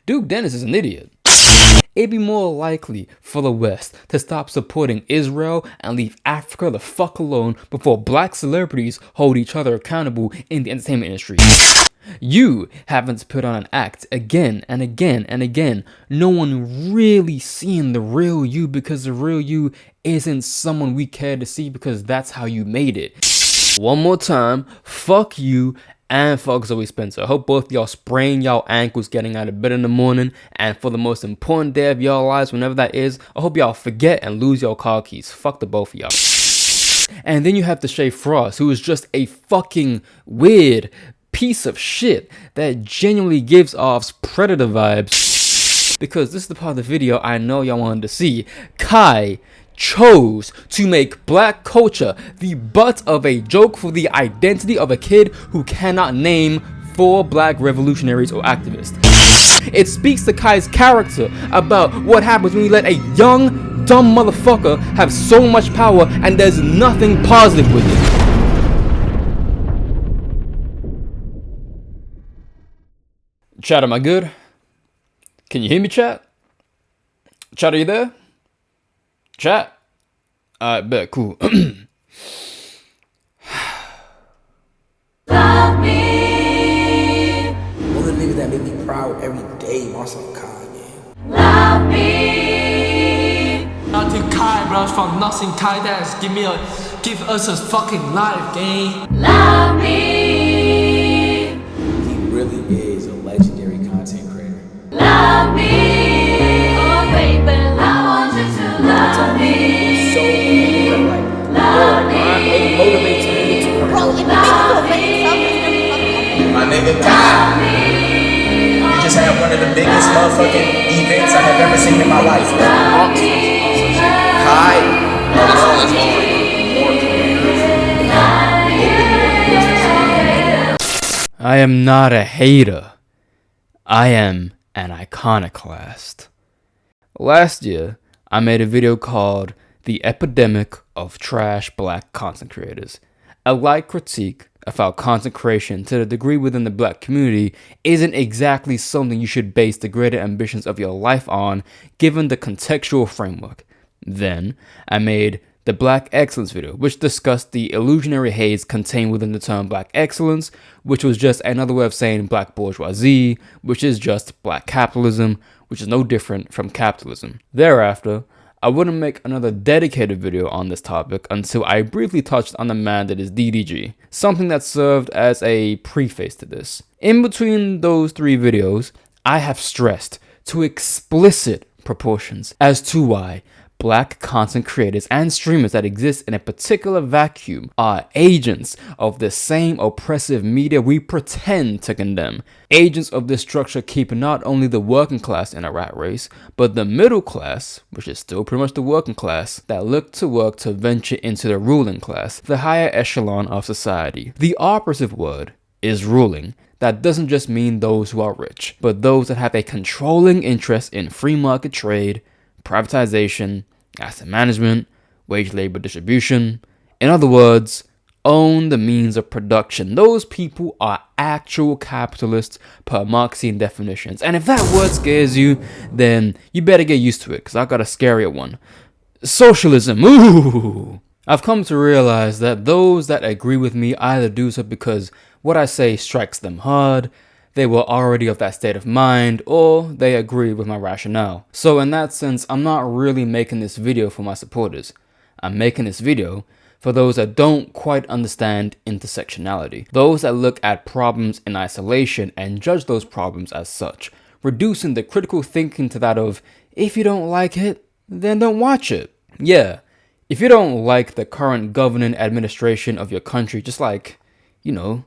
Duke Dennis is an idiot. It'd be more likely for the West to stop supporting Israel and leave Africa the fuck alone before black celebrities hold each other accountable in the entertainment industry. You having to put on an act again and again and again. No one really seeing the real you because the real you isn't someone we care to see because that's how you made it. One more time, fuck you and fuck Zoe Spencer. I hope both of y'all sprain y'all ankles getting out of bed in the morning, and for the most important day of y'all lives, whenever that is, I hope y'all forget and lose your car keys. Fuck the both of y'all. And then you have the Shay Frost, who is just a fucking weird piece of shit that genuinely gives off predator vibes. Because this is the part of the video I know y'all wanted to see. Kai chose to make black culture the butt of a joke for the identity of a kid who cannot name 4 black revolutionaries or activists. It speaks to Kai's character about what happens when you let a young, dumb motherfucker have so much power and there's nothing positive with it. Chat, am I good? Can you hear me, chat? Chat, are you there? Chat? Alright, bet, cool. Love me. All the niggas that make me proud every day, Marcel Kai, man. Love me. Out to Kai, bro, from nothing. Kai dance, give us a fucking life, gang. Love me. He really is a legendary content creator. Love me. Oh, baby, I want you to love me. So like, Love me. it motivates me to Bro, if you think you'll make yourself, it's really fucking My nigga Kai, you just had one of the biggest motherfucking events I have ever seen in my life, bro. I am not a hater. I am an iconoclast. Last year, I made a video called The Epidemic of Trash Black Content Creators, a light critique of how content creation to the degree within the black community isn't exactly something you should base the greater ambitions of your life on given the contextual framework. Then, I made the Black Excellence video, which discussed the illusionary haze contained within the term Black Excellence, which was just another way of saying Black bourgeoisie, which is just Black capitalism, which is no different from capitalism. Thereafter, I wouldn't make another dedicated video on this topic until I briefly touched on the man that is DDG, something that served as a preface to this. In between those 3 videos, I have stressed to explicit proportions as to why black content creators and streamers that exist in a particular vacuum are agents of the same oppressive media we pretend to condemn. Agents of this structure keep not only the working class in a rat race, but the middle class, which is still pretty much the working class, that look to work to venture into the ruling class, the higher echelon of society. The operative word is ruling. That doesn't just mean those who are rich, but those that have a controlling interest in free market trade, privatization, asset management, wage labor distribution. In other words, own the means of production. Those people are actual capitalists per Marxian definitions. And if that word scares you, then you better get used to it, because I got a scarier one. Socialism. Ooh. I've come to realize that those that agree with me either do so because what I say strikes them hard, they were already of that state of mind, or they agree with my rationale. So in that sense, I'm not really making this video for my supporters. I'm making this video for those that don't quite understand intersectionality. Those that look at problems in isolation and judge those problems as such, reducing the critical thinking to that of, if you don't like it, then don't watch it. Yeah, if you don't like the current governing administration of your country, just ignore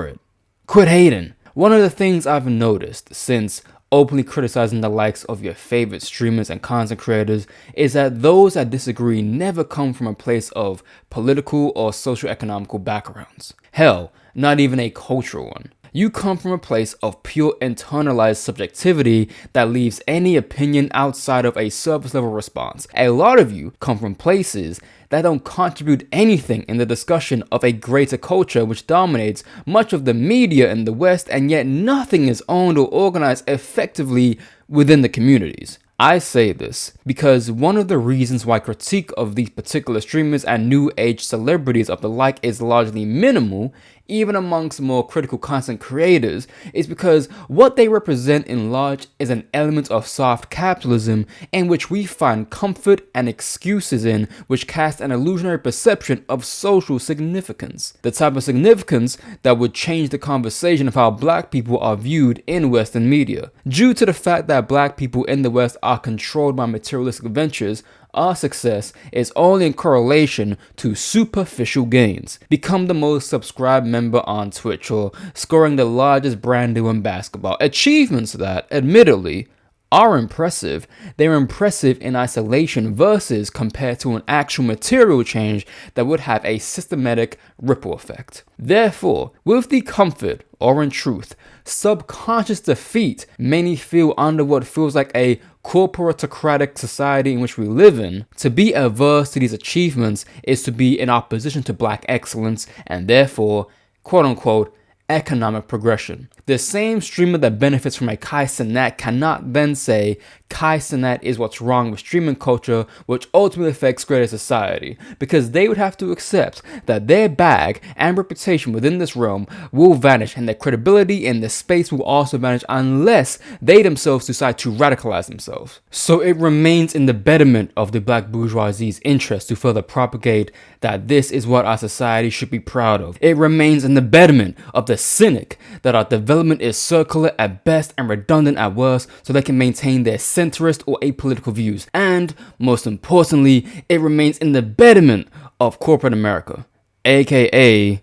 it. Quit hating. One of the things I've noticed since openly criticizing the likes of your favorite streamers and content creators is that those that disagree never come from a place of political or socio-economical backgrounds. Hell, not even a cultural one. You come from a place of pure internalized subjectivity that leaves any opinion outside of a surface level response. A lot of you come from places that don't contribute anything in the discussion of a greater culture which dominates much of the media in the West, and yet nothing is owned or organized effectively within the communities. I say this because one of the reasons why critique of these particular streamers and new age celebrities of the like is largely minimal, even amongst more critical content creators, is because what they represent in large is an element of soft capitalism in which we find comfort and excuses in, which cast an illusionary perception of social significance. The type of significance that would change the conversation of how black people are viewed in Western media. Due to the fact that black people in the West are controlled by materialistic ventures, our success is only in correlation to superficial gains. Become the most subscribed member on Twitch or scoring the largest brand deal in basketball. Achievements that, admittedly, are impressive. They're impressive in isolation versus compared to an actual material change that would have a systematic ripple effect. Therefore, with the comfort, or in truth, subconscious defeat many feel under what feels like a corporatocratic society in which we live in, to be averse to these achievements is to be in opposition to black excellence and therefore, quote unquote, economic progression. The same streamer that benefits from a Cenat cannot then say Cenat is what's wrong with streaming culture, which ultimately affects greater society, because they would have to accept that their bag and reputation within this realm will vanish, and their credibility in this space will also vanish unless they themselves decide to radicalize themselves. So it remains in the betterment of the black bourgeoisie's interest to further propagate that this is what our society should be proud of. It remains in the betterment of the cynic that our development is circular at best and redundant at worst, so they can maintain their centrist or apolitical views. And most importantly, it remains in the betterment of corporate America, aka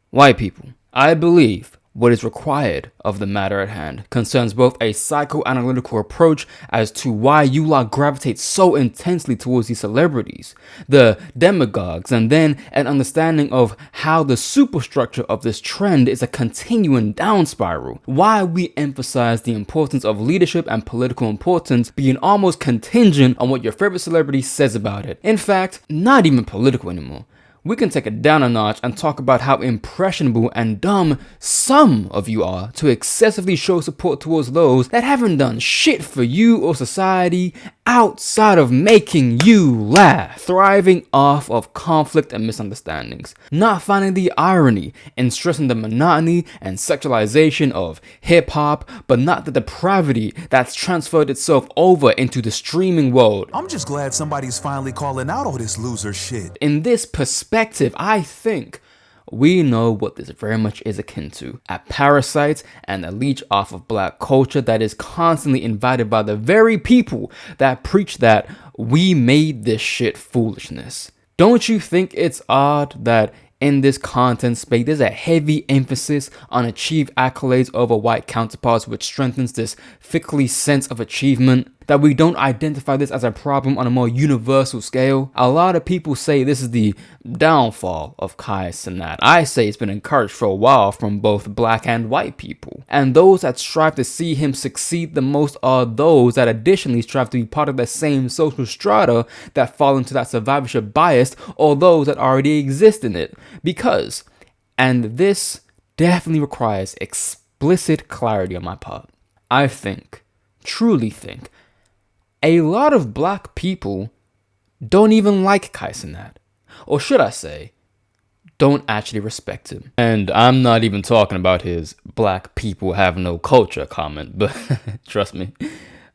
white people. I believe what is required of the matter at hand concerns both a psychoanalytical approach as to why you lot gravitate so intensely towards these celebrities, the demagogues, and then an understanding of how the superstructure of this trend is a continuing down spiral. Why we emphasize the importance of leadership and political importance being almost contingent on what your favorite celebrity says about it. In fact, not even political anymore. We can take it down a notch and talk about how impressionable and dumb some of you are to excessively show support towards those that haven't done shit for you or society outside of making you laugh, thriving off of conflict and misunderstandings, not finding the irony in stressing the monotony and sexualization of hip-hop, but not the depravity that's transferred itself over into the streaming world. I'm just glad somebody's finally calling out all this loser shit. In this perspective, I think we know what this very much is akin to: a parasite and a leech off of black culture that is constantly invited by the very people that preach that we made this shit foolishness. Don't you think it's odd that in this content space there's a heavy emphasis on achieved accolades over white counterparts, which strengthens this fickly sense of achievement? That we don't identify this as a problem on a more universal scale? A lot of people say this is the downfall of Cenat. I say it's been encouraged for a while from both black and white people. And those that strive to see him succeed the most are those that additionally strive to be part of the same social strata that fall into that survivorship bias, or those that already exist in it. Because, and this definitely requires explicit clarity on my part, I truly think, a lot of black people don't even like Cenat. Or should I say, don't actually respect him. And I'm not even talking about his black people have no culture comment, but trust me,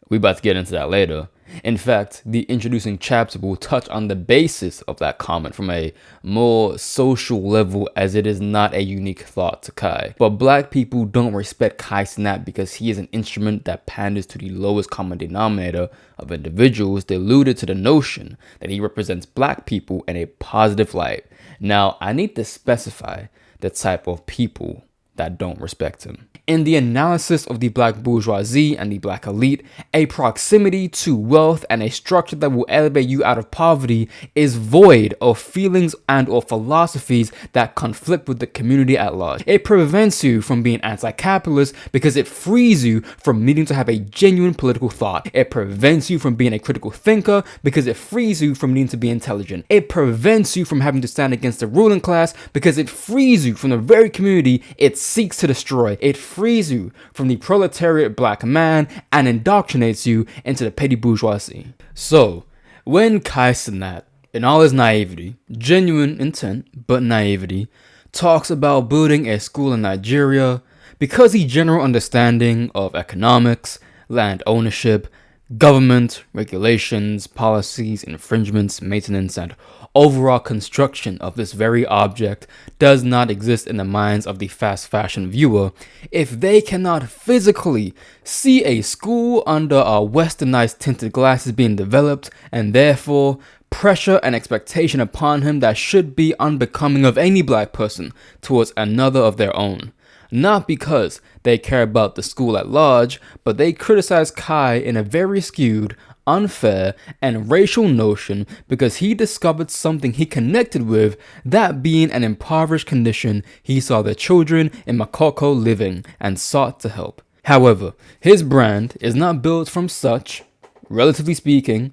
we about to get into that later. In fact, the introducing chapter will touch on the basis of that comment from a more social level, as it is not a unique thought to Kai. But black people don't respect Cenat because he is an instrument that panders to the lowest common denominator of individuals, deluded to the notion that he represents black people in a positive light. Now, I need to specify the type of people that don't respect him. In the analysis of the black bourgeoisie and the black elite, a proximity to wealth and a structure that will elevate you out of poverty is void of feelings and or philosophies that conflict with the community at large. It prevents you from being anti-capitalist because it frees you from needing to have a genuine political thought. It prevents you from being a critical thinker because it frees you from needing to be intelligent. It prevents you from having to stand against the ruling class because it frees you from the very community it seeks to destroy. It frees you from the proletariat black man and indoctrinates you into the petty bourgeoisie. So, when Cenat, in all his naivety, genuine intent, but naivety, talks about building a school in Nigeria, because his general understanding of economics, land ownership, government, regulations, policies, infringements, maintenance, and overall construction of this very object does not exist in the minds of the fast fashion viewer, if they cannot physically see a school under our westernized tinted glasses being developed, and therefore pressure and expectation upon him that should be unbecoming of any black person towards another of their own. Not because they care about the school at large, but they criticize Kai in a very skewed, unfair, and racial notion because he discovered something he connected with, that being an impoverished condition he saw their children in Makoko living and sought to help. However, his brand is not built from such, relatively speaking,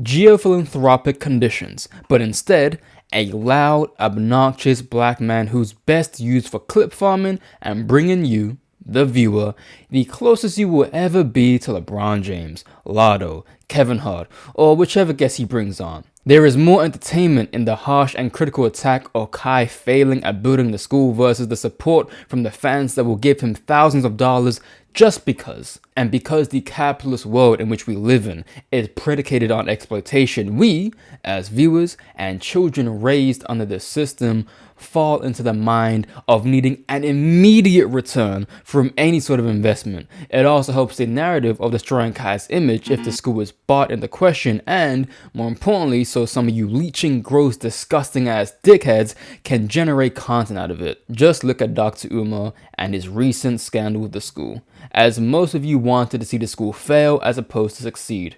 geophilanthropic conditions, but instead a loud, obnoxious black man who's best used for clip farming and bringing you, the viewer, the closest you will ever be to LeBron James, Lotto, Kevin Hart, or whichever guest he brings on. There is more entertainment in the harsh and critical attack of Kai failing at building the school versus the support from the fans that will give him thousands of dollars just because. And because the capitalist world in which we live in is predicated on exploitation, we, as viewers and children raised under this system, fall into the mind of needing an immediate return from any sort of investment. It also helps the narrative of destroying Kai's image if the school is bought into question, and more importantly, so some of you leeching, gross, disgusting ass dickheads can generate content out of it. Just look at Dr. Umar and his recent scandal with the school, as most of you wanted to see the school fail as opposed to succeed.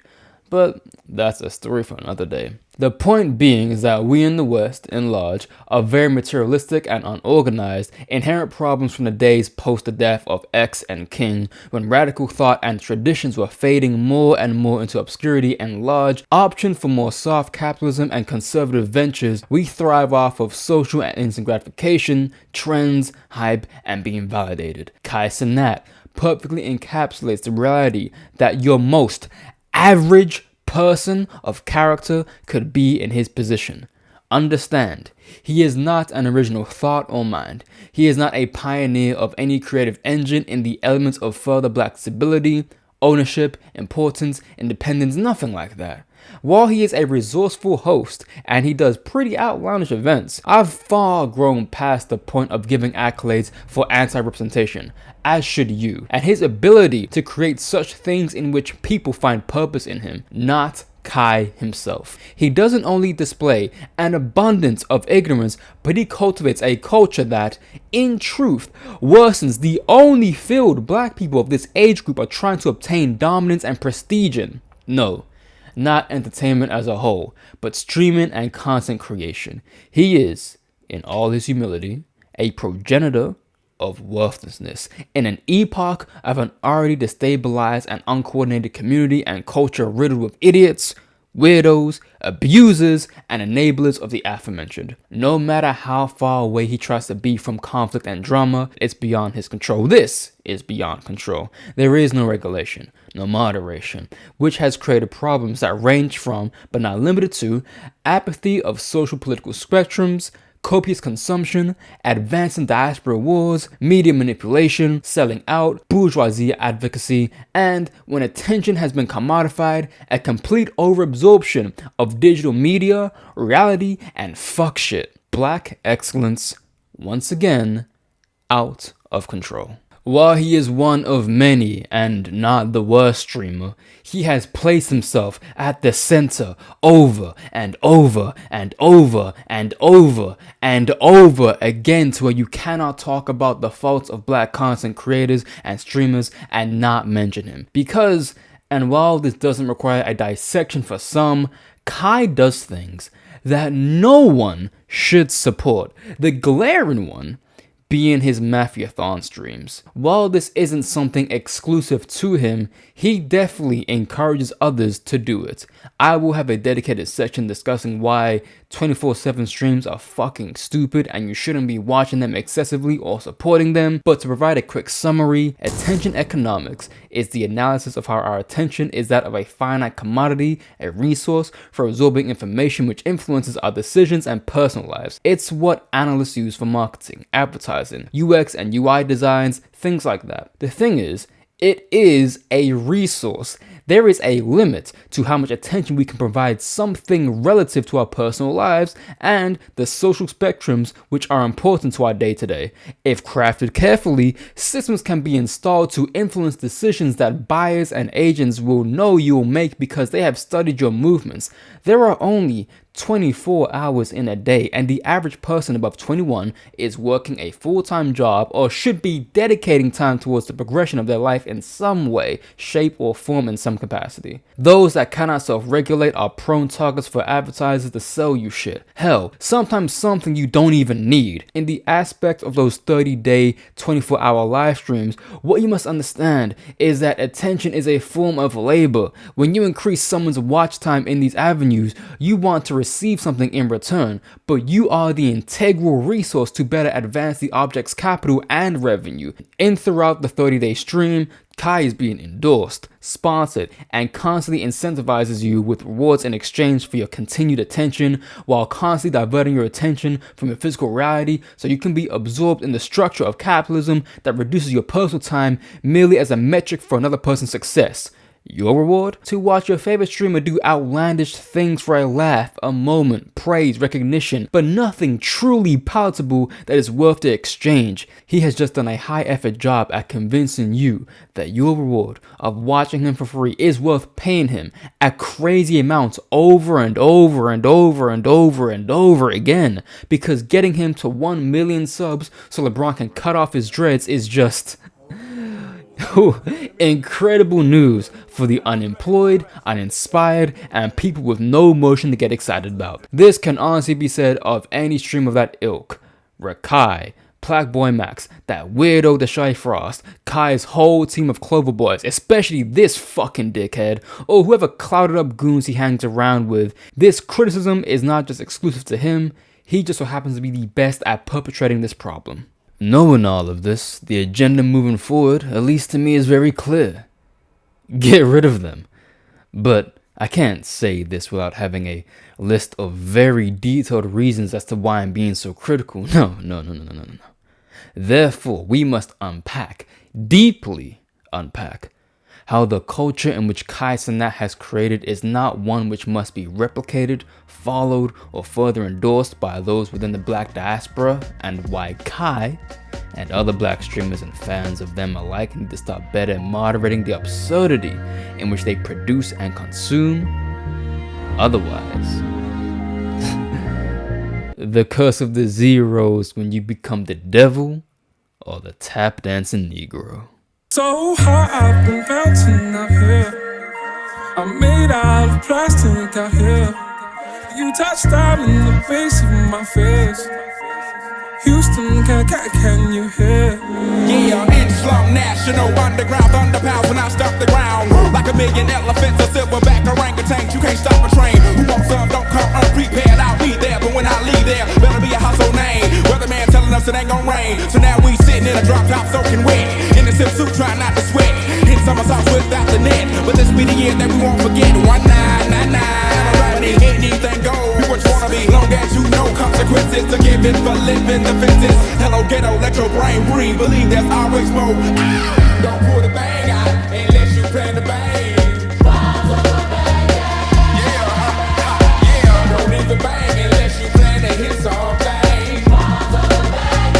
But that's a story for another day. The point being is that we in the West, in large, are very materialistic and unorganized, inherent problems from the days post the death of X and King, when radical thought and traditions were fading more and more into obscurity, and large option for more soft capitalism and conservative ventures. We thrive off of social and instant gratification, trends, hype, and being validated. Cenat perfectly encapsulates the reality that your most average person of character could be in his position. Understand, he is not an original thought or mind. He is not a pioneer of any creative engine in the elements of further black stability, ownership, importance, independence, nothing like that. While he is a resourceful host and he does pretty outlandish events, I've far grown past the point of giving accolades for anti-representation, as should you, and his ability to create such things in which people find purpose in him, not Kai himself. He doesn't only display an abundance of ignorance, but he cultivates a culture that, in truth, worsens the only field black people of this age group are trying to obtain dominance and prestige in. No, not entertainment as a whole, but streaming and content creation. He is, in all his humility, a progenitor of worthlessness in an epoch of an already destabilized and uncoordinated community and culture riddled with idiots, weirdos, abusers, and enablers of the aforementioned. No matter how far away he tries to be from conflict and drama, it's beyond his control. This is beyond control. There is no regulation, no moderation, which has created problems that range from, but not limited to, apathy of social political spectrums, copious consumption, advancing diaspora wars, media manipulation, selling out, bourgeoisie advocacy, and, when attention has been commodified, a complete overabsorption of digital media, reality, and fuck shit. Black excellence, once again, out of control. While he is one of many and not the worst streamer, he has placed himself at the center over and over and over and over and over again, to where you cannot talk about the faults of black content creators and streamers and not mention him. Because, and while this doesn't require a dissection for some, Kai does things that no one should support. The glaring one being his Mafiathon streams. While this isn't something exclusive to him, he definitely encourages others to do it. I will have a dedicated section discussing why 24/7 streams are fucking stupid and you shouldn't be watching them excessively or supporting them, but to provide a quick summary, attention economics is the analysis of how our attention is that of a finite commodity, a resource for absorbing information which influences our decisions and personal lives. It's what analysts use for marketing, advertising, UX and UI designs, things like that. The thing is, it is a resource. There is a limit to how much attention we can provide something relative to our personal lives and the social spectrums which are important to our day-to-day. If crafted carefully, systems can be installed to influence decisions that buyers and agents will know you will make because they have studied your movements. There are only 24 hours in a day, and the average person above 21 is working a full-time job or should be dedicating time towards the progression of their life in some way, shape, or form in some capacity. Those that cannot self-regulate are prone targets for advertisers to sell you shit. Hell, sometimes something you don't even need. In the aspect of those 30-day, 24-hour live streams, what you must understand is that attention is a form of labor. When you increase someone's watch time in these avenues, you want to receive something in return, but you are the integral resource to better advance the object's capital and revenue. In throughout the 30-day stream, Kai is being endorsed, sponsored, and constantly incentivizes you with rewards in exchange for your continued attention, while constantly diverting your attention from your physical reality so you can be absorbed in the structure of capitalism that reduces your personal time merely as a metric for another person's success. Your reward? To watch your favorite streamer do outlandish things for a laugh, a moment, praise, recognition, but nothing truly palatable that is worth the exchange. He has just done a high effort job at convincing you that your reward of watching him for free is worth paying him at crazy amounts over and over and over and over and over again, because getting him to 1 million subs so LeBron can cut off his dreads is just incredible news for the unemployed, uninspired, and people with no motion to get excited about. This can honestly be said of any stream of that ilk. Rakai, Blackboy Max, that weirdo Deshae Frost, Kai's whole team of Clover Boys, especially this fucking dickhead, or whoever clouded up goons he hangs around with. This criticism is not just exclusive to him, he just so happens to be the best at perpetrating this problem. Knowing all of this, the agenda moving forward, at least to me, is very clear. Get rid of them. But I can't say this without having a list of very detailed reasons as to why I'm being so critical. No. Therefore, we must unpack, deeply unpack, how the culture in which Cenat has created is not one which must be replicated, followed, or further endorsed by those within the black diaspora, and why Kai and other black streamers and fans of them alike need to stop better at moderating the absurdity in which they produce and consume. Otherwise, the curse of the zeros when you become the devil or the tap dancing Negro. So hot, I've been melting out here. I'm made out of plastic out here. You touch down in the base of my face. Houston, can you hear? Yeah, inch-long national underground thunderpounds when I stop the ground. Like a million elephants, a silverback orangutans. You can't stop a train. Who wants some? Don't come unprepared. I'll be there, but when I leave there, better be a household name. Weatherman telling us it ain't gon' rain. So now we sitting in a drop top soaking wet. In the silk suit trying not to sweat. Hit summer sauce without the net. But this be the year that we won't forget. 1999. Anything goes. Be what you wanna be. Long as you know consequences to giving for living the fences. Hello ghetto, let your brain breathe. Believe there's always more. Don't pull the bang out unless you plan to bang. Yeah, don't even bang unless you plan to hit something.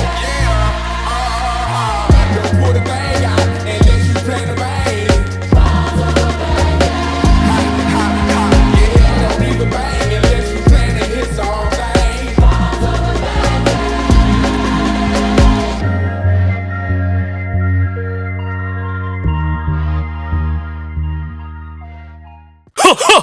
Yeah, don't pull the bang.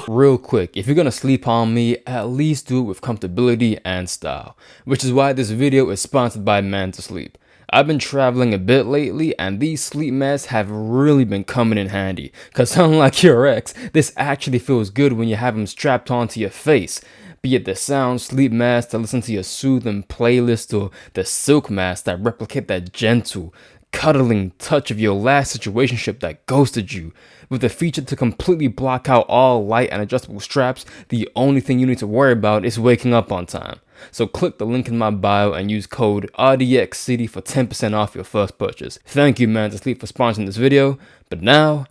Real quick, if you're gonna sleep on me, at least do it with comfortability and style. Which is why this video is sponsored by Man to Sleep. I've been traveling a bit lately, and these sleep masks have really been coming in handy. Cause unlike your ex, this actually feels good when you have them strapped onto your face. Be it the sound sleep mask to listen to your soothing playlist, or the silk mask that replicate that gentle, cuddling touch of your last situationship that ghosted you. With the feature to completely block out all light and adjustable straps, the only thing you need to worry about is waking up on time. So click the link in my bio and use code RDXCity for 10% off your first purchase. Thank you, Man to Sleep, for sponsoring this video, but now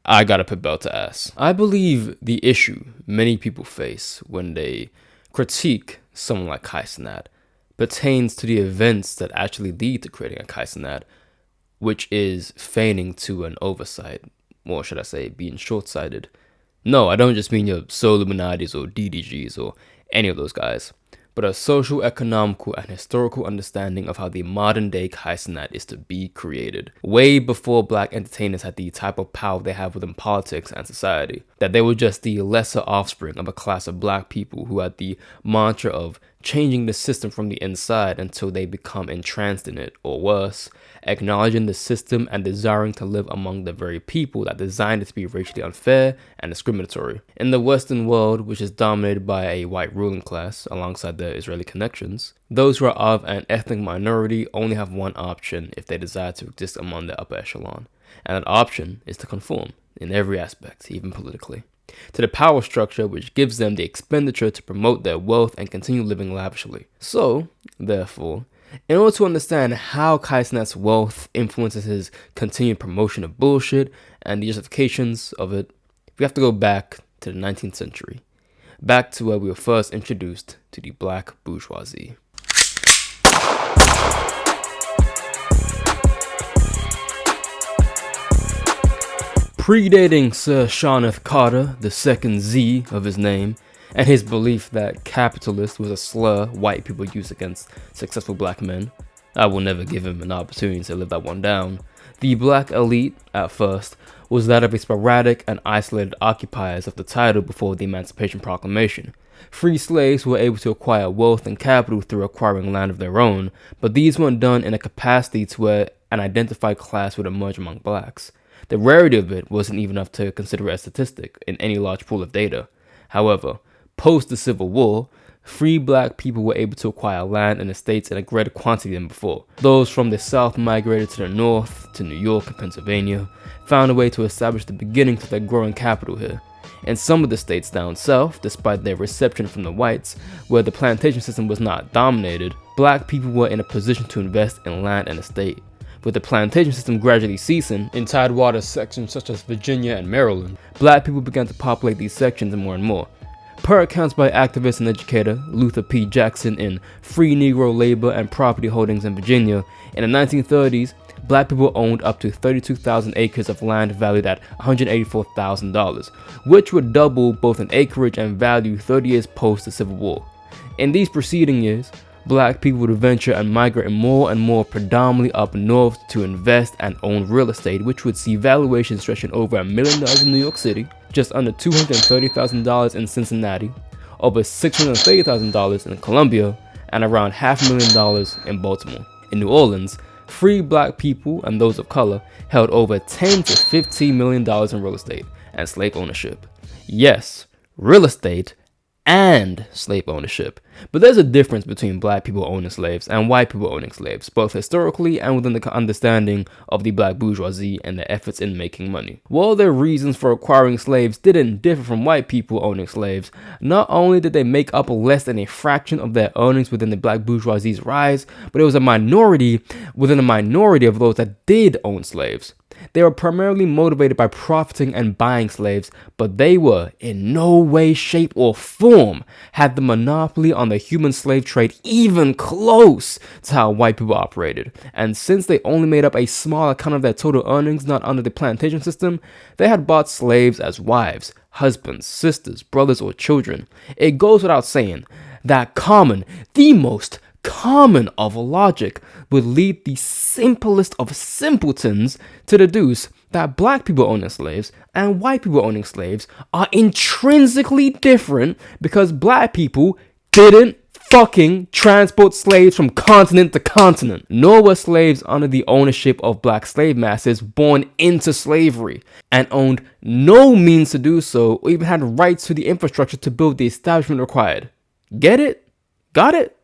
I gotta put belt to ass. I believe the issue many people face when they critique someone like Cenat pertains to the events that actually lead to creating a Cenat, which is feigning to an oversight, or should I say being short-sighted. No, I don't just mean your Soul Illuminatis or DDGs or any of those guys, but a social, economical, and historical understanding of how the modern day Cenat is to be created. Way before black entertainers had the type of power they have within politics and society, that they were just the lesser offspring of a class of black people who had the mantra of changing the system from the inside until they become entranced in it, or worse, acknowledging the system and desiring to live among the very people that designed it to be racially unfair and discriminatory. In the Western world, which is dominated by a white ruling class alongside their Israeli connections, those who are of an ethnic minority only have one option if they desire to exist among the upper echelon, and that option is to conform in every aspect, even politically, to the power structure which gives them the expenditure to promote their wealth and continue living lavishly. So, therefore, in order to understand how Cenat's wealth influences his continued promotion of bullshit and the justifications of it, we have to go back to the 19th century, back to where we were first introduced to the black bourgeoisie. Predating Sir Sean F. Carter, the second Z of his name, and his belief that capitalist was a slur white people use against successful black men, I will never give him an opportunity to live that one down. The black elite, at first, was that of a sporadic and isolated occupiers of the title before the Emancipation Proclamation. Free slaves were able to acquire wealth and capital through acquiring land of their own, but these weren't done in a capacity to where an identified class would emerge among blacks. The rarity of it wasn't even enough to consider a statistic in any large pool of data. However, post the Civil War, free black people were able to acquire land and estates in a greater quantity than before. Those from the South migrated to the North, to New York and Pennsylvania, found a way to establish the beginnings of their growing capital here. In some of the states down south, despite their reception from the whites, where the plantation system was not dominated, black people were in a position to invest in land and estate. With the plantation system gradually ceasing in tidewater sections such as Virginia and Maryland, black people began to populate these sections more and more. Per accounts by activist and educator Luther P. Jackson in Free Negro Labor and Property Holdings in Virginia, in the 1930s, black people owned up to 32,000 acres of land valued at $184,000, which would double both in acreage and value 30 years post the Civil War. In these preceding years, black people would venture and migrate more and more predominantly up north to invest and own real estate, which would see valuations stretching over $1 million in New York City, just under $230,000 in Cincinnati, over $630,000 in Columbia, and around $500,000 in Baltimore. In New Orleans, free black people and those of color held over $10 to $15 million in real estate and slave ownership. Yes, real estate and slave ownership. But there's a difference between black people owning slaves and white people owning slaves, both historically and within the understanding of the black bourgeoisie and their efforts in making money. While their reasons for acquiring slaves didn't differ from white people owning slaves, not only did they make up less than a fraction of their earnings within the black bourgeoisie's rise, but it was a minority within a minority of those that did own slaves. They were primarily motivated by profiting and buying slaves, but they were in no way, shape, or form had the monopoly on the human slave trade, even close to how white people operated. And since they only made up a small account of their total earnings not under the plantation system, they had bought slaves as wives, husbands, sisters, brothers, or children. It goes without saying that the most common of logic would lead the simplest of simpletons to deduce that black people owning slaves and white people owning slaves are intrinsically different because black people didn't fucking transport slaves from continent to continent, nor were slaves under the ownership of black slave masters born into slavery and owned no means to do so or even had rights to the infrastructure to build the establishment required. Get it? Got it?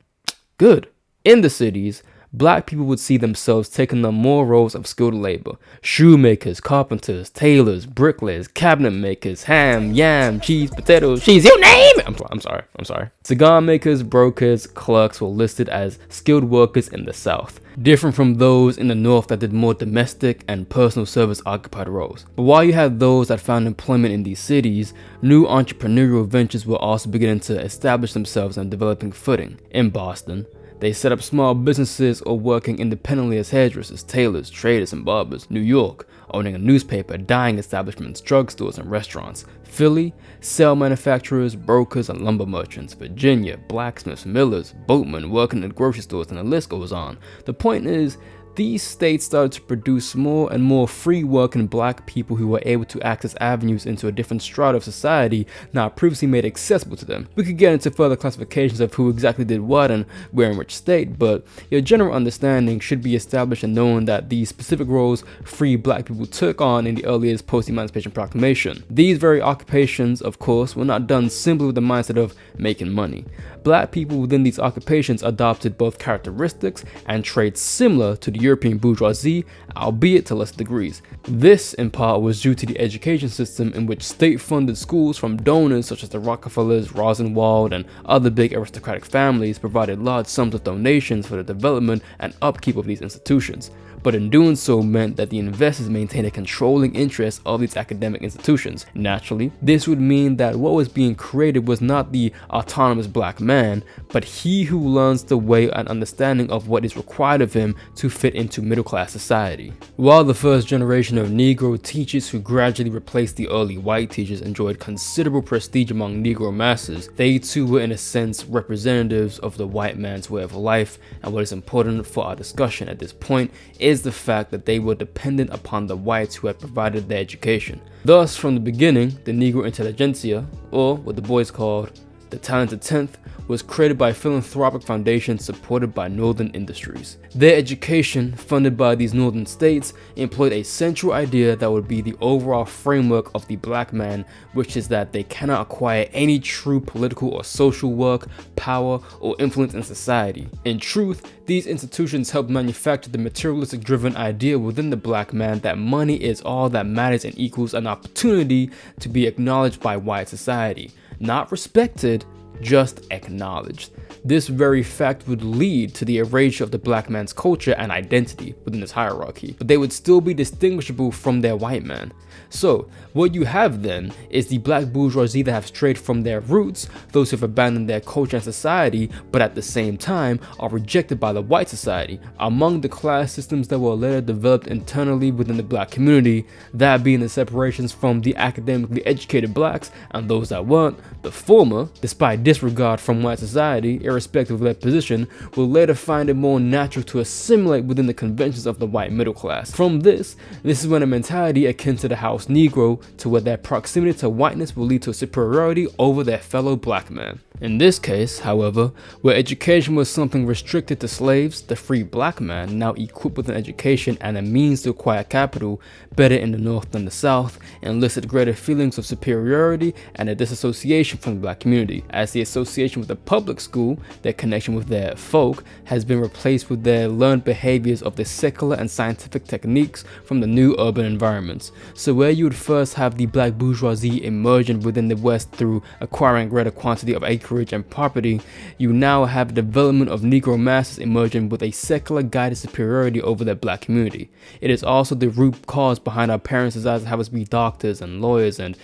Good. In the cities, black people would see themselves taking on more roles of skilled labor. Shoemakers, carpenters, tailors, bricklayers, cabinet makers, ham, yam, cheese, potatoes, cheese, you name it! I'm sorry. Cigar makers, brokers, clerks were listed as skilled workers in the South, different from those in the North that did more domestic and personal service occupied roles. But while you had those that found employment in these cities, new entrepreneurial ventures were also beginning to establish themselves on developing footing. In Boston, they set up small businesses or working independently as hairdressers, tailors, traders, and barbers. New York, owning a newspaper, dyeing establishments, drugstores, and restaurants. Philly, cell manufacturers, brokers, and lumber merchants. Virginia, blacksmiths, millers, boatmen working at grocery stores, and the list goes on. The point is, these states started to produce more and more free working black people who were able to access avenues into a different strata of society not previously made accessible to them. We could get into further classifications of who exactly did what and where in which state, but your general understanding should be established in knowing that these specific roles free black people took on in the earliest post-emancipation proclamation. These very occupations, of course, were not done simply with the mindset of making money. Black people within these occupations adopted both characteristics and traits similar to the European bourgeoisie, albeit to lesser degrees. This, in part, was due to the education system in which state-funded schools from donors such as the Rockefellers, Rosenwald, and other big aristocratic families provided large sums of donations for the development and upkeep of these institutions. But in doing so meant that the investors maintained a controlling interest of these academic institutions. Naturally, this would mean that what was being created was not the autonomous black man, but he who learns the way and understanding of what is required of him to fit into middle-class society. While the first generation of Negro teachers who gradually replaced the early white teachers enjoyed considerable prestige among Negro masses, they too were in a sense representatives of the white man's way of life, and what is important for our discussion at this point is the fact that they were dependent upon the whites who had provided their education. Thus, from the beginning, the Negro intelligentsia, or what the boys called the Talented Tenth, was created by philanthropic foundations supported by northern industries. Their education, funded by these northern states, employed a central idea that would be the overall framework of the black man, which is that they cannot acquire any true political or social work, power, or influence in society. In truth, these institutions helped manufacture the materialistic driven idea within the black man that money is all that matters and equals an opportunity to be acknowledged by white society. Not respected, just acknowledged. This very fact would lead to the erasure of the black man's culture and identity within this hierarchy, but they would still be distinguishable from their white man. So, what you have then is the black bourgeoisie that have strayed from their roots, those who have abandoned their culture and society, but at the same time are rejected by the white society. Among the class systems that were later developed internally within the black community, that being the separations from the academically educated blacks and those that weren't, the former, despite disregard from white society, irrespective of their position, will later find it more natural to assimilate within the conventions of the white middle class. From this is when a mentality akin to the house Negro, to where their proximity to whiteness will lead to a superiority over their fellow black man. In this case, however, where education was something restricted to slaves, the free black man, now equipped with an education and a means to acquire capital, better in the North than the South, enlisted greater feelings of superiority and a disassociation from the black community, as the association with the public school, their connection with their folk, has been replaced with their learned behaviors of the secular and scientific techniques from the new urban environments. So where you would first have the black bourgeoisie emerging within the West through acquiring greater quantity of acreage and property, you now have the development of Negro masses emerging with a secular guided superiority over their black community. It is also the root cause behind our parents' desires to have us be doctors and lawyers and,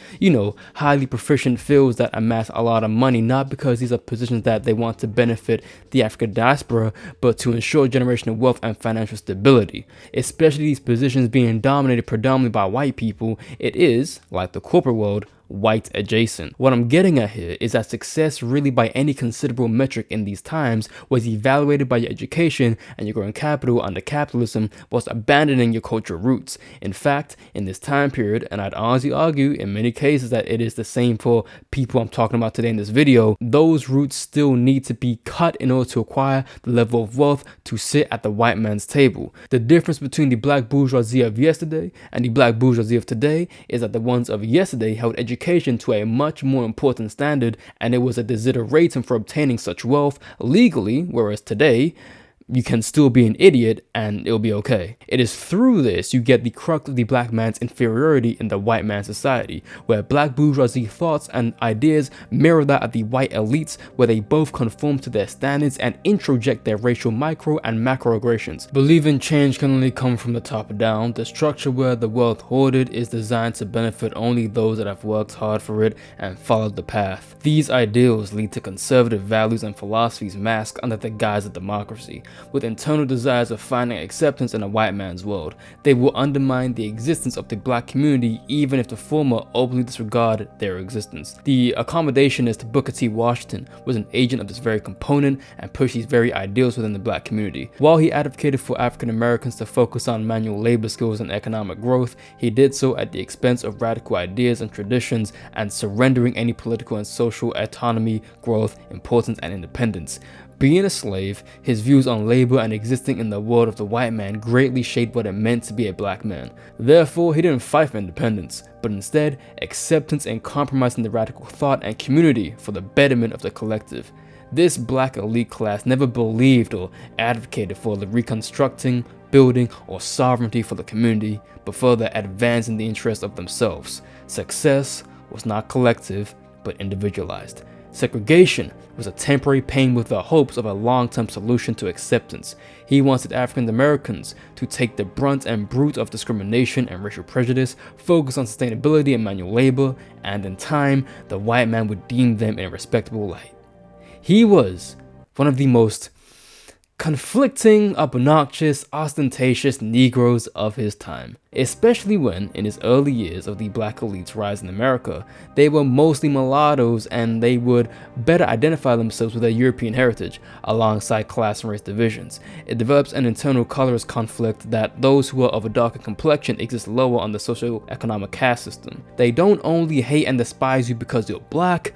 highly proficient fields that amass a lot of money, not because these are positions that they want to benefit the African diaspora, but to ensure generational wealth and financial stability. Especially these positions being dominated predominantly by white people, it is, like the corporate world, white adjacent. What I'm getting at here is that success really by any considerable metric in these times was evaluated by your education, and your growing capital under capitalism was abandoning your cultural roots. In fact, in this time period, and I'd honestly argue in many cases that it is the same for people I'm talking about today in this video, those roots still need to be cut in order to acquire the level of wealth to sit at the white man's table. The difference between the black bourgeoisie of yesterday and the black bourgeoisie of today is that the ones of yesterday held education to a much more important standard, and it was a desideratum for obtaining such wealth legally, whereas today, you can still be an idiot and it'll be okay. It is through this you get the crux of the black man's inferiority in the white man's society, where black bourgeoisie thoughts and ideas mirror that of the white elites, where they both conform to their standards and introject their racial micro and macroaggressions. Believing change can only come from the top down, the structure where the wealth hoarded is designed to benefit only those that have worked hard for it and followed the path. These ideals lead to conservative values and philosophies masked under the guise of democracy, with internal desires of finding acceptance in a white man's world. They will undermine the existence of the black community even if the former openly disregard their existence. The accommodationist Booker T. Washington was an agent of this very component and pushed these very ideals within the black community. While he advocated for African Americans to focus on manual labor skills and economic growth, he did so at the expense of radical ideas and traditions and surrendering any political and social autonomy, growth, importance, and independence. Being a slave, his views on labor and existing in the world of the white man greatly shaped what it meant to be a black man. Therefore, he didn't fight for independence, but instead acceptance and compromise in the radical thought and community for the betterment of the collective. This black elite class never believed or advocated for the reconstructing, building, or sovereignty for the community, but further advancing the interests of themselves. Success was not collective, but individualized. Segregation was a temporary pain with the hopes of a long-term solution to acceptance. He wanted African Americans to take the brunt and brute of discrimination and racial prejudice, focus on sustainability and manual labor, and in time, the white man would deem them in a respectable light. He was one of the most conflicting, obnoxious, ostentatious Negroes of his time, especially when, in his early years of the black elite's rise in America, they were mostly mulattoes and they would better identify themselves with their European heritage, alongside class and race divisions. It develops an internal colorist conflict that those who are of a darker complexion exist lower on the socio-economic caste system. They don't only hate and despise you because you're black,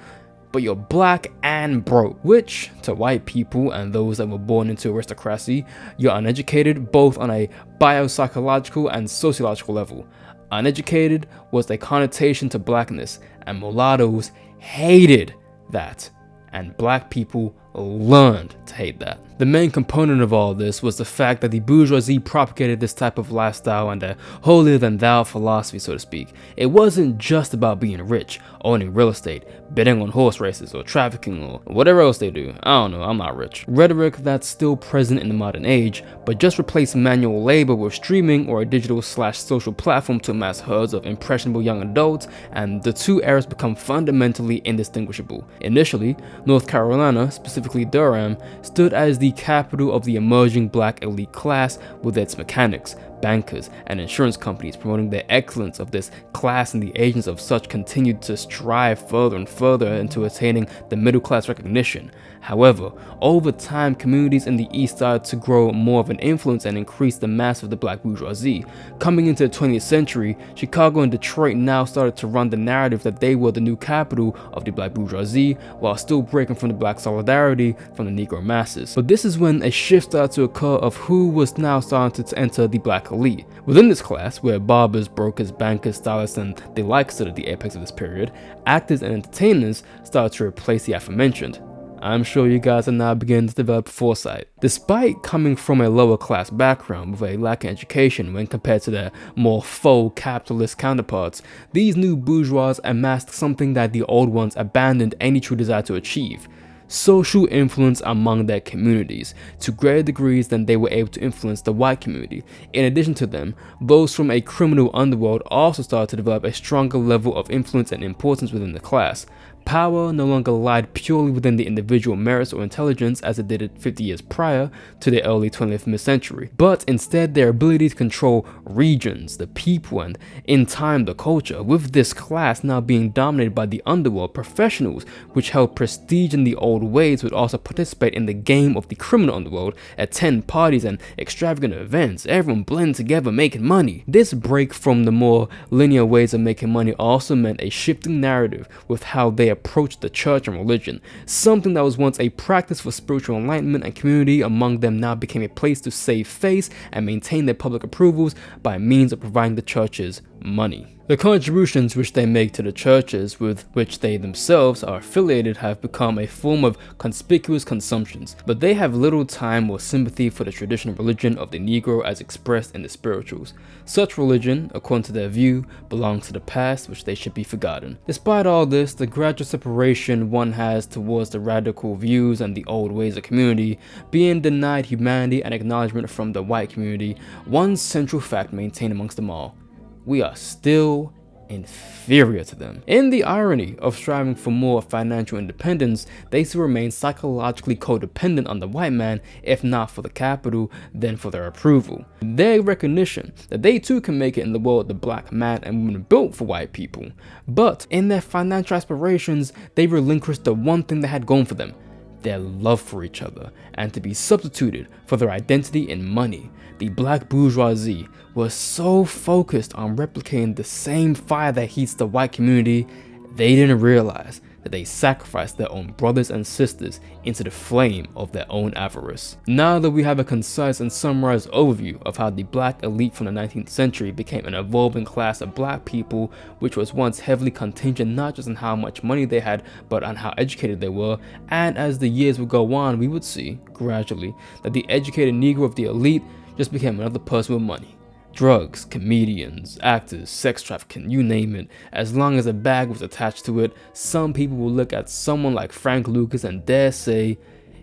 but you're black and broke, which, to white people and those that were born into aristocracy, you're uneducated both on a biopsychological and sociological level. Uneducated was a connotation to blackness, and mulattoes hated that, and black people learned to hate that. The main component of all this was the fact that the bourgeoisie propagated this type of lifestyle and a holier-than-thou philosophy, so to speak. It wasn't just about being rich, owning real estate, betting on horse races, or trafficking, or whatever else they do. I don't know, I'm not rich. Rhetoric that's still present in the modern age, but just replace manual labor with streaming or a digital/social platform to amass herds of impressionable young adults, and the two eras become fundamentally indistinguishable. Initially, North Carolina, specifically Durham, stood as the capital of the emerging black elite class, with its mechanics, bankers, and insurance companies promoting the excellence of this class, and the agents of such continued to strive further and further into attaining the middle class recognition. However, over time, communities in the East started to grow more of an influence and increase the mass of the black bourgeoisie. Coming into the 20th century, Chicago and Detroit now started to run the narrative that they were the new capital of the black bourgeoisie, while still breaking from the black solidarity from the Negro masses. But this is when a shift started to occur of who was now starting to enter the black elite. Within this class, where barbers, brokers, bankers, stylists, and the like stood at the apex of this period, actors and entertainers started to replace the aforementioned. I'm sure you guys are now beginning to develop foresight. Despite coming from a lower class background with a lack of education when compared to their more faux capitalist counterparts, these new bourgeois amassed something that the old ones abandoned any true desire to achieve: social influence among their communities, to greater degrees than they were able to influence the white community. In addition to them, those from a criminal underworld also started to develop a stronger level of influence and importance within the class. Power no longer lied purely within the individual merits or intelligence as it did 50 years prior to the early 20th century, but instead their ability to control regions, the people, and in time the culture, with this class now being dominated by the underworld professionals which held prestige in the old ways would also participate in the game of the criminal underworld, attend parties and extravagant events, everyone blend together making money. This break from the more linear ways of making money also meant a shifting narrative with how they approached the church and religion. Something that was once a practice for spiritual enlightenment and community among them now became a place to save face and maintain their public approvals by means of providing the churches money. The contributions which they make to the churches with which they themselves are affiliated have become a form of conspicuous consumptions, but they have little time or sympathy for the traditional religion of the Negro as expressed in the spirituals. Such religion, according to their view, belongs to the past which they should be forgotten. Despite all this, the gradual separation one has towards the radical views and the old ways of community, being denied humanity and acknowledgement from the white community, one central fact maintained amongst them all: we are still inferior to them. In the irony of striving for more financial independence, they still remain psychologically codependent on the white man, if not for the capital, then for their approval. Their recognition that they too can make it in the world the black man and woman built for white people. But in their financial aspirations, they relinquished the one thing they had going for them: their love for each other, and to be substituted for their identity in money. The black bourgeoisie was so focused on replicating the same fire that heats the white community, they didn't realize that they sacrificed their own brothers and sisters into the flame of their own avarice. Now that we have a concise and summarized overview of how the black elite from the 19th century became an evolving class of black people, which was once heavily contingent not just on how much money they had, but on how educated they were, and as the years would go on, we would see, gradually, that the educated Negro of the elite just became another person with money. Drugs, comedians, actors, sex trafficking, you name it. As long as a bag was attached to it, some people will look at someone like Frank Lucas and dare say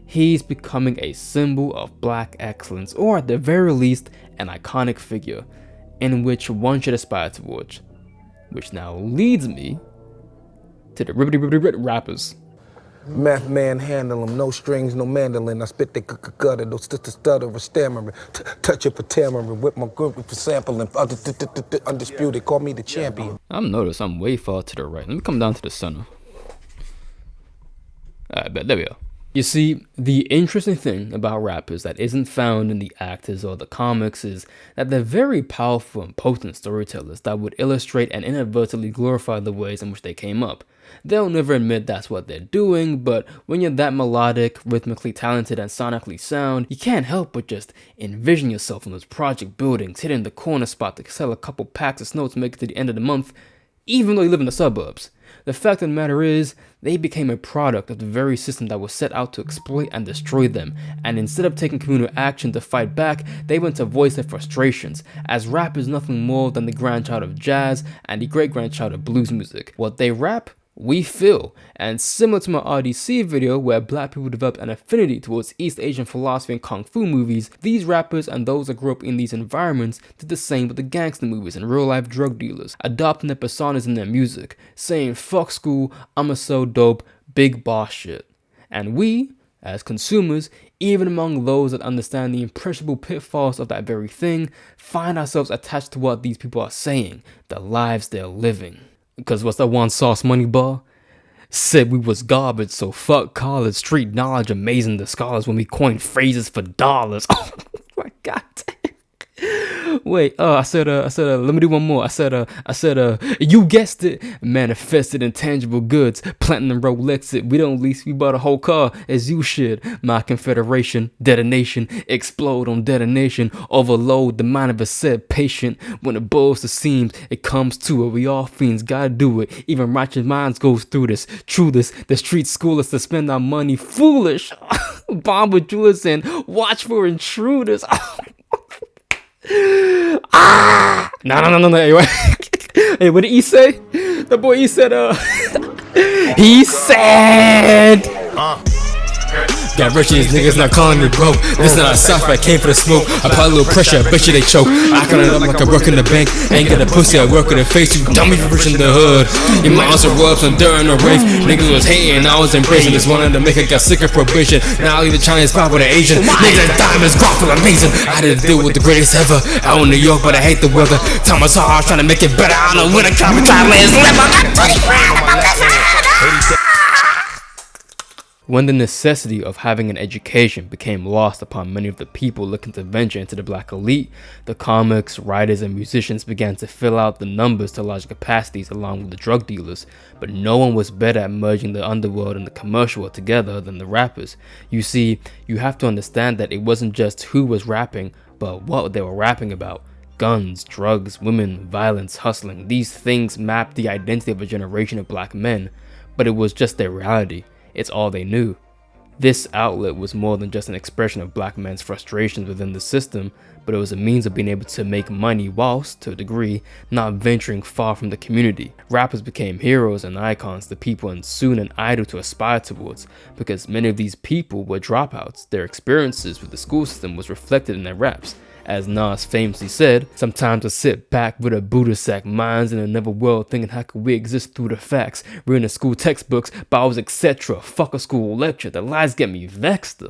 he's becoming a symbol of black excellence, or at the very least, an iconic figure in which one should aspire towards. Which now leads me to the ribbity rappers. Meth man handle 'em, no strings, no mandolin. I spit the gutter, no stutter for stammering. Touch it for tammering, whip my group for sampling. Undisputed, call me the champion. I'm noticed I'm way far to the right. Let me come down to the center. Alright, bet there we go. You see, the interesting thing about rappers that isn't found in the actors or the comics is that they're very powerful and potent storytellers that would illustrate and inadvertently glorify the ways in which they came up. They'll never admit that's what they're doing, but when you're that melodic, rhythmically talented, and sonically sound, you can't help but just envision yourself in those project buildings, hitting the corner spot to sell a couple packs of snow to make it to the end of the month, even though you live in the suburbs. The fact of the matter is, they became a product of the very system that was set out to exploit and destroy them, and instead of taking communal action to fight back, they went to voice their frustrations, as rap is nothing more than the grandchild of jazz and the great-grandchild of blues music. What they rap, we feel, and similar to my RDC video where black people developed an affinity towards East Asian philosophy and kung fu movies, these rappers and those that grew up in these environments did the same with the gangster movies and real life drug dealers, adopting their personas in their music, saying fuck school, I'ma so dope, big boss shit. And we, as consumers, even among those that understand the impressionable pitfalls of that very thing, find ourselves attached to what these people are saying, the lives they're living. Because what's that one Sauce Money bar? Said we was garbage, so fuck college, street knowledge amazing the scholars when we coin phrases for dollars. Oh my god. Wait, I said, let me do one more. I said, you guessed it, manifested intangible goods, platinum Rolex it. We don't lease, we bought a whole car as you should. My confederation, detonation, explode on detonation, overload the mind of a said patient. When it boils the seams, it comes to it. We all fiends gotta do it. Even righteous minds goes through this. True this, the street school is to spend our money foolish. Bomb with jewelers and watch for intruders. No. Anyway. Hey, what did he say? The boy, he said, he said, Got rich these niggas not calling me broke. This not a South, I came for the smoke. Apply a little pressure, I bet you they choke. I count it up like I work in the bank. Ain't got a pussy, I work in the face. You dummy for rich in the hood. You might also rub some dirt in the race. Niggas was hating, I was embracing. Just wanted to make it, got sick of probation. Now I leave the Chinese spot with an Asian. Niggas and diamonds, golf feel amazing. I had to deal with the greatest ever. Out in New York, but I hate the weather. Time was hard, trying to make it better. I don't know when I come and try to live. When the necessity of having an education became lost upon many of the people looking to venture into the black elite, the comics, writers, and musicians began to fill out the numbers to large capacities along with the drug dealers, but no one was better at merging the underworld and the commercial world together than the rappers. You see, you have to understand that it wasn't just who was rapping, but what they were rapping about. Guns, drugs, women, violence, hustling, these things mapped the identity of a generation of black men, but it was just their reality. It's all they knew. This outlet was more than just an expression of black men's frustrations within the system, but it was a means of being able to make money whilst, to a degree, not venturing far from the community. Rappers became heroes and icons to people and soon an idol to aspire towards, because many of these people were dropouts. Their experiences with the school system was reflected in their raps. As Nas famously said, sometimes I sit back with a Buddha sack, minds in another world thinking how could we exist through the facts, reading the school textbooks, Bibles, etc. Fuck a school lecture, the lies get me vexed.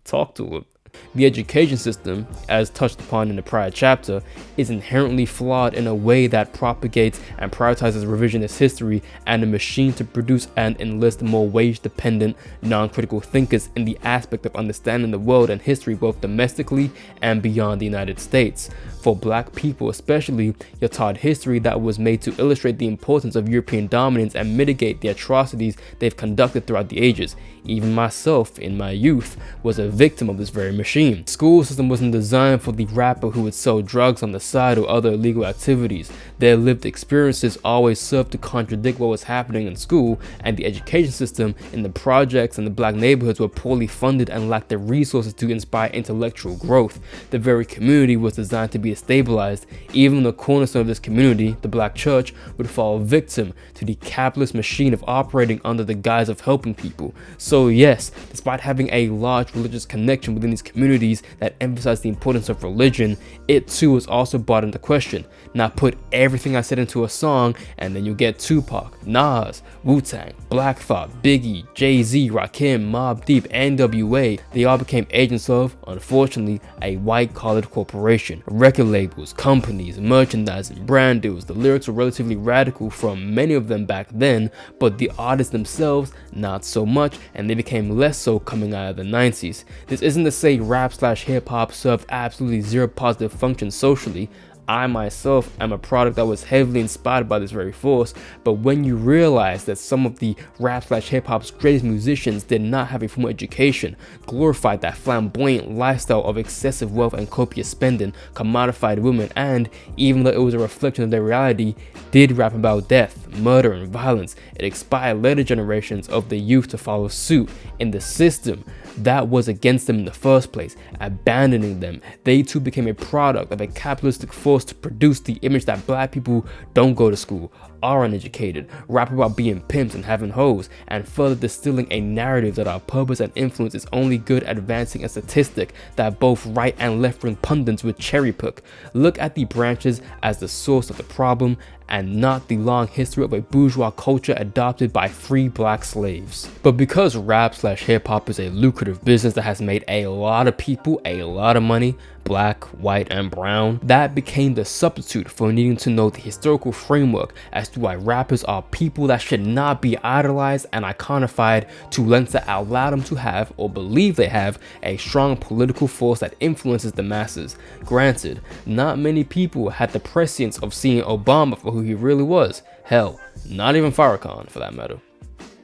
Talk to him. The education system, as touched upon in the prior chapter, is inherently flawed in a way that propagates and prioritizes revisionist history and a machine to produce and enlist more wage-dependent, non-critical thinkers in the aspect of understanding the world and history both domestically and beyond the United States. For black people especially, you're taught history that was made to illustrate the importance of European dominance and mitigate the atrocities they've conducted throughout the ages. Even myself, in my youth, was a victim of this very machine. The school system wasn't designed for the rapper who would sell drugs on the side or other illegal activities. Their lived experiences always served to contradict what was happening in school, and the education system in the projects and the black neighborhoods were poorly funded and lacked the resources to inspire intellectual growth. The very community was designed to be stabilized. Even the cornerstone of this community, the black church, would fall victim to the capitalist machine of operating under the guise of helping people. So yes, despite having a large religious connection within these communities that emphasize the importance of religion, it too was also brought into question. Now put everything I said into a song and then you get Tupac, Nas, Wu-Tang, Black Thought, Biggie, Jay-Z, Rakim, Mobb Deep, NWA. They all became agents of, unfortunately, a white-collared corporation. Record labels, companies, merchandising, brand deals. The lyrics were relatively radical from many of them back then, but the artists themselves, not so much, and they became less so coming out of the 90s. This isn't to say rap/hip-hop served absolutely zero positive function socially. I myself am a product that was heavily inspired by this very force, but when you realize that some of the rap/hip-hop's greatest musicians did not have a formal education, glorified that flamboyant lifestyle of excessive wealth and copious spending, commodified women, and, even though it was a reflection of their reality, did rap about death, murder, and violence, it inspired later generations of the youth to follow suit in the system that was against them in the first place, abandoning them. They too became a product of a capitalistic force to produce the image that black people don't go to school, are uneducated, rap about being pimps and having hoes, and further distilling a narrative that our purpose and influence is only good at advancing a statistic that both right and left-wing pundits would cherry-pick. Look at the branches as the source of the problem and not the long history of a bourgeois culture adopted by free black slaves. But because rap/hip-hop is a lucrative business that has made a lot of people a lot of money, black, white, and brown, that became the substitute for needing to know the historical framework as to why rappers are people that should not be idolized and iconified to lengths that allow them to have, or believe they have, a strong political force that influences the masses. Granted, not many people had the prescience of seeing Obama for who he really was. Hell, not even Farrakhan for that matter.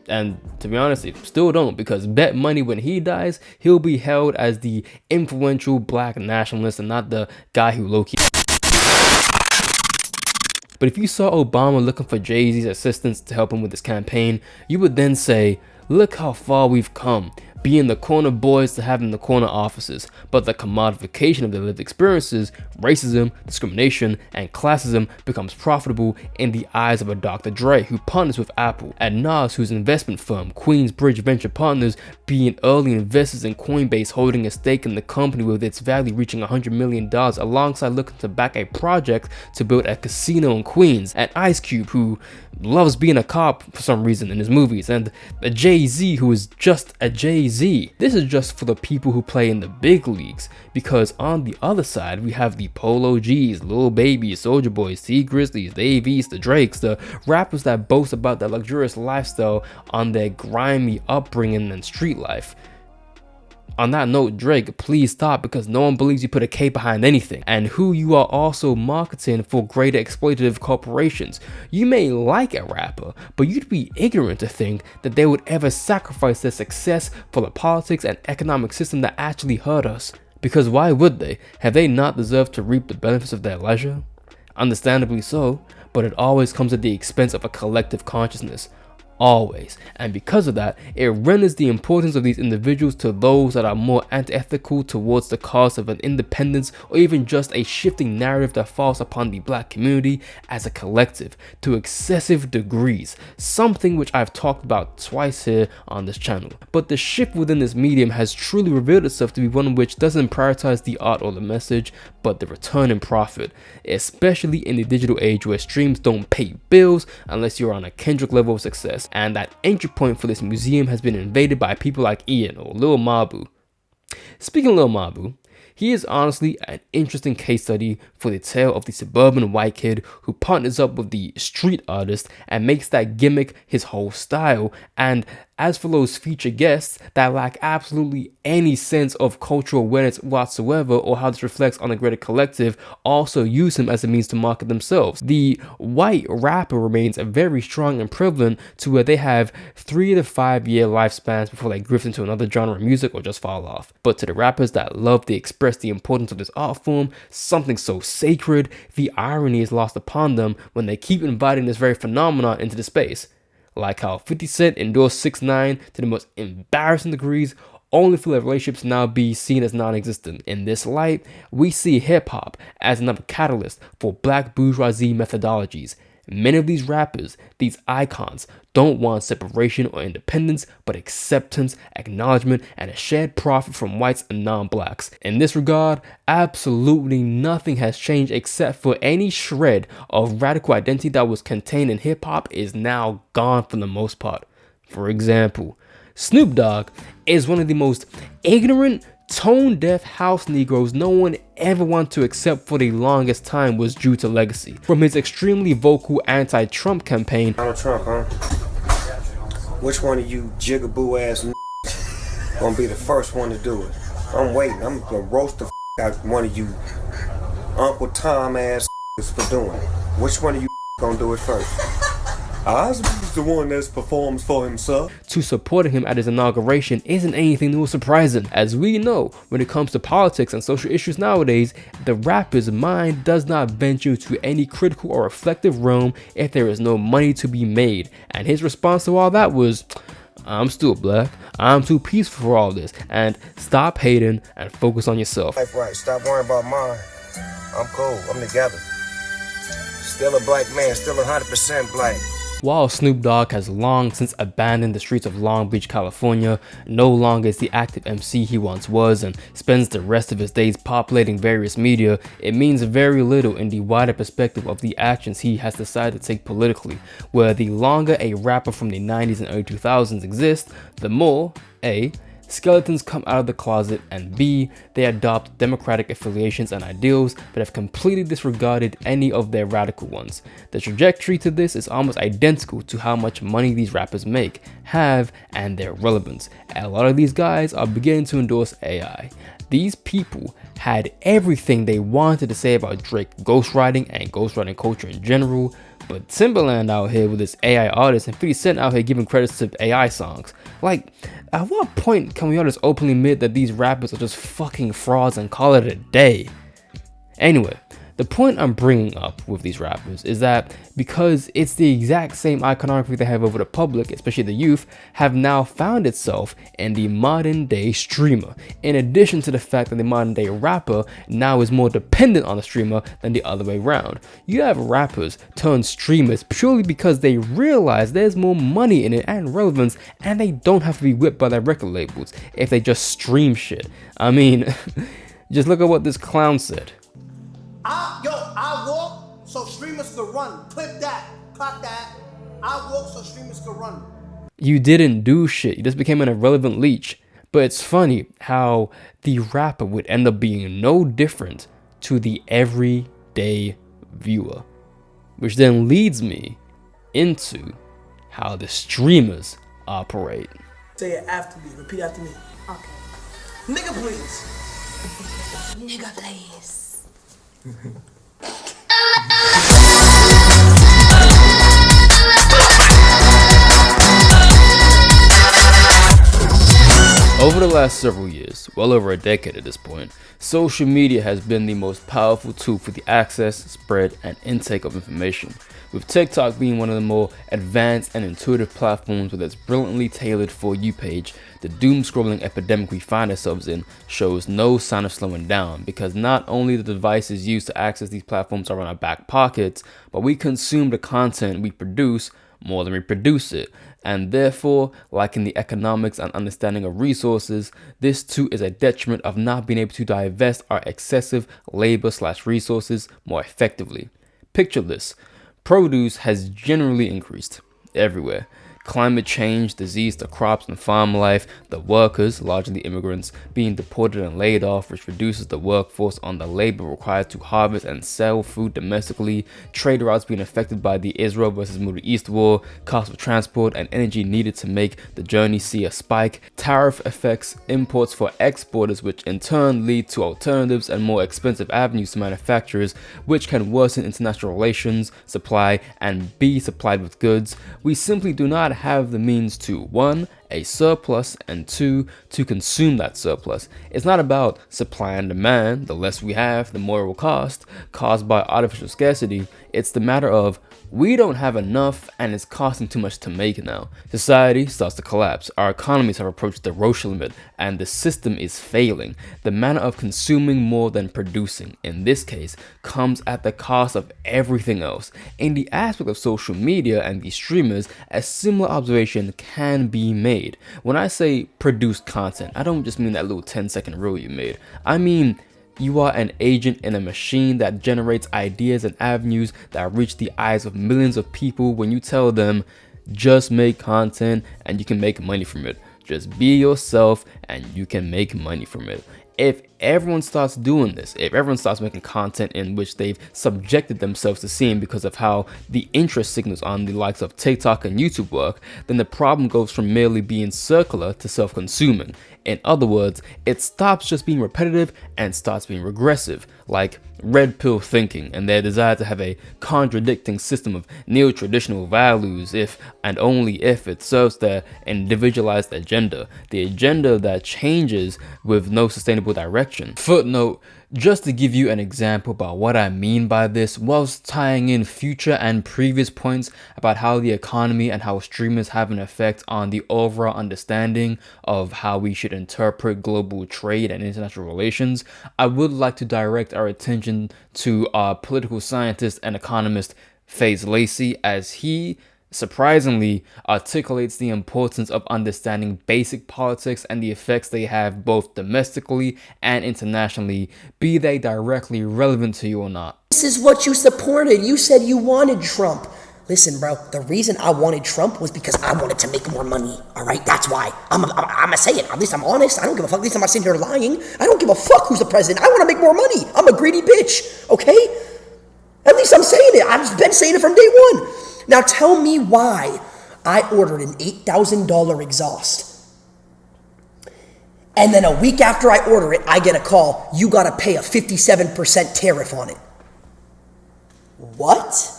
And to be honest, still don't, because bet money when he dies, he'll be held as the influential black nationalist and not the guy who low-key. But if you saw Obama looking for Jay-Z's assistance to help him with his campaign, you would then say, Look how far we've come, being the corner boys to having the corner offices, but the commodification of their lived experiences, racism, discrimination, and classism becomes profitable in the eyes of a Dr. Dre who partners with Apple, and Nas whose investment firm, Queensbridge Venture Partners, being early investors in Coinbase holding a stake in the company with its value reaching $100 million alongside looking to back a project to build a casino in Queens, and Ice Cube who loves being a cop for some reason in his movies, and a Jay-Z who is just a Jay-Z. This is just for the people who play in the big leagues, because on the other side we have the Polo G's, Lil Baby, Soulja Boys, T Grizzlies, the AVs, the Drakes, the rappers that boast about their luxurious lifestyle on their grimy upbringing and street life. On that note, Drake, please stop, because no one believes you put a K behind anything, and who you are also marketing for greater exploitative corporations. You may like a rapper, but you'd be ignorant to think that they would ever sacrifice their success for the politics and economic system that actually hurt us. Because why would they? Have they not deserved to reap the benefits of their leisure? Understandably so, but it always comes at the expense of a collective consciousness. Always. And because of that, it renders the importance of these individuals to those that are more antithetical towards the cause of an independence, or even just a shifting narrative that falls upon the black community as a collective to excessive degrees, something which I've talked about twice here on this channel. But the shift within this medium has truly revealed itself to be one which doesn't prioritize the art or the message, but the return in profit, especially in the digital age where streams don't pay bills unless you're on a Kendrick level of success. And that entry point for this museum has been invaded by people like Ian or Lil Mabu. Speaking of Lil Mabu, he is honestly an interesting case study for the tale of the suburban white kid who partners up with the street artist and makes that gimmick his whole style. And as for those featured guests that lack absolutely any sense of cultural awareness whatsoever or how this reflects on the greater collective, also use him as a means to market themselves. The white rapper remains very strong and prevalent to where they have 3 to 5 year lifespans before they drift into another genre of music or just fall off. But to the rappers that love to express the importance of this art form, something so sacred, the irony is lost upon them when they keep inviting this very phenomenon into the space. Like how 50 Cent endorsed 6ix9ine to the most embarrassing degrees, only for their relationships now be seen as non-existent. In this light, we see hip-hop as another catalyst for black bourgeoisie methodologies. Many of these rappers, these icons, don't want separation or independence, but acceptance, acknowledgement, and a shared profit from whites and non-blacks. In this regard, absolutely nothing has changed except for any shred of radical identity that was contained in hip-hop is now gone for the most part. For example, Snoop Dogg is one of the most ignorant, tone-deaf house Negroes no one ever wanted to accept for the longest time was due to legacy. From his extremely vocal anti-Trump campaign, Donald Trump, huh? Which one of you jigaboo ass gonna be the first one to do it? I'm waiting. I'm gonna roast the out one of you Uncle Tom ass for doing it. Which one of you gonna do it first? Osborne's the one that performs for himself. To supporting him at his inauguration isn't anything new or surprising. As we know, when it comes to politics and social issues nowadays, the rapper's mind does not venture to any critical or reflective realm if there is no money to be made. And his response to all that was, I'm still black, I'm too peaceful for all this, and stop hating and focus on yourself. Right, stop worrying about mine. I'm cool, I'm together. Still a black man, still 100% black. While Snoop Dogg has long since abandoned the streets of Long Beach, California, no longer is the active MC he once was, and spends the rest of his days populating various media, it means very little in the wider perspective of the actions he has decided to take politically, where the longer a rapper from the 90s and early 2000s exists, the more A, skeletons come out of the closet, and B, they adopt democratic affiliations and ideals but have completely disregarded any of their radical ones. The trajectory to this is almost identical to how much money these rappers make, have, and their relevance. And a lot of these guys are beginning to endorse AI. These people had everything they wanted to say about Drake ghostwriting and ghostwriting culture in general, but Timbaland out here with his AI artists and 50 Cent out here giving credits to AI songs. Like, at what point can we all just openly admit that these rappers are just fucking frauds and call it a day? Anyway, The point I'm bringing up with these rappers is that because it's the exact same iconography they have over the public, especially the youth, have now found itself in the modern day streamer, in addition to the fact that the modern day rapper now is more dependent on the streamer than the other way around. You have rappers turn streamers purely because they realize there's more money in it and relevance, and they don't have to be whipped by their record labels if they just stream shit. I mean, just look at what this clown said. I walk so streamers can run. Clip that, clock that. I walk so streamers can run. You didn't do shit. You just became an irrelevant leech. But it's funny how the rapper would end up being no different to the everyday viewer. Which then leads me into how the streamers operate. Say it after me. Repeat after me. Okay. Nigga, please. Nigga, please. Over the last several years, well over a decade at this point, social media has been the most powerful tool for the access, spread, and intake of information, with TikTok being one of the more advanced and intuitive platforms with its brilliantly tailored For You page. The doom-scrolling epidemic we find ourselves in shows no sign of slowing down, because not only the devices used to access these platforms are in our back pockets, but we consume the content we produce more than we produce it. And therefore, like in the economics and understanding of resources, this too is a detriment of not being able to divest our excessive labor/resources more effectively. Picture this: produce has generally increased everywhere. Climate change, disease to crops and farm life, the workers, largely immigrants, being deported and laid off, which reduces the workforce on the labor required to harvest and sell food domestically, trade routes being affected by the Israel versus Middle East war, cost of transport and energy needed to make the journey see a spike, tariff effects, imports for exporters, which in turn lead to alternatives and more expensive avenues to manufacturers, which can worsen international relations, supply, and be supplied with goods. We simply do not have the means to 1. A surplus, and 2. To consume that surplus. It's not about supply and demand. The less we have, the more it will cost, caused by artificial scarcity. It's the matter of we don't have enough and it's costing too much to make now. Society starts to collapse. Our economies have approached the Roche limit and the system is failing. The manner of consuming more than producing, in this case, comes at the cost of everything else. In the aspect of social media and the streamers, a similar observation can be made. When I say produce content, I don't just mean that little 10-second reel you made. I mean, you are an agent in a machine that generates ideas and avenues that reach the eyes of millions of people when you tell them, just make content and you can make money from it. Just be yourself and you can make money from it. If everyone starts doing this, if everyone starts making content in which they've subjected themselves to seeing because of how the interest signals on the likes of TikTok and YouTube work, then the problem goes from merely being circular to self-consuming. In other words, it stops just being repetitive and starts being regressive, like red pill thinking and their desire to have a contradicting system of neo-traditional values if and only if it serves their individualized agenda, the agenda that changes with no sustainable direction. Footnote: just to give you an example about what I mean by this, whilst tying in future and previous points about how the economy and how streamers have an effect on the overall understanding of how we should interpret global trade and international relations, I would like to direct our attention to our political scientist and economist Faze Lacey, as he surprisingly articulates the importance of understanding basic politics and the effects they have both domestically and internationally, be they directly relevant to you or not. This is what you supported. You said you wanted Trump. Listen, bro, the reason I wanted Trump was because I wanted to make more money. All right, that's why. I'm gonna say it. At least I'm honest. I don't give a fuck. At least I'm not sitting here lying. I don't give a fuck who's the president. I want to make more money. I'm a greedy bitch, okay? At least I'm saying it. I've been saying it from day one. Now tell me why I ordered an $8,000 exhaust. And then a week after I order it, I get a call, you gotta pay a 57% tariff on it. What?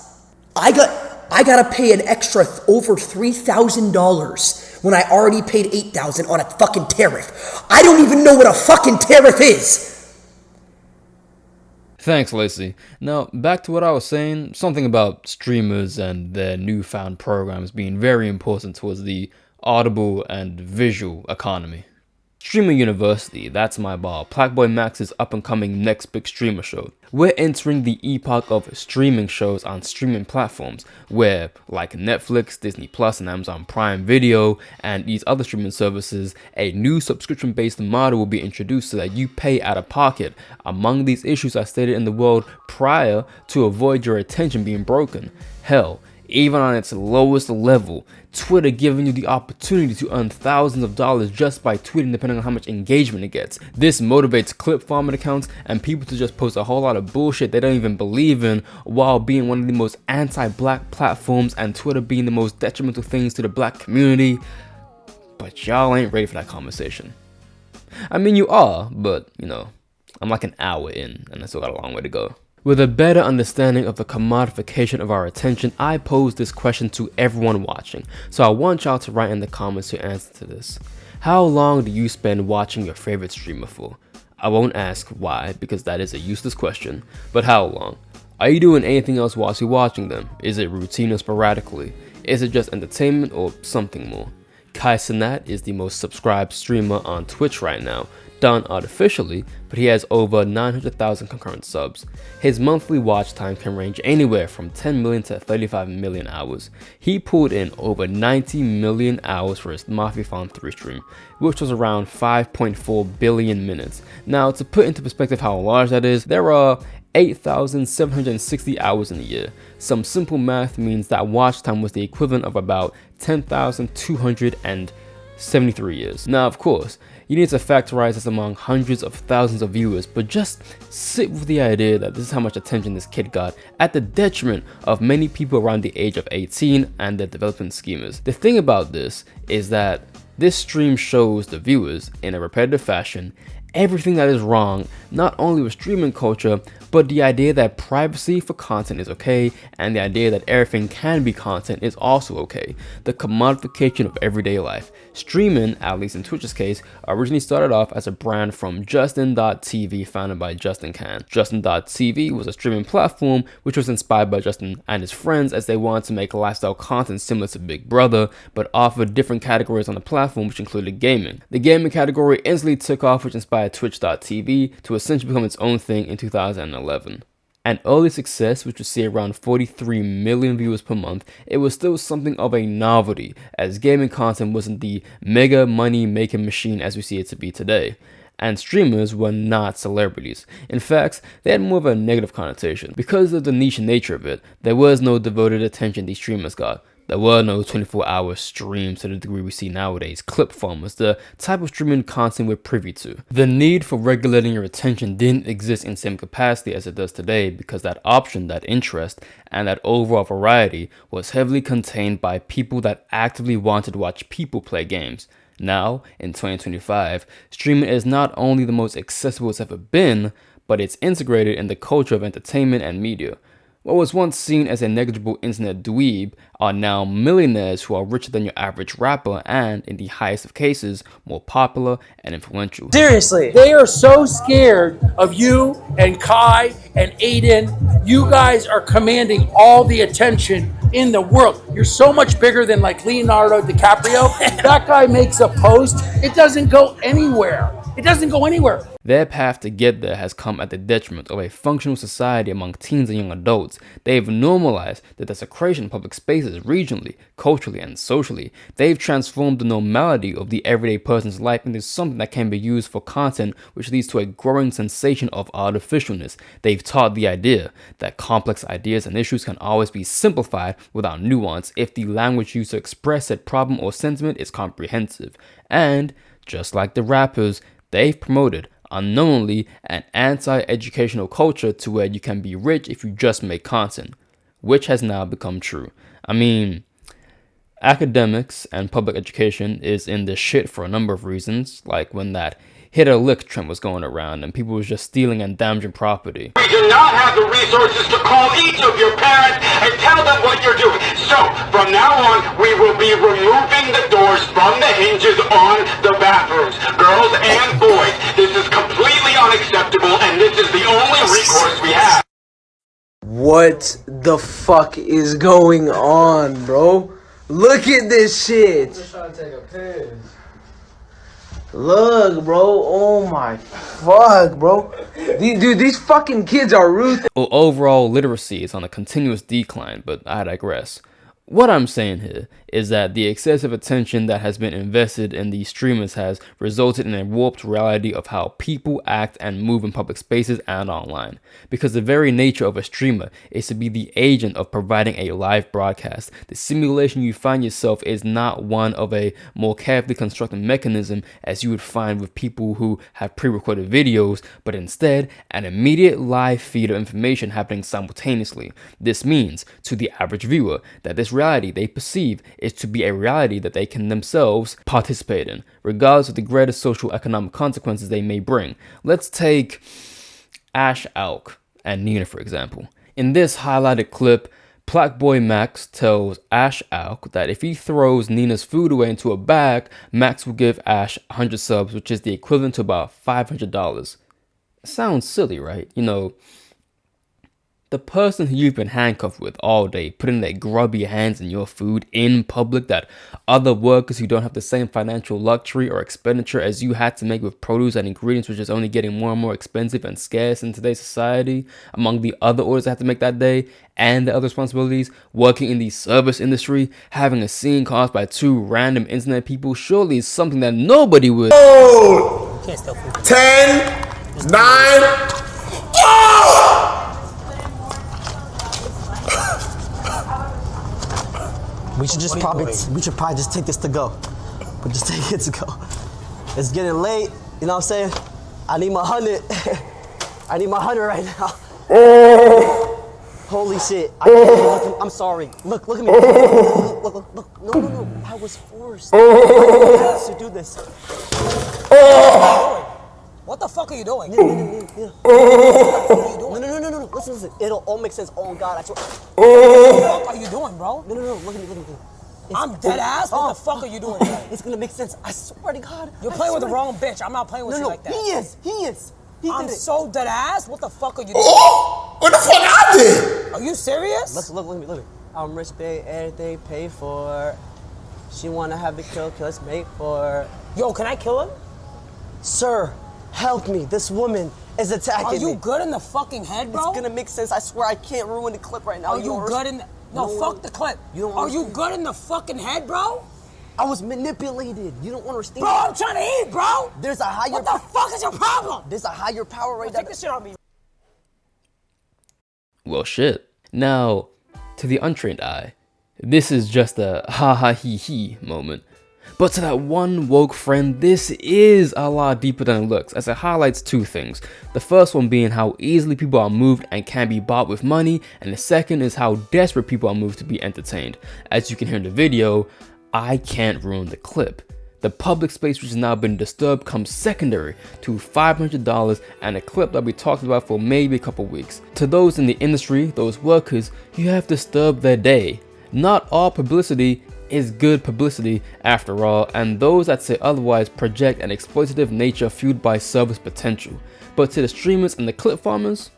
I gotta pay an extra over $3,000 when I already paid $8,000 on a fucking tariff. I don't even know what a fucking tariff is. Thanks, Lacey. Now, back to what I was saying, something about streamers and their newfound programs being very important towards the audible and visual economy. Streamer University, that's my ball. Blackboy Max's up-and-coming next big streamer show. We're entering the epoch of streaming shows on streaming platforms, where, like Netflix, Disney Plus, and Amazon Prime Video, and these other streaming services, a new subscription-based model will be introduced so that you pay out of pocket. Among these issues I stated in the world prior to avoid your attention being broken. Hell, even on its lowest level, Twitter giving you the opportunity to earn thousands of dollars just by tweeting depending on how much engagement it gets. This motivates clip farming accounts and people to just post a whole lot of bullshit they don't even believe in, while being one of the most anti-black platforms and Twitter being the most detrimental things to the black community. But y'all ain't ready for that conversation. I mean, you are, but you know, I'm like an hour in and I still got a long way to go. With a better understanding of the commodification of our attention, I pose this question to everyone watching, so I want y'all to write in the comments to answer to this. How long do you spend watching your favorite streamer for? I won't ask why, because that is a useless question, but how long? Are you doing anything else whilst you're watching them? Is it routine or sporadically? Is it just entertainment or something more? Cenat is the most subscribed streamer on Twitch right now, done artificially, but he has over 900,000 concurrent subs. His monthly watch time can range anywhere from 10 million to 35 million hours. He pulled in over 90 million hours for his Subathons 3 stream, which was around 5.4 billion minutes. Now, to put into perspective how large that is, there are 8,760 hours in a year. Some simple math means that watch time was the equivalent of about 10,273 years. Now, of course, you need to factorize this among hundreds of thousands of viewers, but just sit with the idea that this is how much attention this kid got, at the detriment of many people around the age of 18 and their development schemas. The thing about this is that this stream shows the viewers, in a repetitive fashion, everything that is wrong, not only with streaming culture, but the idea that privacy for content is okay, and the idea that everything can be content is also okay. The commodification of everyday life. Streaming, at least in Twitch's case, originally started off as a brand from Justin.tv founded by Justin Can. Justin.tv was a streaming platform which was inspired by Justin and his friends as they wanted to make lifestyle content similar to Big Brother, but offered different categories on the platform, which included gaming. The gaming category instantly took off, which inspired Twitch.tv to essentially become its own thing in 2011. An early success, which would see around 43 million viewers per month, it was still something of a novelty, as gaming content wasn't the mega money making machine as we see it to be today. And streamers were not celebrities. In fact, they had more of a negative connotation. Because of the niche nature of it, there was no devoted attention these streamers got. There were no 24-hour streams to the degree we see nowadays, clip farmers, the type of streaming content we're privy to. The need for regulating your attention didn't exist in the same capacity as it does today, because that option, that interest, and that overall variety was heavily contained by people that actively wanted to watch people play games. Now, in 2025, streaming is not only the most accessible it's ever been, but it's integrated in the culture of entertainment and media. What was once seen as a negligible internet dweeb are now millionaires who are richer than your average rapper and, in the highest of cases, more popular and influential. Seriously, they are so scared of you and Kai and Aiden. You guys are commanding all the attention in the world. You're so much bigger than like Leonardo DiCaprio. That guy makes a post, it doesn't go anywhere. It doesn't go anywhere. Their path to get there has come at the detriment of a functional society among teens and young adults. They've normalized the desecration of public spaces regionally, culturally, and socially. They've transformed the normality of the everyday person's life into something that can be used for content, which leads to a growing sensation of artificialness. They've taught the idea that complex ideas and issues can always be simplified without nuance if the language used to express said problem or sentiment is comprehensive. And, just like the rappers, they've promoted, unknowingly, an anti-educational culture to where you can be rich if you just make content, which has now become true. I mean, academics and public education is in this shit for a number of reasons, like when that hit a lick trend was going around and people was just stealing and damaging property. We do not have the resources to call each of your parents and tell them what you're doing. So, from now on, we will be removing the doors from the hinges on the bathrooms. Girls and boys, this is completely unacceptable, and this is the only recourse course we have. What the fuck is going on, bro? Look at this shit. I'm just trying to take a piss. Look, bro. Oh my fuck, bro. These fucking kids are ruthless. Well, overall literacy is on a continuous decline, but I digress. What I'm saying here is that the excessive attention that has been invested in these streamers has resulted in a warped reality of how people act and move in public spaces and online. Because the very nature of a streamer is to be the agent of providing a live broadcast, the simulation you find yourself is not one of a more carefully constructed mechanism as you would find with people who have pre-recorded videos, but instead an immediate live feed of information happening simultaneously. This means, to the average viewer, that this reality they perceive is to be a reality that they can themselves participate in, regardless of the greater social economic consequences they may bring. Let's take Ash Alk and Nina, for example. In this highlighted clip, Blackboy Max tells Ash Alk that if he throws Nina's food away into a bag, Max will give Ash 100 subs, which is the equivalent to about $500. Sounds silly, right? You know, the person who you've been handcuffed with all day, putting their grubby hands in your food in public that other workers who don't have the same financial luxury or expenditure as you had to make with produce and ingredients, which is only getting more and more expensive and scarce in today's society, among the other orders they have to make that day, and the other responsibilities, working in the service industry, having a scene caused by two random internet people, surely is something that nobody would. 10, 9, We should probably just take this to go. But just take it to go. It's getting late, you know what I'm saying? I need my 100. I need my 100 right now. Holy shit. I'm sorry. Look at me. Look. No. I was forced. I was to do this. What the fuck are you doing? No. Listen. It'll all make sense. Oh God, I swear. What the fuck are you doing, bro? No. Look at me. I'm dead ass. What the fuck are you doing? It's gonna make sense. I swear to God. You're playing with the wrong bitch. I'm not playing with you like that. He is. I'm so dead ass. What the fuck are you doing? What the fuck I did? Are you serious? Look at me. I'm rich, babe. Everything paid for. She wanna have the kill, let's make for. Yo, can I kill him? Sir, help me. This woman is attacking me. Are you good in the fucking head, bro? It's gonna make sense. I swear I can't ruin the clip right now. Are you good in the... No, fuck the clip. Are you good in the fucking head, bro? I was manipulated. You don't understand. Bro, I'm trying to eat, bro. There's a higher... What the fuck is your problem? There's a higher power right there. Take this shit on me. Well, shit. Now, to the untrained eye, this is just a ha he he moment. But to that one woke friend, this is a lot deeper than it looks, as it highlights two things. The first one being how easily people are moved and can be bought with money, and the second is how desperate people are moved to be entertained. As you can hear in the video, I can't ruin the clip. The public space which has now been disturbed comes secondary to $500 and a clip that we talked about for maybe a couple weeks. To those in the industry, those workers, you have disturbed their day. Not all publicity is good publicity after all, and those that say otherwise project an exploitative nature fueled by service potential. But to the streamers and the clip farmers,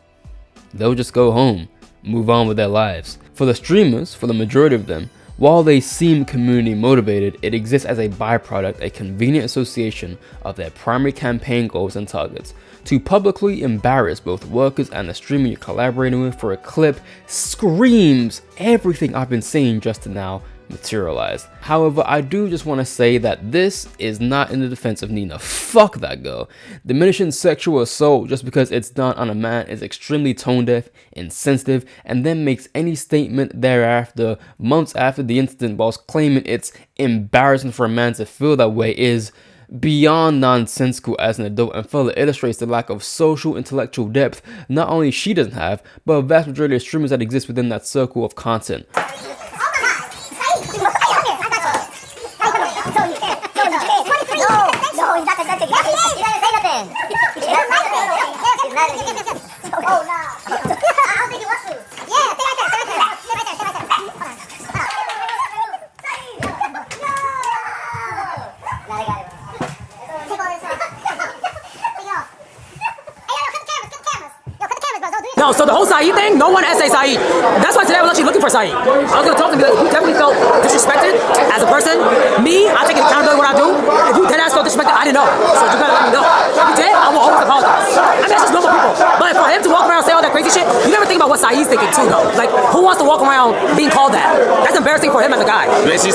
they'll just go home, move on with their lives. For the streamers, for the majority of them, while they seem community motivated, it exists as a byproduct, a convenient association of their primary campaign goals and targets. To publicly embarrass both workers and the streamer you're collaborating with for a clip screams everything I've been saying just now materialized. However, I do just want to say that this is not in the defense of Nina. Fuck that girl. Diminishing sexual assault just because it's done on a man is extremely tone deaf, insensitive, and then makes any statement thereafter, months after the incident, whilst claiming it's embarrassing for a man to feel that way is beyond nonsensical as an adult, and further illustrates the lack of social intellectual depth not only she doesn't have, but a vast majority of streamers that exist within that circle of content. No, so the whole Saeed thing, no one essay Saeed. That's why today I was actually looking for Saeed. I was gonna talk to him, be like, if you definitely felt disrespected as a person, me, I take accountability what I do. If you dead ass felt disrespected, I didn't know. So you better let me know. If you did, I will always apologize. I mean, that's just normal people. But for him to walk around and say all that crazy shit, you never think about what Saeed's thinking too, though. Like, who wants to walk around being called that? That's embarrassing for him as a guy.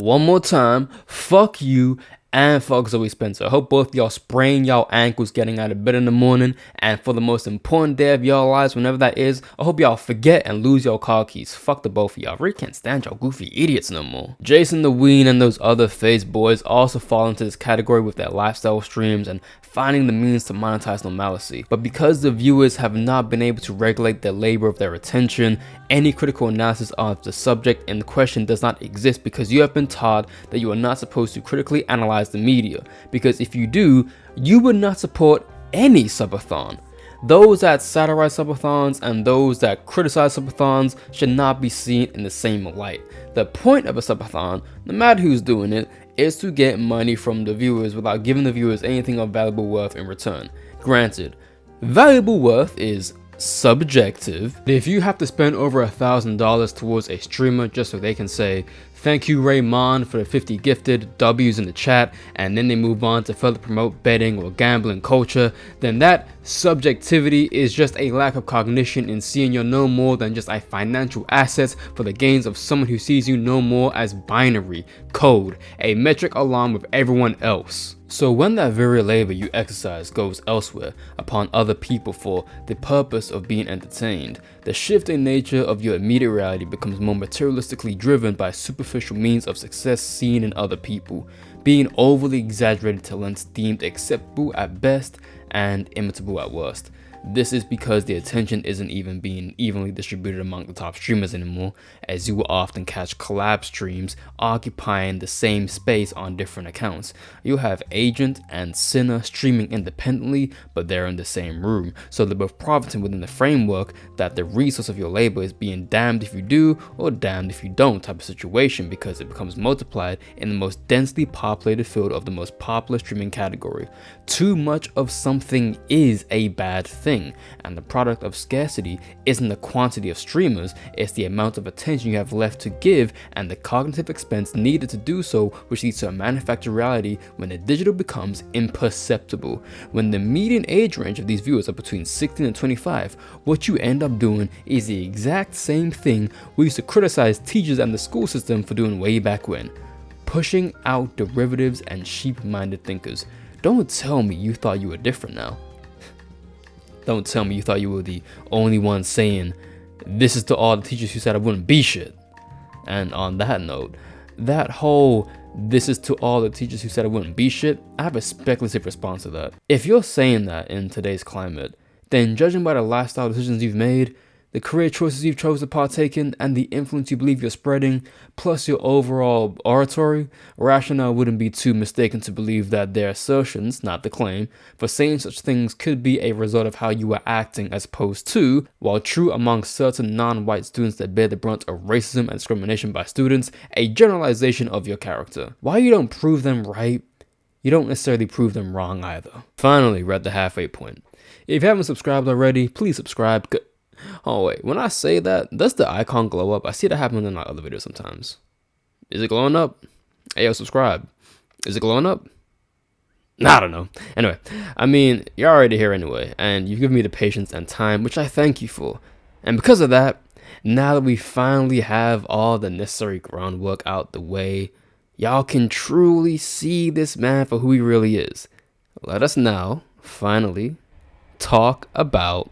One more time, fuck you and fuck Zoe Spencer. I hope both of y'all sprain y'all ankles getting out of bed in the morning, and for the most important day of y'all lives, whenever that is, I hope y'all forget and lose your car keys. Fuck the both of y'all. I really can't stand y'all goofy idiots no more. Jason the Ween and those other face boys also fall into this category with their lifestyle streams and finding the means to monetize normalcy. But because the viewers have not been able to regulate the labor of their attention, any critical analysis of the subject in question does not exist, because you have been taught that you are not supposed to critically analyze the media, because if you do, you would not support any subathon. Those that satirize subathons and those that criticize subathons should not be seen in the same light. The point of a subathon, no matter who's doing it, is to get money from the viewers without giving the viewers anything of valuable worth in return. Granted, valuable worth is subjective. If you have to spend over $1,000 towards a streamer just so they can say thank you Raymond for the 50 gifted W's in the chat, and then they move on to further promote betting or gambling culture, then that subjectivity is just a lack of cognition in seeing you're no more than just a financial asset for the gains of someone who sees you no more as binary code, a metric along with everyone else. So when that very labor you exercise goes elsewhere upon other people for the purpose of being entertained, the shifting nature of your immediate reality becomes more materialistically driven by superficial means of success seen in other people, being overly exaggerated talents deemed acceptable at best and imitable at worst. This is because the attention isn't even being evenly distributed among the top streamers anymore, as you will often catch collab streams occupying the same space on different accounts. You'll have Agent and Sinner streaming independently, but they're in the same room, so they're both profiting within the framework that the resource of your labor is being damned if you do or damned if you don't type of situation, because it becomes multiplied in the most densely populated field of the most popular streaming category. Too much of something is a bad thing. And the product of scarcity isn't the quantity of streamers, it's the amount of attention you have left to give and the cognitive expense needed to do so, which leads to a manufactured reality when the digital becomes imperceptible. When the median age range of these viewers are between 16 and 25, what you end up doing is the exact same thing we used to criticize teachers and the school system for doing way back when: pushing out derivatives and sheep-minded thinkers. Don't tell me you thought you were different now. Don't tell me you thought you were the only one saying, this is to all the teachers who said I wouldn't be shit. And on that note, that whole this is to all the teachers who said I wouldn't be shit, I have a speculative response to that. If you're saying that in today's climate, then judging by the lifestyle decisions you've made, the career choices you've chosen to partake in, and the influence you believe you're spreading, plus your overall oratory, rationale wouldn't be too mistaken to believe that their assertions, not the claim, for saying such things could be a result of how you are acting as opposed to, while true among certain non-white students that bear the brunt of racism and discrimination by students, a generalization of your character. While you don't prove them right, you don't necessarily prove them wrong either. Finally, we're at the halfway point. If you haven't subscribed already, please subscribe. Oh wait, when I say that, does the icon glow up? I see that happen in my other videos sometimes. Is it glowing up? Hey, yo, subscribe. Is it glowing up? I don't know. Anyway, I mean, you're already here anyway, and you've given me the patience and time, which I thank you for. And because of that, now that we finally have all the necessary groundwork out the way, y'all can truly see this man for who he really is. Let us now, finally, talk about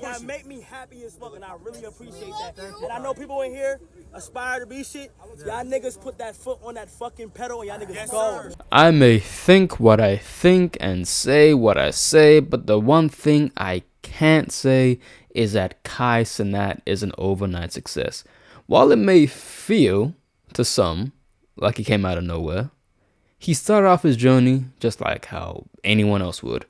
Y'all make me happy as fuck, and I really appreciate that. And I know people in here aspire to be shit. Y'all niggas put that foot on that fucking pedal, and y'all niggas go. I may think what I think and say what I say, but the one thing I can't say is that Kai Cenat is an overnight success. While it may feel, to some, like he came out of nowhere, he started off his journey just like how anyone else would,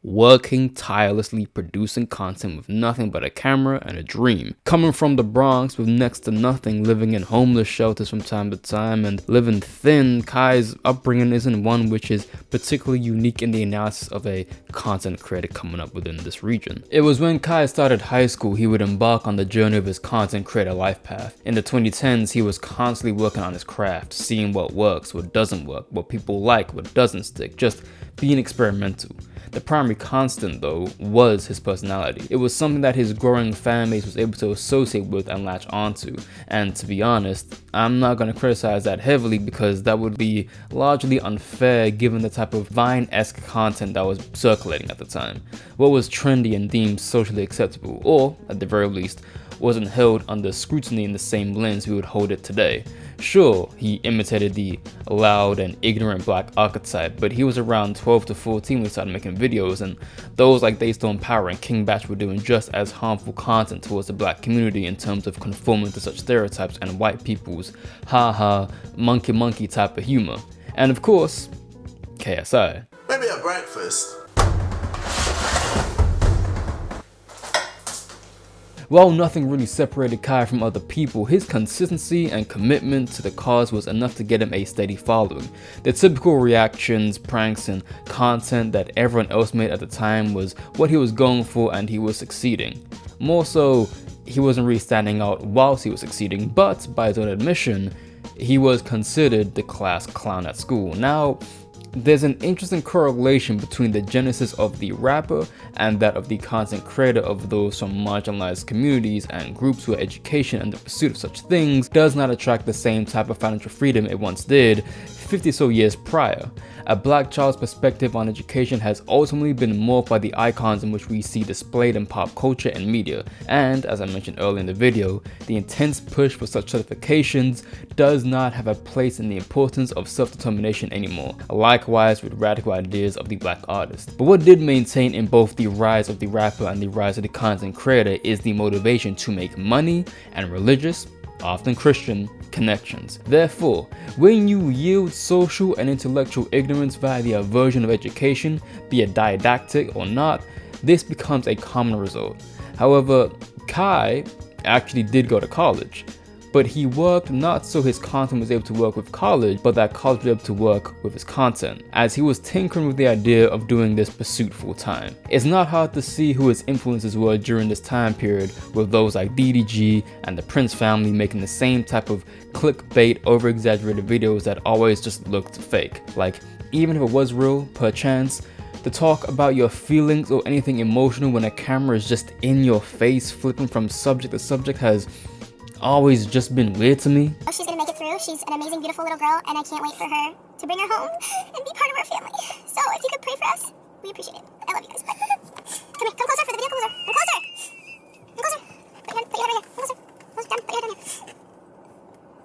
working tirelessly producing content with nothing but a camera and a dream. Coming from the Bronx with next to nothing, living in homeless shelters from time to time, and living thin, Kai's upbringing isn't one which is particularly unique in the analysis of a content creator coming up within this region. It was when Kai started high school he would embark on the journey of his content creator life path. In the 2010s, he was constantly working on his craft, seeing what works, what doesn't work, what people like, what doesn't stick, just being experimental. The primary constant, though, was his personality. It was something that his growing fan base was able to associate with and latch onto. And to be honest, I'm not going to criticize that heavily because that would be largely unfair given the type of Vine-esque content that was circulating at the time. What was trendy and deemed socially acceptable, or, at the very least, wasn't held under scrutiny in the same lens we would hold it today. Sure, he imitated the loud and ignorant black archetype, but he was around 12 to 14 when he started making videos, and those like Daystone Power and King Batch were doing just as harmful content towards the black community in terms of conforming to such stereotypes and white people's haha monkey monkey type of humor. And of course, KSI. Maybe at breakfast. While nothing really separated Kai from other people, his consistency and commitment to the cause was enough to get him a steady following. The typical reactions, pranks, and content that everyone else made at the time was what he was going for, and he was succeeding. More so, he wasn't really standing out whilst he was succeeding, but by his own admission, he was considered the class clown at school. Now, there's an interesting correlation between the genesis of the rapper and that of the content creator of those from marginalized communities and groups where education and the pursuit of such things does not attract the same type of financial freedom it once did 50 so years prior. A black child's perspective on education has ultimately been morphed by the icons in which we see displayed in pop culture and media, and as I mentioned earlier in the video, the intense push for such certifications does not have a place in the importance of self-determination anymore, likewise with radical ideas of the black artist. But what did maintain in both the rise of the rapper and the rise of the content creator is the motivation to make money and religious, often Christian, connections. Therefore, when you yield social and intellectual ignorance via the aversion of education, be it didactic or not, this becomes a common result. However, Kai actually did go to college, but he worked not so his content was able to work with college, but that college was able to work with his content, as he was tinkering with the idea of doing this pursuit full time. It's not hard to see who his influences were during this time period, with those like Diddy and the Prince family making the same type of clickbait, over-exaggerated videos that always just looked fake. Like, even if it was real, perchance, to talk about your feelings or anything emotional when a camera is just in your face, flipping from subject to subject, has always just been weird to me. She's gonna make it through. She's an amazing, beautiful little girl, and I can't wait for her to bring her home and be part of our family. So if you could pray for us, we appreciate it. I love you guys. Bye. Come here, come closer for the video. Come closer. Come closer. Come closer. Put your head right here. Come closer. Close down. Put your head down here.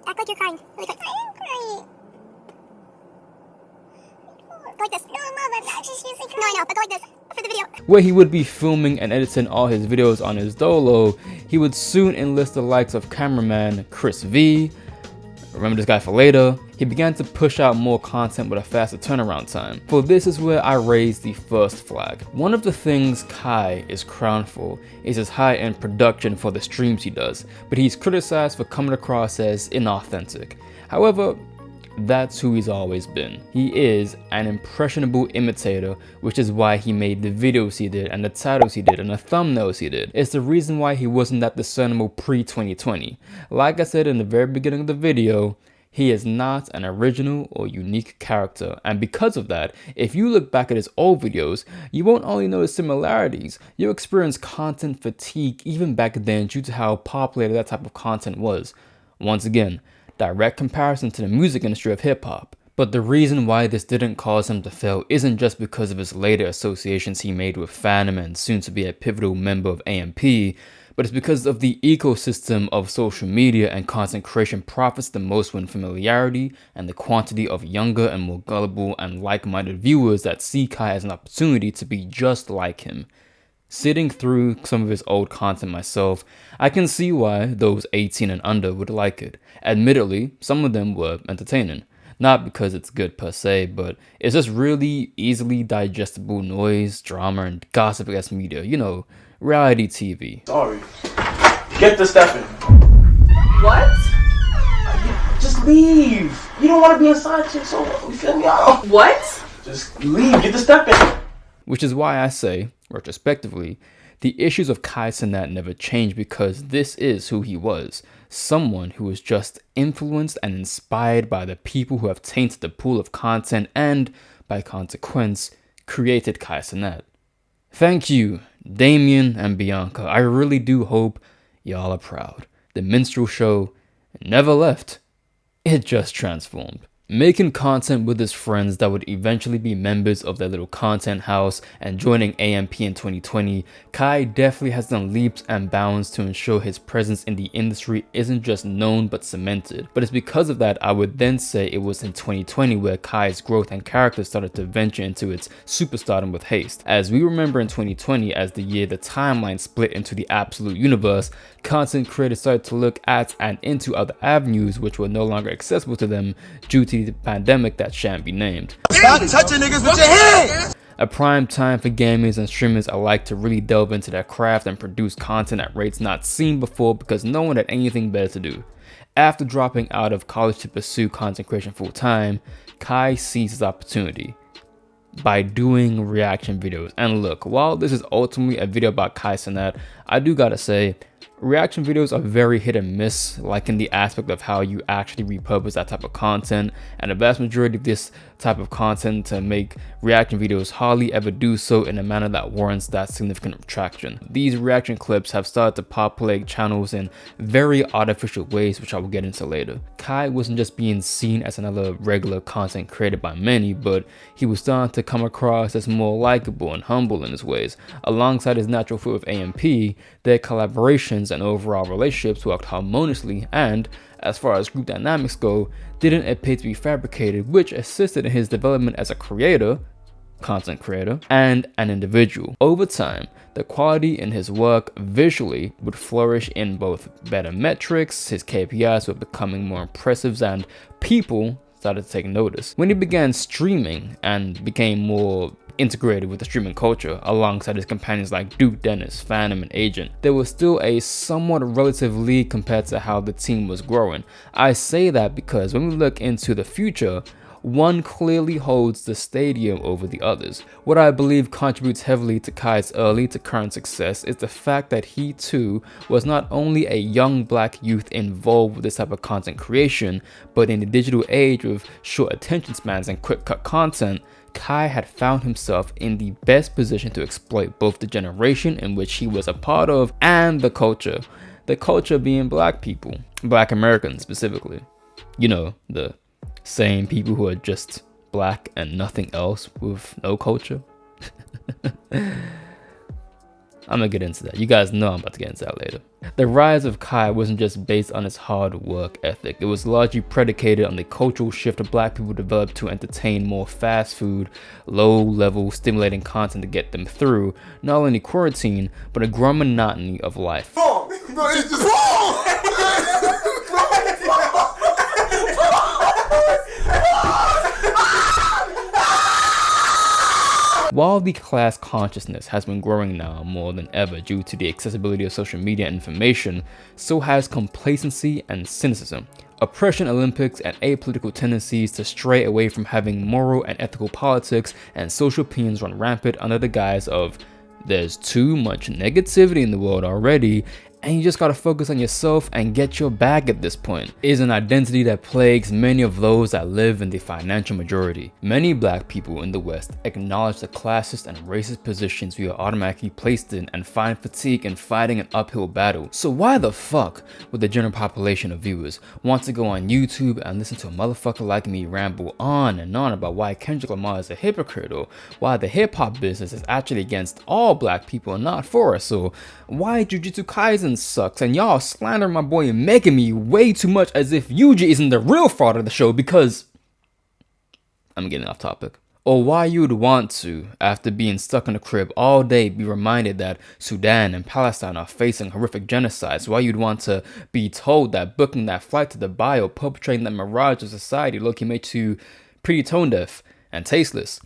Act like you're crying. Really quick. I am crying. Go like this. No, Mom, I'm actually seriously crying. No, I know, but go like this for the video. Where he would be filming and editing all his videos on his dolo, he would soon enlist the likes of cameraman Chris V. Remember this guy for later? He began to push out more content with a faster turnaround time. For this is where I raised the first flag. One of the things Kai is crowned for is his high-end production for the streams he does, but he's criticized for coming across as inauthentic. However, that's who he's always been. He is an impressionable imitator, which is why he made the videos he did and the titles he did and the thumbnails he did. It's the reason why he wasn't that discernible pre-2020. Like I said in the very beginning of the video, he is not an original or unique character, and because of that, if you look back at his old videos, you won't only notice similarities, you'll experience content fatigue even back then due to how popular that type of content was. Once again, direct comparison to the music industry of hip-hop. But the reason why this didn't cause him to fail isn't just because of his later associations he made with Phantom and soon to be a pivotal member of AMP, but it's because of the ecosystem of social media and content creation profits the most when familiarity and the quantity of younger and more gullible and like-minded viewers that see Kai as an opportunity to be just like him. Sitting through some of his old content myself, I can see why those 18 and under would like it. Admittedly, some of them were entertaining. Not because it's good per se, but it's just really easily digestible noise, drama, and gossip-esque media. You know, reality TV. Sorry. Get the step in. What? Just leave. You don't want to be a side chick, so you feel me out. What? Just leave. Get the step in. Which is why I say, retrospectively, the issues of Kai Cenat never changed because this is who he was. Someone who was just influenced and inspired by the people who have tainted the pool of content and, by consequence, created Kai Cenat. Thank you, Damien and Bianca. I really do hope y'all are proud. The minstrel show never left. It just transformed. Making content with his friends that would eventually be members of their little content house and joining AMP in 2020, Kai definitely has done leaps and bounds to ensure his presence in the industry isn't just known but cemented. But it's because of that I would then say it was in 2020 where Kai's growth and character started to venture into its superstardom with haste. As we remember in 2020 as the year the timeline split into the absolute universe, content creators started to look at and into other avenues which were no longer accessible to them due to the pandemic that shan't be named. Stop touching niggas with your hands! A prime time for gamers and streamers alike to really delve into their craft and produce content at rates not seen before because no one had anything better to do. After dropping out of college to pursue content creation full time, Kai seized his opportunity by doing reaction videos. And look, while this is ultimately a video about Kai Cenat, I do gotta say, reaction videos are very hit and miss, like in the aspect of how you actually repurpose that type of content, and the vast majority of this type of content to make reaction videos hardly ever do so in a manner that warrants that significant traction. These reaction clips have started to populate channels in very artificial ways, which I will get into later. Kai wasn't just being seen as another regular content created by many, but he was starting to come across as more likable and humble in his ways. Alongside his natural fit with AMP, their collaborations and overall relationships worked harmoniously and, as far as group dynamics go, didn't appear to be fabricated, which assisted in his development as a creator, content creator, and an individual. Over time, the quality in his work visually would flourish in both better metrics, his KPIs were becoming more impressive, and people started to take notice. When he began streaming and became more integrated with the streaming culture alongside his companions like Duke Dennis, Phantom, and Agent, there was still a somewhat relative lead compared to how the team was growing. I say that because when we look into the future, one clearly holds the stadium over the others. What I believe contributes heavily to Kai's early to current success is the fact that he too was not only a young black youth involved with this type of content creation, but in the digital age with short attention spans and quick cut content, Kai had found himself in the best position to exploit both the generation in which he was a part of and the culture. The culture being black people, black Americans specifically. You know, the same people who are just black and nothing else with no culture. I'm gonna get into that. You guys know I'm about to get into that later. The rise of Kai wasn't just based on his hard work ethic. It was largely predicated on the cultural shift of black people developed to entertain more fast food, low level, stimulating content to get them through not only quarantine, but a growing monotony of life. Bro, it's just wrong! While the class consciousness has been growing now more than ever due to the accessibility of social media and information, so has complacency and cynicism, oppression Olympics, and apolitical tendencies to stray away from having moral and ethical politics and social opinions run rampant under the guise of there's too much negativity in the world already, and you just gotta focus on yourself and get your bag at this point, is an identity that plagues many of those that live in the financial majority. Many black people in the West acknowledge the classist and racist positions we are automatically placed in and find fatigue in fighting an uphill battle. So why the fuck would the general population of viewers want to go on YouTube and listen to a motherfucker like me ramble on and on about why Kendrick Lamar is a hypocrite, or why the hip-hop business is actually against all black people and not for us, or why Jujutsu Kaisen sucks and y'all slander my boy and making me way too much as if Yuji isn't the real fraud of the show? Because I'm getting off topic. Or why you would want to, after being stuck in a crib all day, be reminded that Sudan and Palestine are facing horrific genocides. Why you'd want to be told that booking that flight to Dubai or perpetrating that mirage of society low-key makes you pretty tone deaf and tasteless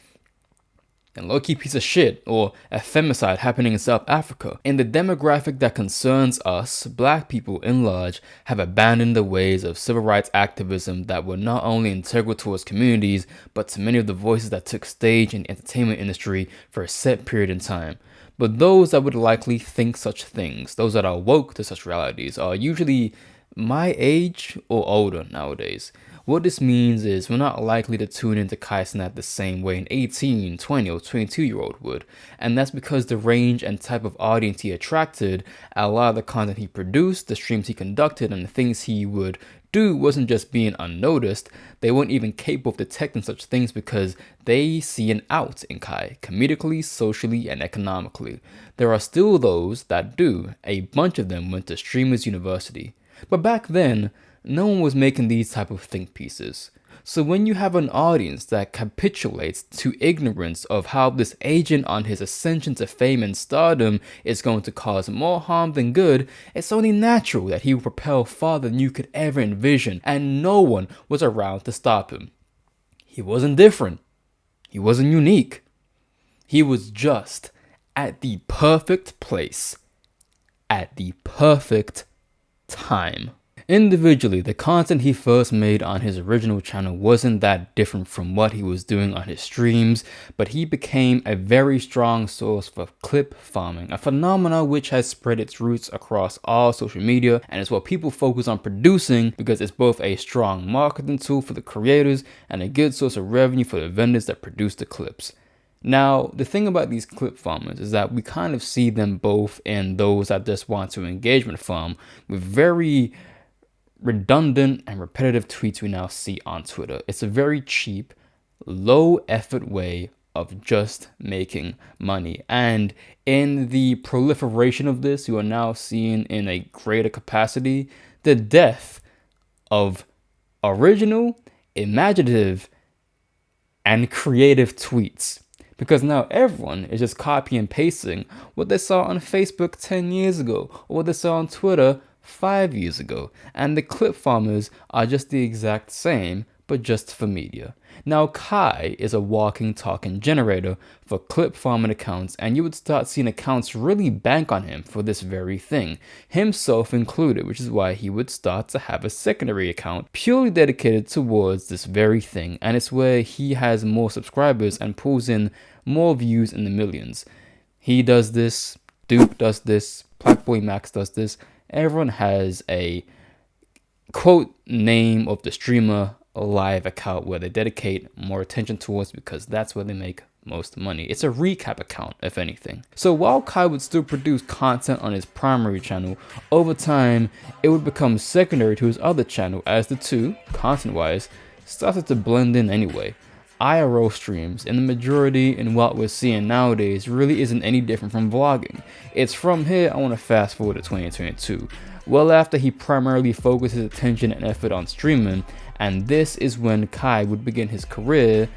and low-key piece of shit, or a femicide happening in South Africa. In the demographic that concerns us, black people in large have abandoned the ways of civil rights activism that were not only integral towards communities, but to many of the voices that took stage in the entertainment industry for a set period in time. But those that would likely think such things, those that are woke to such realities, are usually my age or older nowadays. What this means is we're not likely to tune into Cenat the same way an 18, 20, or 22-year-old would. And that's because the range and type of audience he attracted, a lot of the content he produced, the streams he conducted, and the things he would do wasn't just being unnoticed, they weren't even capable of detecting such things because they see an out in Kai, comedically, socially, and economically. There are still those that do. A bunch of them went to Streamers University. But back then, no one was making these type of think pieces. So when you have an audience that capitulates to ignorance of how this agent on his ascension to fame and stardom is going to cause more harm than good, it's only natural that he will propel farther than you could ever envision, and no one was around to stop him. He wasn't different. He wasn't unique. He was just at the perfect place at the perfect time. Individually, the content he first made on his original channel wasn't that different from what he was doing on his streams, but he became a very strong source for clip farming, a phenomenon which has spread its roots across all social media and is what people focus on producing because it's both a strong marketing tool for the creators and a good source of revenue for the vendors that produce the clips. Now, the thing about these clip farmers is that we kind of see them both in those that just want to engagement farm with very redundant and repetitive tweets we now see on Twitter. It's a very cheap, low effort way of just making money. And in the proliferation of this, you are now seeing in a greater capacity the death of original, imaginative, and creative tweets. Because now everyone is just copy and pasting what they saw on Facebook 10 years ago or what they saw on Twitter 5 years ago, and the clip farmers are just the exact same, but just for media. Now, Kai is a walking, talking generator for clip farming accounts, and you would start seeing accounts really bank on him for this very thing, himself included, which is why he would start to have a secondary account purely dedicated towards this very thing, and it's where he has more subscribers and pulls in more views in the millions. He does this, Duke does this, Blackboy Max does this. Everyone has a quote name of the streamer live account where they dedicate more attention towards because that's where they make most money. It's a recap account, if anything. So while Kai would still produce content on his primary channel, over time it would become secondary to his other channel as the two, content-wise, started to blend in anyway. IRL streams, in the majority in what we're seeing nowadays, really isn't any different from vlogging. It's from here I want to fast forward to 2022, well after he primarily focused his attention and effort on streaming, and this is when Kai would begin his career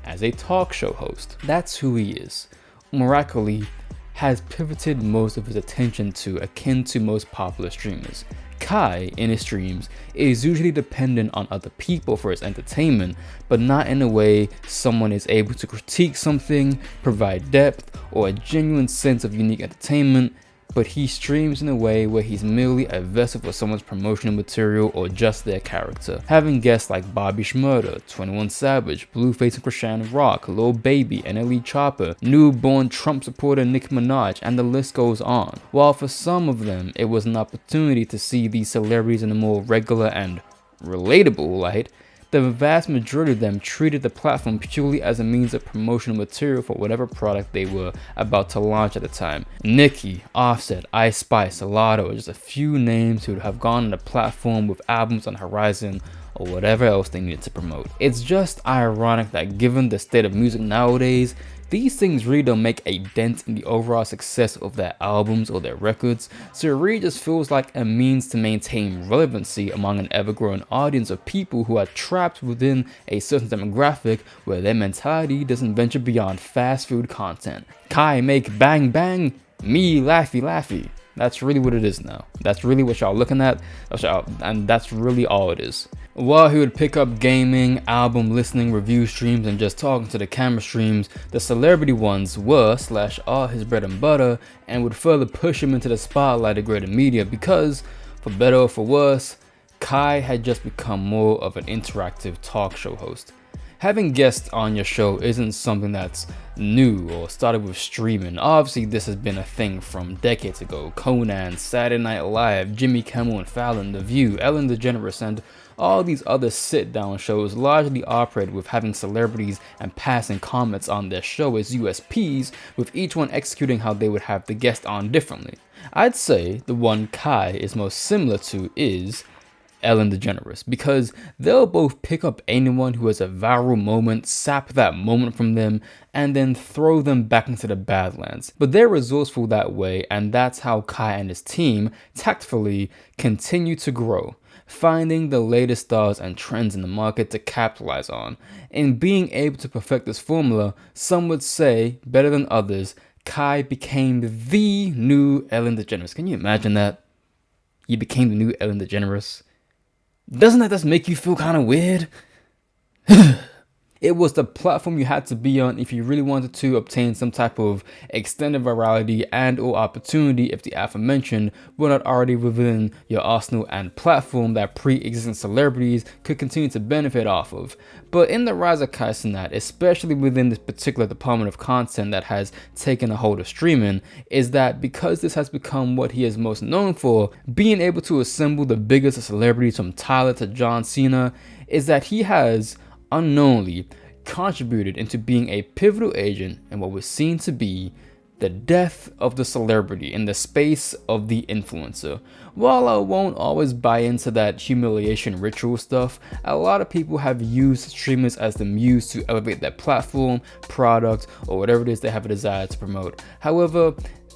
as a talk show host. That's who he is. Miraculously, has pivoted most of his attention to akin to most popular streamers. Kai, in his streams, is usually dependent on other people for his entertainment, but not in a way someone is able to critique something, provide depth, or a genuine sense of unique entertainment, but he streams in a way where he's merely a vessel for someone's promotional material or just their character. Having guests like Bobby Shmurda, 21 Savage, Blueface and Krishan Rock, Lil Baby, NLE Chopper, newborn Trump supporter Nicki Minaj, and the list goes on. While for some of them, it was an opportunity to see these celebrities in a more regular and relatable light, the vast majority of them treated the platform purely as a means of promotional material for whatever product they were about to launch at the time. Nicki, Offset, Ice Spice, Lotto are just a few names who would have gone on the platform with albums on the horizon or whatever else they needed to promote. It's just ironic that given the state of music nowadays, these things really don't make a dent in the overall success of their albums or their records, so it really just feels like a means to maintain relevancy among an ever-growing audience of people who are trapped within a certain demographic where their mentality doesn't venture beyond fast food content. Kai make bang bang, me laughy laughy. That's really what it is now. That's really what y'all looking at, and that's really all it is. While he would pick up gaming, album listening, review streams, and just talking to the camera streams, the celebrity ones were / are his bread and butter, and would further push him into the spotlight of greater media because, for better or for worse, Kai had just become more of an interactive talk show host. Having guests on your show isn't something that's new or started with streaming. Obviously, this has been a thing from decades ago. Conan, Saturday Night Live, Jimmy Kimmel and Fallon, The View, Ellen DeGeneres, and all these other sit-down shows largely operate with having celebrities and passing comments on their show as USPs, with each one executing how they would have the guest on differently. I'd say the one Kai is most similar to is Ellen DeGeneres, because they'll both pick up anyone who has a viral moment, sap that moment from them, and then throw them back into the Badlands. But they're resourceful that way, and that's how Kai and his team tactfully continue to grow, finding the latest stars and trends in the market to capitalize on. In being able to perfect this formula, some would say, better than others, Kai became the new Ellen DeGeneres. Can you imagine that? You became the new Ellen DeGeneres? Doesn't that just make you feel kind of weird? It was the platform you had to be on if you really wanted to obtain some type of extended virality and or opportunity if the aforementioned were not already within your arsenal and platform that pre-existing celebrities could continue to benefit off of. But in the rise of Kai Cenat, especially within this particular department of content that has taken a hold of streaming, is that because this has become what he is most known for, being able to assemble the biggest of celebrities from Tyler to John Cena, is that he has unknowingly contributed into being a pivotal agent in what was seen to be the death of the celebrity in the space of the influencer. While I won't always buy into that humiliation ritual stuff, a lot of people have used streamers as the muse to elevate their platform, product, or whatever it is they have a desire to promote. However,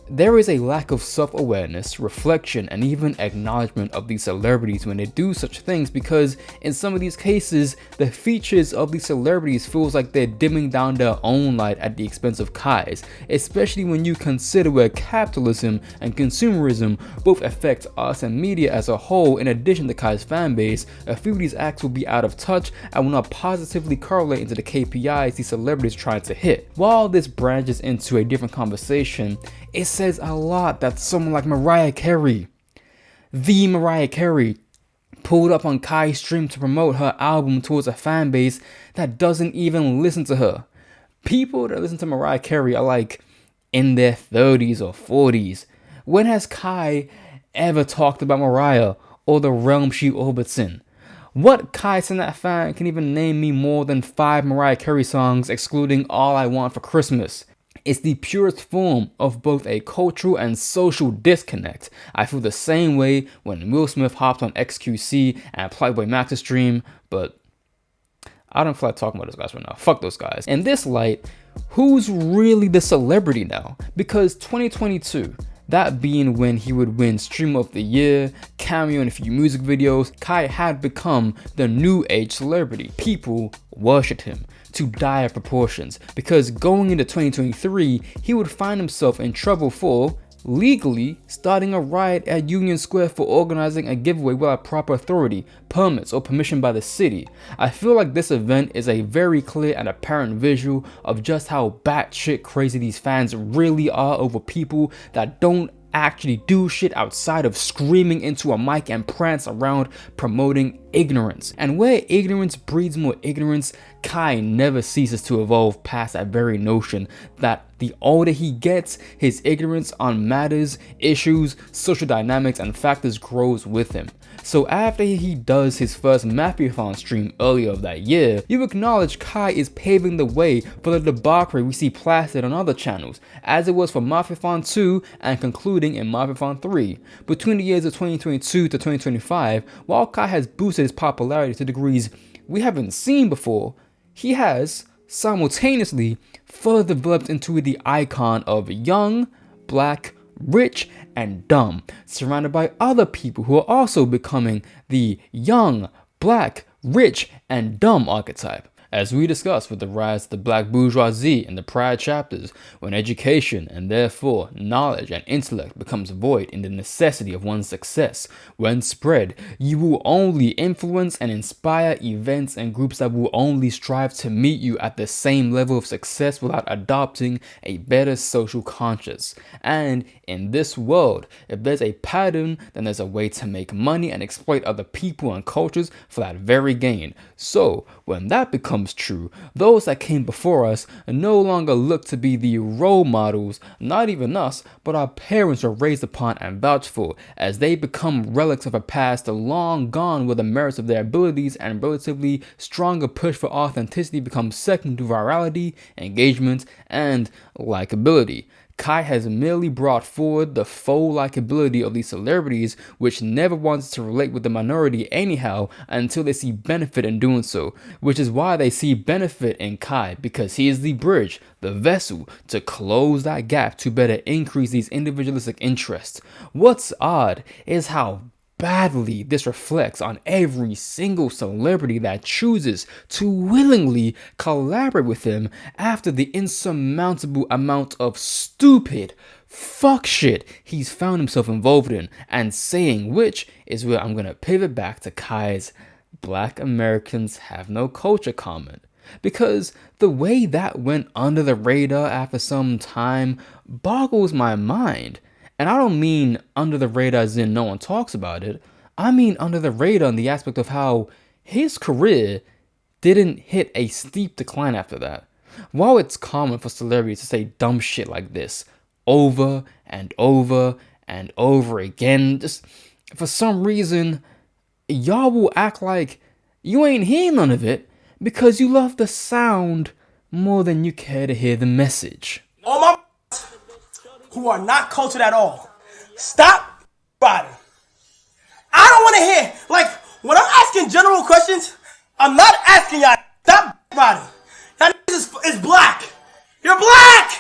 there is a lack of self-awareness, reflection, and even acknowledgement of these celebrities when they do such things, because in some of these cases, the features of these celebrities feels like they're dimming down their own light at the expense of Kai's, especially when you consider where capitalism and consumerism both affect us and media as a whole. In addition to Kai's fan base, a few of these acts will be out of touch and will not positively correlate into the KPIs these celebrities trying to hit. While this branches into a different conversation, it says a lot that someone like Mariah Carey, the Mariah Carey, pulled up on Kai's stream to promote her album towards a fan base that doesn't even listen to her. People that listen to Mariah Carey are like in their 30s or 40s. When has Kai ever talked about Mariah or the realm she orbits in? What Kai Cenat fan can even name me more than 5 Mariah Carey songs excluding All I Want for Christmas? It's the purest form of both a cultural and social disconnect. I feel the same way when Will Smith hopped on XQC and Playboy Max's stream, but I don't feel like talking about those guys right now. Fuck those guys. In this light, who's really the celebrity now? Because 2022, that being when he would win Streamer of the Year, cameo in a few music videos, Kai had become the new age celebrity. People worshipped him to dire proportions, because going into 2023, he would find himself in trouble for legally starting a riot at Union Square for organizing a giveaway without proper authority, permits, or permission by the city. I feel like this event is a very clear and apparent visual of just how batshit crazy these fans really are over people that don't actually do shit outside of screaming into a mic and prance around promoting ignorance. And where ignorance breeds more ignorance, Kai never ceases to evolve past that very notion that the older he gets, his ignorance on matters, issues, social dynamics, and factors grows with him. So after he does his first Mafiathon stream earlier of that year, you acknowledge Kai is paving the way for the debauchery we see plastered on other channels, as it was for Mafiathon 2 and concluding in Mafiathon 3. Between the years of 2022 to 2025, while Kai has boosted his popularity to degrees we haven't seen before, he has simultaneously further developed into the icon of young, black, rich, and dumb, surrounded by other people who are also becoming the young, black, rich, and dumb archetype. As we discussed with the rise of the black bourgeoisie in the prior chapters, when education and therefore knowledge and intellect becomes void in the necessity of one's success, when spread, you will only influence and inspire events and groups that will only strive to meet you at the same level of success without adopting a better social conscience. And in this world, if there's a pattern, then there's a way to make money and exploit other people and cultures for that very gain. So, when that becomes true, those that came before us no longer look to be the role models. Not even us, but our parents are raised upon and vouched for, as they become relics of a past long gone, where the merits of their abilities and relatively stronger push for authenticity becomes second to virality, engagement, and likability. Kai has merely brought forward the faux likability of these celebrities, which never wants to relate with the minority anyhow until they see benefit in doing so, which is why they see benefit in Kai, because he is the bridge, the vessel, to close that gap to better increase these individualistic interests. What's odd is how badly this reflects on every single celebrity that chooses to willingly collaborate with him after the insurmountable amount of stupid fuck shit he's found himself involved in and saying, which is where I'm gonna pivot back to Kai's Black Americans have no culture comment. Because the way that went under the radar after some time boggles my mind. And I don't mean under the radar as in no one talks about it. I mean under the radar in the aspect of how his career didn't hit a steep decline after that. While it's common for celebrities to say dumb shit like this over and over and over again, just for some reason, y'all will act like you ain't hearing none of it because you love the sound more than you care to hear the message. All my who are not cultured at all, stop body. I don't want to hear, like, when I'm asking general questions, I'm not asking y'all, stop body. That is black. You're black.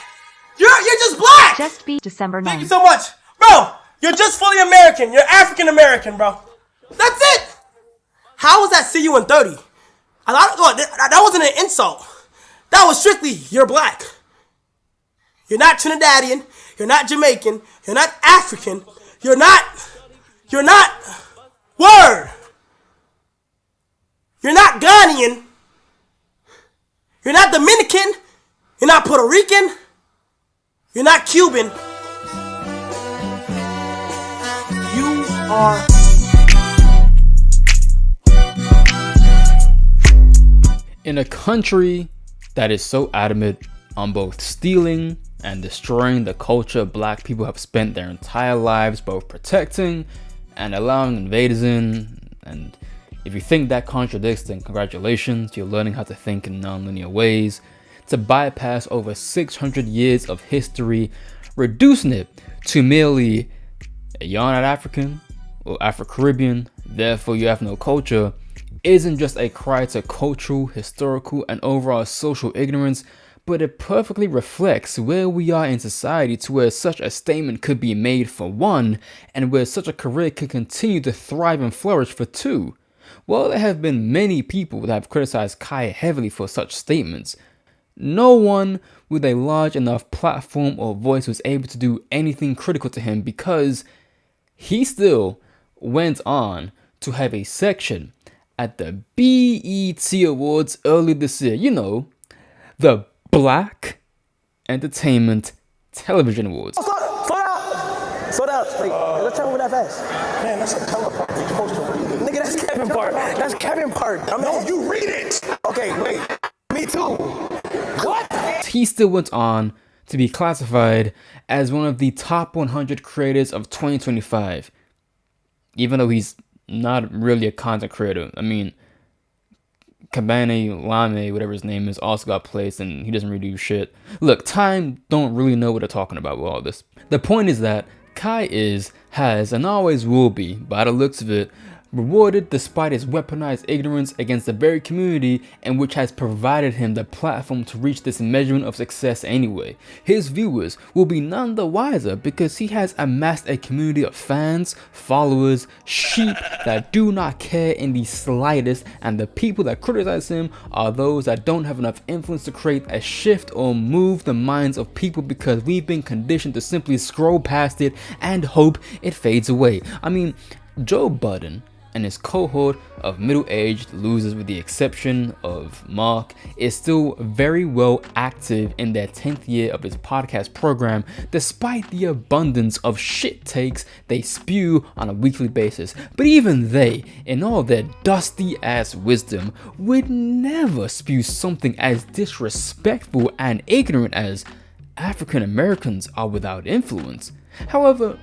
You're just black. Just be December 9th. Thank you so much. Bro, you're just fully American. You're African American, bro. That's it. How was that see you in 30? That wasn't an insult. That was strictly, you're black. You're not Trinidadian. You're not Jamaican. You're not African. You're not, word. You're not Ghanaian. You're not Dominican. You're not Puerto Rican. You're not Cuban. You are. In a country that is so adamant on both stealing and destroying the culture black people have spent their entire lives both protecting and allowing invaders in, and if you think that contradicts, then congratulations, you're learning how to think in non-linear ways, to bypass over 600 years of history, reducing it to merely you're not African or Afro-Caribbean, therefore you have no culture, isn't just a cry to cultural, historical, and overall social ignorance, but it perfectly reflects where we are in society, to where such a statement could be made for one, and where such a career could continue to thrive and flourish for two. While there have been many people that have criticized Kai heavily for such statements, no one with a large enough platform or voice was able to do anything critical to him, because he still went on to have a section at the BET Awards earlier this year. You know, the Black Entertainment Television Awards. Slow down. Wait, let's tell me that fast. Man, that's a telepart. Nigga, that's Kevin part. That's Kevin part. No, you read it. Okay, wait. Me too. What? He still went on to be classified as one of the top 100 creators of 2025. Even though he's not really a content creator. I mean, Lamar, whatever his name is, also got placed, and he doesn't really do shit. Look, Time don't really know what they're talking about with all this. The point is that Kai has, and always will be, by the looks of it, rewarded despite his weaponized ignorance against the very community in which has provided him the platform to reach this measurement of success anyway. His viewers will be none the wiser because he has amassed a community of fans, followers, sheep that do not care in the slightest, and the people that criticize him are those that don't have enough influence to create a shift or move the minds of people because we've been conditioned to simply scroll past it and hope it fades away. I mean, Joe Budden and his cohort of middle-aged losers, with the exception of Mark, is still very well active in their 10th year of his podcast program, despite the abundance of shit takes they spew on a weekly basis. But even they, in all their dusty ass wisdom, would never spew something as disrespectful and ignorant as African Americans are without influence. However,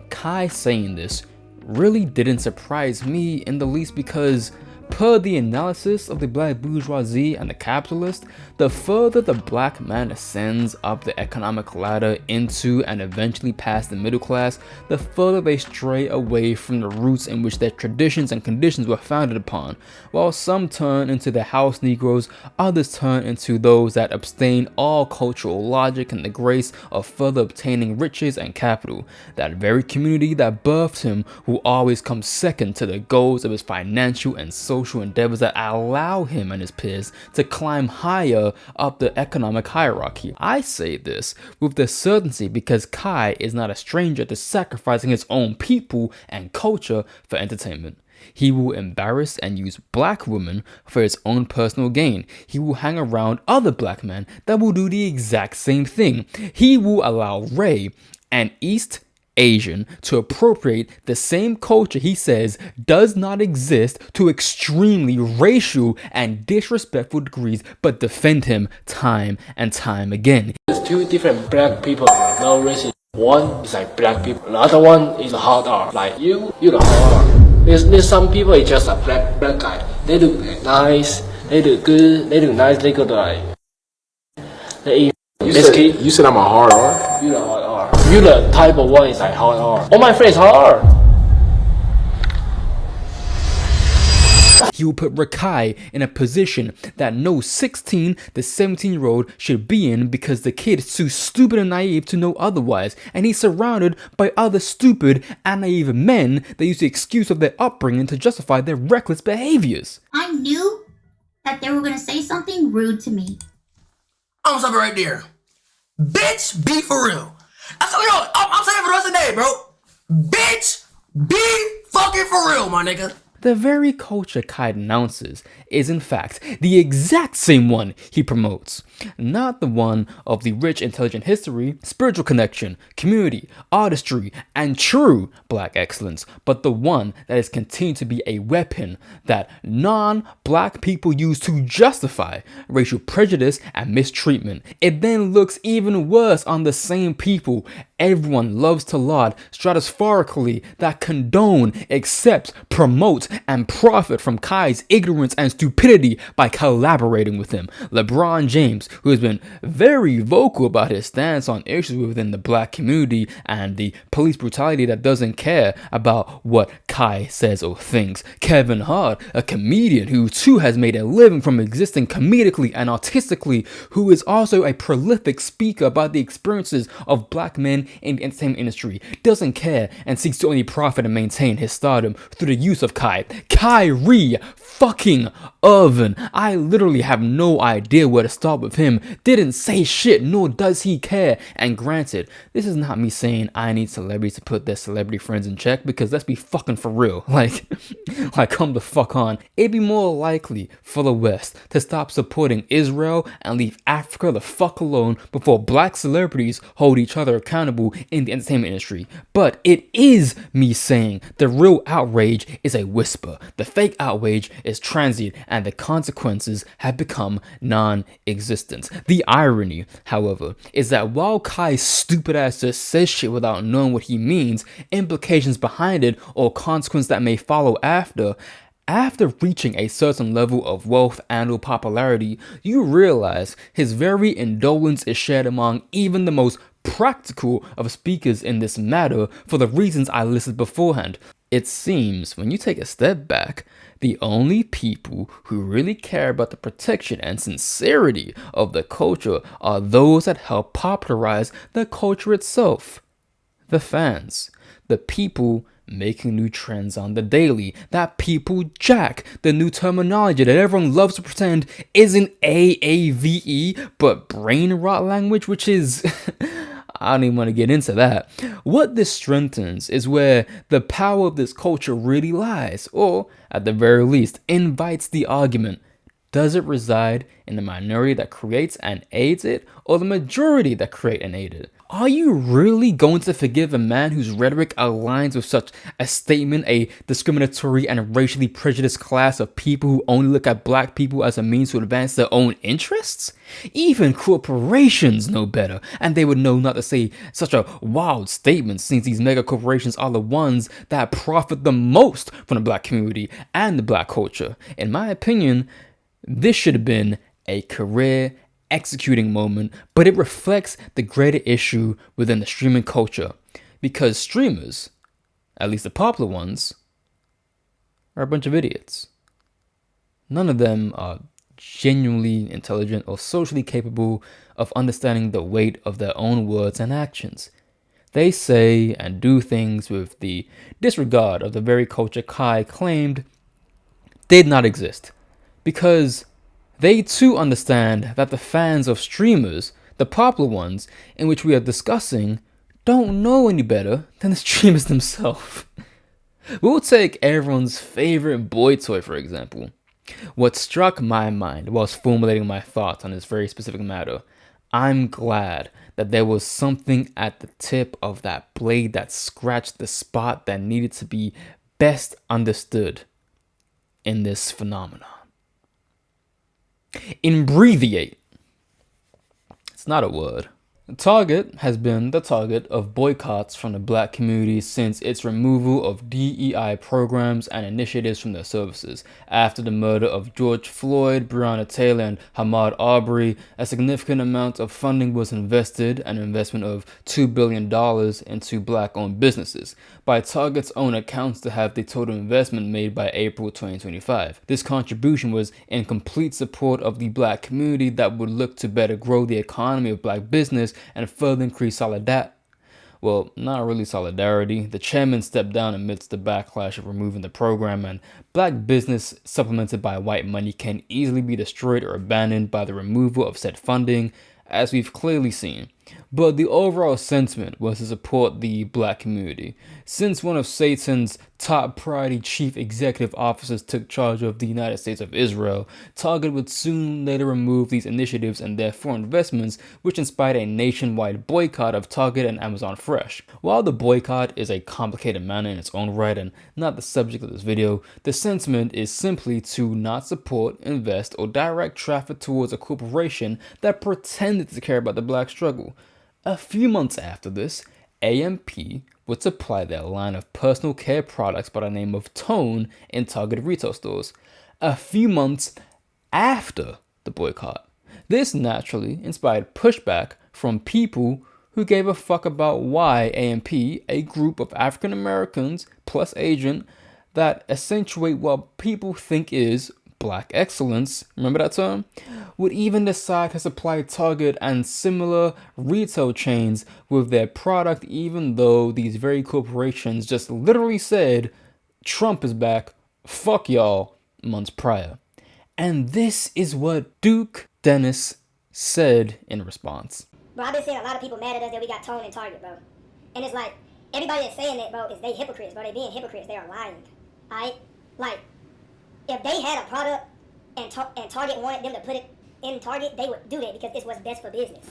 Kai saying this really didn't surprise me in the least because, per the analysis of the black bourgeoisie and the capitalist, the further the black man ascends up the economic ladder into and eventually past the middle class, the further they stray away from the roots in which their traditions and conditions were founded upon. While some turn into the house Negroes, others turn into those that abstain all cultural logic in the grace of further obtaining riches and capital. That very community that birthed him will always come second to the goals of his financial and social endeavors that allow him and his peers to climb higher up the economic hierarchy. I say this with the certainty because Kai is not a stranger to sacrificing his own people and culture for entertainment. He will embarrass and use black women for his own personal gain. He will hang around other black men that will do the exact same thing. He will allow Ray, an East Asian, to appropriate the same culture he says does not exist to extremely racial and disrespectful degrees, but defend him time and time again. There's two different black people, no racism. One is like black people, the other one is a hard R. Like you the hard R. There's some people, it's just a black guy. They look nice, they look good, they look nice, they go to like, they eat. You said I'm a hard R? You the hard R. You the type of one is like hard R. All my friends hard R. He will put Rakai in a position that no 16 to 17-year-old should be in because the kid is too stupid and naive to know otherwise, and he's surrounded by other stupid and naive men that use the excuse of their upbringing to justify their reckless behaviors. I knew that they were going to say something rude to me. I'm gonna stop it right there. Bitch, be for real. That's what, you know, I'm saying for the rest of the day, bro. Bitch, be fucking for real, my nigga. The very culture Kai denounces is in fact the exact same one he promotes. Not the one of the rich, intelligent history, spiritual connection, community, artistry, and true black excellence, but the one that has continued to be a weapon that non-black people use to justify racial prejudice and mistreatment. It then looks even worse on the same people everyone loves to laud stratospherically, that condone, accept, promote, and profit from Kai's ignorance and stupidity by collaborating with him. LeBron James, who has been very vocal about his stance on issues within the black community and the police brutality that doesn't care about what Kai says or thinks. Kevin Hart, a comedian who too has made a living from existing comedically and artistically, who is also a prolific speaker about the experiences of black men in the entertainment industry, doesn't care and seeks to only profit and maintain his stardom through the use of Kai. Kyrie fucking Irving. I literally have no idea where to start with him. Didn't say shit, nor does he care. And granted, this is not me saying I need celebrities to put their celebrity friends in check, because let's be fucking for real. Like come the fuck on. It'd be more likely for the West to stop supporting Israel and leave Africa the fuck alone before black celebrities hold each other accountable in the entertainment industry. But it is me saying the real outrage is a whisper. The fake outrage is transient, and the consequences have become non-existent. The irony, however, is that while Kai's stupid ass just says shit without knowing what he means, implications behind it or consequences that may follow after reaching a certain level of wealth and or popularity, you realize his very indolence is shared among even the most practical of speakers in this matter for the reasons I listed beforehand. It seems when you take a step back, the only people who really care about the protection and sincerity of the culture are those that help popularize the culture itself. The fans, the people making new trends on the daily, that people jack, the new terminology that everyone loves to pretend isn't AAVE but brain rot language, which is... I don't even want to get into that. What this strengthens is where the power of this culture really lies, or at the very least, invites the argument. Does it reside in the minority that creates and aids it, or the majority that create and aid it? Are you really going to forgive a man whose rhetoric aligns with such a statement, a discriminatory and racially prejudiced class of people who only look at black people as a means to advance their own interests? Even corporations know better, and they would know not to say such a wild statement since these mega corporations are the ones that profit the most from the black community and the black culture. In my opinion, this should have been a career executing moment, but it reflects the greater issue within the streaming culture, because streamers, at least the popular ones, are a bunch of idiots. None of them are genuinely intelligent or socially capable of understanding the weight of their own words and actions. They say and do things with the disregard of the very culture Kai claimed did not exist, because they too understand that the fans of streamers, the popular ones in which we are discussing, don't know any better than the streamers themselves. We'll take everyone's favorite boy toy, for example. What struck my mind whilst formulating my thoughts on this very specific matter, I'm glad that there was something at the tip of that blade that scratched the spot that needed to be best understood in this phenomenon. Imbreviate. It's not a word. Target has been the target of boycotts from the black community since its removal of DEI programs and initiatives from their services. After the murder of George Floyd, Breonna Taylor, and Ahmaud Arbery, a significant amount of funding was invested, an investment of $2 billion into black-owned businesses, by Target's own accounts to have the total investment made by April 2025. This contribution was in complete support of the black community that would look to better grow the economy of black business and further increase solidarity. Well, not really solidarity. The chairman stepped down amidst the backlash of removing the program, and black business supplemented by white money can easily be destroyed or abandoned by the removal of said funding, as we've clearly seen. But the overall sentiment was to support the black community. Since one of Satan's top priority chief executive officers took charge of the United States of Israel, Target would soon later remove these initiatives and therefore investments, which inspired a nationwide boycott of Target and Amazon Fresh. While the boycott is a complicated matter in its own right and not the subject of this video, the sentiment is simply to not support, invest, or direct traffic towards a corporation that pretended to care about the black struggle. A few months after this, AMP would supply their line of personal care products by the name of Tone in targeted retail stores. A few months after the boycott, this naturally inspired pushback from people who gave a fuck about why AMP, a group of African Americans plus Asian that accentuate what people think is black excellence, remember that term, would even decide to supply Target and similar retail chains with their product, even though these very corporations just literally said, Trump is back, fuck y'all, months prior. And this is what Duke Dennis said in response. Bro, I've been seeing a lot of people mad at us that we got Tone and Target, bro. And it's like, everybody that's saying that, bro, is they hypocrites, bro. They being hypocrites, they are lying, alright? Like, if they had a product and Target wanted them to put it in Target, they would do that because it's what's best for business.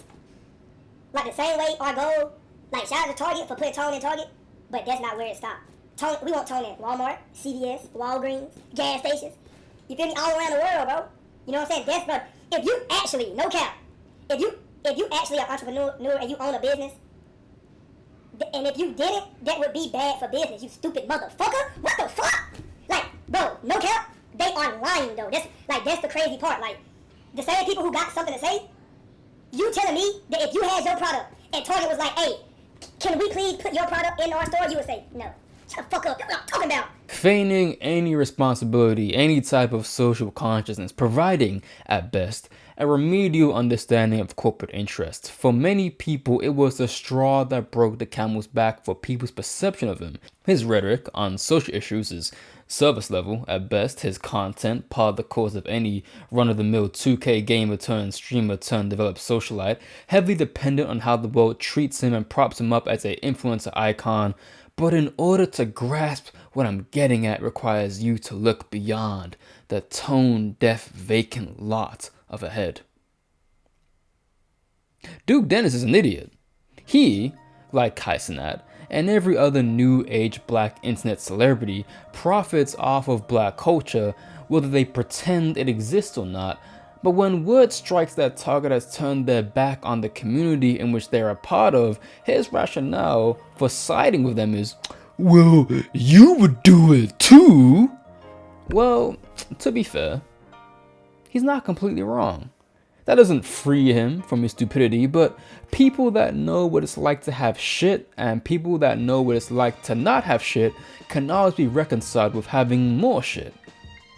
Like the same way our goal, like shout out to Target for putting Tone in Target, but that's not where it stopped. Tone, we want Tone in Walmart, CVS, Walgreens, gas stations. You feel me? All around the world, bro. You know what I'm saying? That's bro. If you actually, no cap, if you actually are an entrepreneur and you own a business, and if you didn't, that would be bad for business. You stupid motherfucker. What the fuck? Like, bro, no cap. They are lying though. That's the crazy part. Like, the same people who got something to say, you telling me that if you had your product and Target was like, hey, can we please put your product in our store? You would say no. Shut the fuck up. That's what I'm talking about. Feigning any responsibility, any type of social consciousness, providing, at best, a remedial understanding of corporate interests. For many people, it was the straw that broke the camel's back for people's perception of him. His rhetoric on social issues is surface level at best. His content, par the course of any run-of-the-mill 2K gamer turned streamer turned developed socialite, heavily dependent on how the world treats him and props him up as an influencer icon. But in order to grasp what I'm getting at requires you to look beyond the tone-deaf vacant lot of a head. Duke Dennis is an idiot. He, like Cenat and every other new age black internet celebrity, profits off of black culture whether they pretend it exists or not. But when word strikes that target has turned their back on the community in which they're a part of, his rationale for siding with them is, well, you would do it too. Well, to be fair, he's not completely wrong. That doesn't free him from his stupidity, but people that know what it's like to have shit and people that know what it's like to not have shit can always be reconciled with having more shit.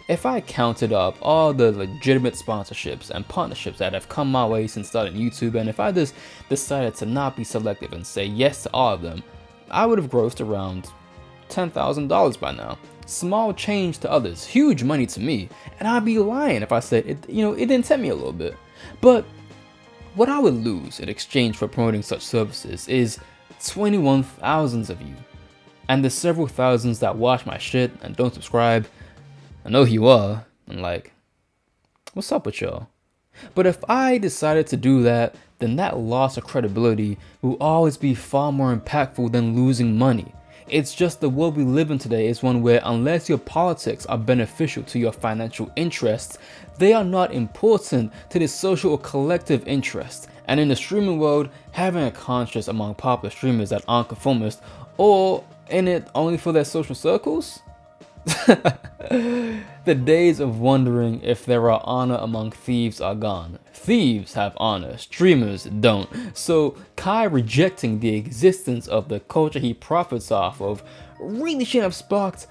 If I counted up all the legitimate sponsorships and partnerships that have come my way since starting YouTube, and if I just decided to not be selective and say yes to all of them, I would have grossed around $10,000 by now. Small change to others, huge money to me, and I'd be lying if I said it didn't tempt me a little bit. But what I would lose in exchange for promoting such services is 21,000 of you, and the several thousands that watch my shit and don't subscribe. I know who you are, and like, what's up with y'all? But if I decided to do that, then that loss of credibility will always be far more impactful than losing money. It's just the world we live in today is one where unless your politics are beneficial to your financial interests, they are not important to the social or collective interest. And in the streaming world, having a conscience among popular streamers that aren't conformist, or in it only for their social circles? The days of wondering if there are honor among thieves are gone. Thieves have honor, streamers don't. So Kai rejecting the existence of the culture he profits off of really shouldn't have sparked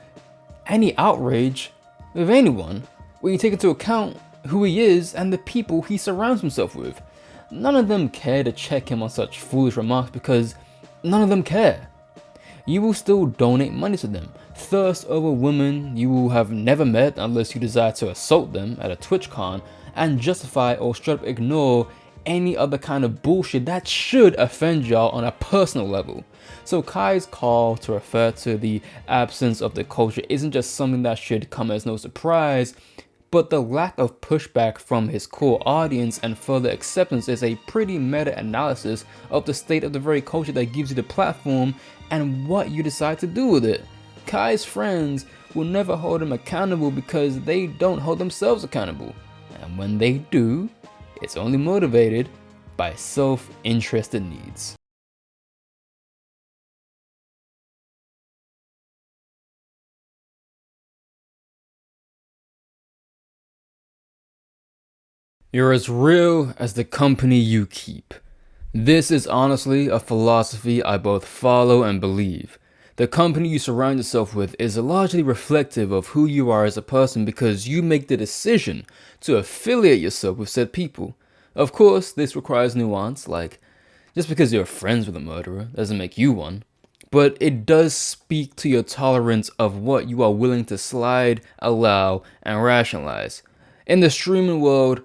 any outrage with anyone when you take into account who he is and the people he surrounds himself with. None of them care to check him on such foolish remarks because none of them care. You will still donate money to them, thirst over women you will have never met unless you desire to assault them at a TwitchCon, and justify or straight up ignore any other kind of bullshit that should offend y'all on a personal level. So Kai's call to refer to the absence of the culture isn't just something that should come as no surprise, but the lack of pushback from his core audience and further acceptance is a pretty meta-analysis of the state of the very culture that gives you the platform and what you decide to do with it. Kai's friends will never hold him accountable because they don't hold themselves accountable. And when they do, it's only motivated by self-interested needs. You're as real as the company you keep. This is honestly a philosophy I both follow and believe. The company you surround yourself with is largely reflective of who you are as a person because you make the decision to affiliate yourself with said people. Of course, this requires nuance, like just because you're friends with a murderer doesn't make you one. But it does speak to your tolerance of what you are willing to slide, allow, and rationalize. In the streaming world,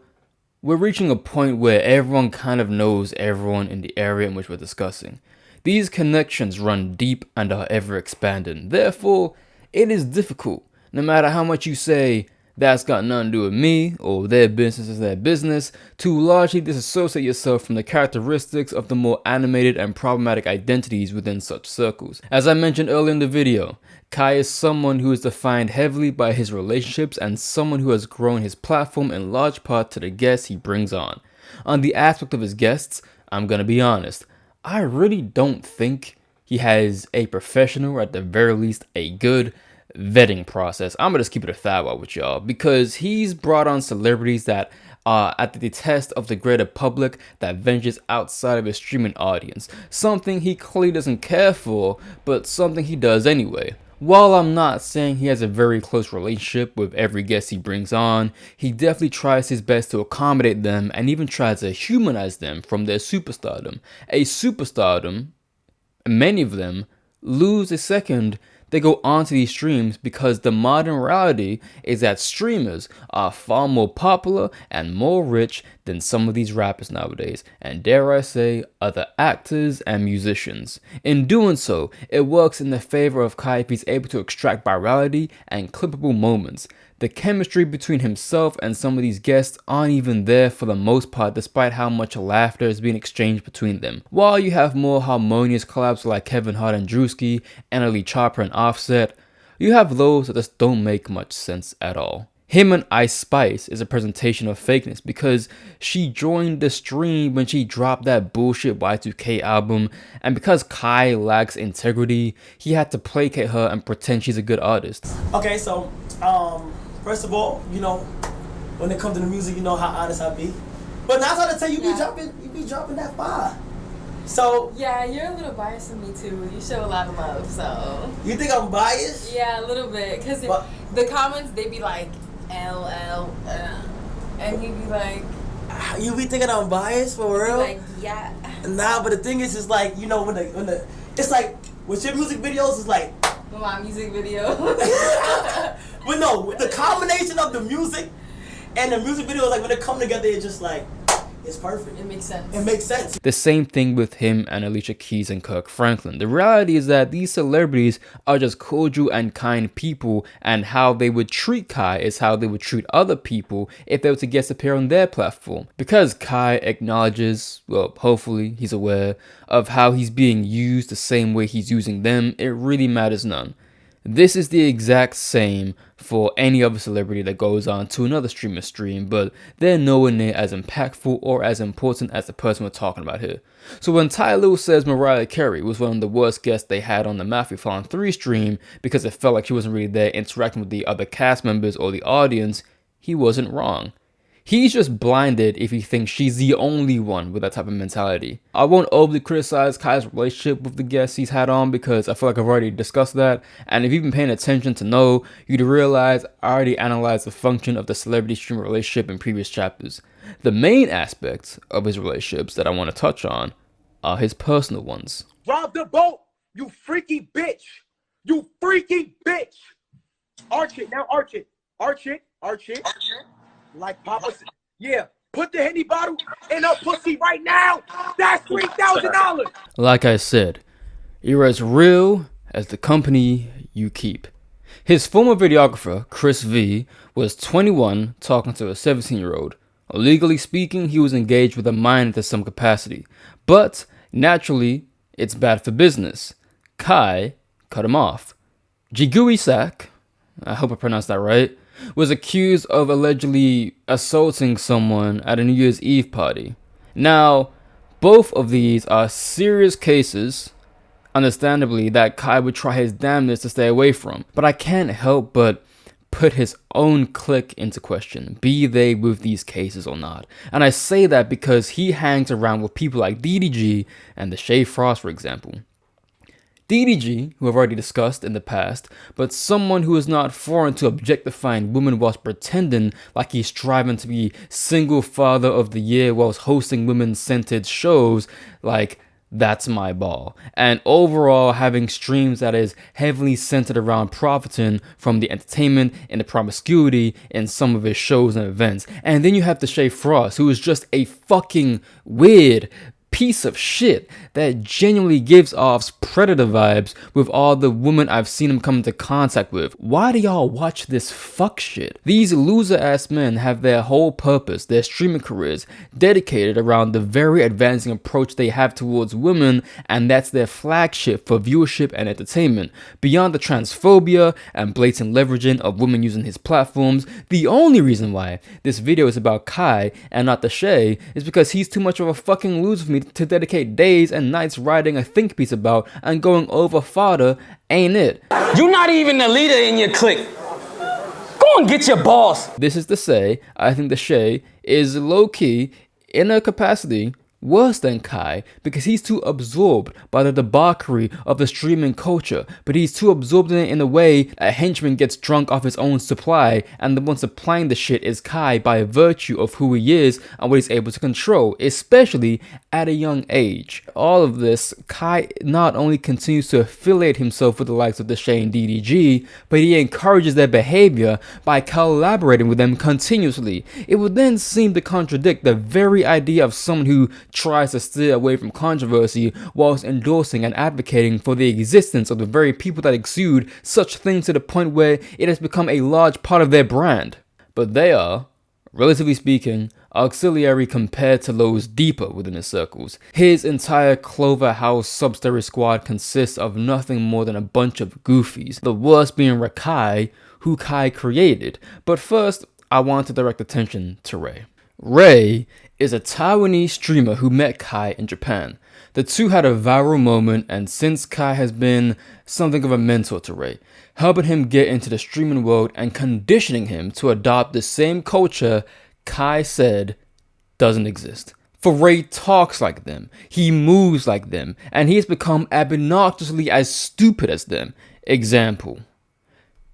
we're reaching a point where everyone kind of knows everyone in the area in which we're discussing. These connections run deep and are ever expanding. Therefore, it is difficult, no matter how much you say, that's got nothing to do with me, or their business is their business, to largely disassociate yourself from the characteristics of the more animated and problematic identities within such circles. As I mentioned earlier in the video, Kai is someone who is defined heavily by his relationships and someone who has grown his platform in large part to the guests he brings on. On the aspect of his guests, I'm gonna be honest, I really don't think he has a professional, or at the very least a good vetting process. I'm gonna just keep it a thigh with y'all because he's brought on celebrities that are at the test of the greater public that ventures outside of his streaming audience. Something he clearly doesn't care for, but something he does anyway. While I'm not saying he has a very close relationship with every guest he brings on, he definitely tries his best to accommodate them and even tries to humanize them from their superstardom. A superstardom, many of them lose a second they go onto these streams because the modern reality is that streamers are far more popular and more rich than some of these rappers nowadays, and dare I say, other actors and musicians. In doing so, it works in the favor of Kai if he's able to extract virality and clippable moments. The chemistry between himself and some of these guests aren't even there for the most part, despite how much laughter is being exchanged between them. While you have more harmonious collabs like Kevin Hart and Drewski, NLE Chopper and Offset, you have those that just don't make much sense at all. Him and Ice Spice is a presentation of fakeness because she joined the stream when she dropped that bullshit Y2K album, and because Kai lacks integrity, he had to placate her and pretend she's a good artist. Okay, so first of all, you know, when it comes to the music, you know how honest I be. But that's how to tell you, you be dropping that fire. So yeah, you're a little biased to me too. You show a lot of love, so. You think I'm biased? Yeah, a little bit, cause the comments they be like LL, and you be like. You be thinking I'm biased for real? Like yeah. Nah, but the thing is, it's like, you know, when the it's like with your music videos, it's like. With my music video. But no, the combination of the music and the music video, like when they come together, it's just like, it's perfect. It makes sense. It makes sense. The same thing with him and Alicia Keys and Kirk Franklin. The reality is that these celebrities are just cordial and kind people, and how they would treat Kai is how they would treat other people if they were to guest appear on their platform. Because Kai acknowledges, well, hopefully he's aware of how he's being used the same way he's using them, it really matters none. This is the exact same for any other celebrity that goes on to another streamer's stream, but they're nowhere near as impactful or as important as the person we're talking about here. So when Ty Lue says Mariah Carey was one of the worst guests they had on the Matthew Fallon 3 stream because it felt like she wasn't really there interacting with the other cast members or the audience, he wasn't wrong. He's just blinded if he thinks she's the only one with that type of mentality. I won't overly criticize Kai's relationship with the guests he's had on because I feel like I've already discussed that, and if you've been paying attention to know, you'd realize I already analyzed the function of the celebrity-streamer relationship in previous chapters. The main aspects of his relationships that I want to touch on are his personal ones. Rob the boat, you freaky bitch! You freaky bitch! Arch it, now arch it. Arch it, arch it. Like Papa said, yeah, put the Henny bottle in her pussy right now. That's $3,000. Like I said, you're as real as the company you keep. His former videographer, Chris V, was 21 talking to a 17-year-old. Legally speaking, he was engaged with a minor to some capacity. But, naturally, it's bad for business. Kai cut him off. Jigui Sak, I hope I pronounced that right, was accused of allegedly assaulting someone at a New Year's Eve party. Now, both of these are serious cases, understandably, that Kai would try his damnedest to stay away from. But I can't help but put his own clique into question, be they with these cases or not. And I say that because he hangs around with people like Diddy and the Shay Frost, for example. Diddy, who I've already discussed in the past, but someone who is not foreign to objectifying women whilst pretending like he's striving to be single father of the year whilst hosting women-centered shows like That's My Ball, and overall having streams that is heavily centered around profiting from the entertainment and the promiscuity in some of his shows and events. And then you have the Shay Frost, who is just a fucking weird piece of shit that genuinely gives off predator vibes with all the women I've seen him come into contact with. Why do y'all watch this fuck shit? These loser ass men have their whole purpose, their streaming careers, dedicated around the very advancing approach they have towards women, and that's their flagship for viewership and entertainment. Beyond the transphobia and blatant leveraging of women using his platforms, the only reason why this video is about Kai and not the Shay is because he's too much of a fucking loser for me to dedicate days and nights writing a think piece about and going over fodder, ain't it? You're not even the leader in your clique. Go and get your boss. This is to say, I think the Shay is low-key, in a capacity, Worse than Kai, because he's too absorbed by the debauchery of the streaming culture, but he's too absorbed in it in a way a henchman gets drunk off his own supply, and the one supplying the shit is Kai by virtue of who he is and what he's able to control, especially at a young age. All of this, Kai not only continues to affiliate himself with the likes of the Shane DDG, but he encourages their behavior by collaborating with them continuously. It would then seem to contradict the very idea of someone who tries to steer away from controversy whilst endorsing and advocating for the existence of the very people that exude such things to the point where it has become a large part of their brand. But they are, relatively speaking, auxiliary compared to those deeper within his circles. His entire Clover House sub-story squad consists of nothing more than a bunch of goofies, the worst being Rakai, who Kai created. But first, I want to direct attention to Ray. Ray is a Taiwanese streamer who met Kai in Japan. The two had a viral moment, and since Kai has been something of a mentor to Ray, helping him get into the streaming world and conditioning him to adopt the same culture Kai said doesn't exist. For Ray talks like them, he moves like them, and he has become obnoxiously as stupid as them. Example: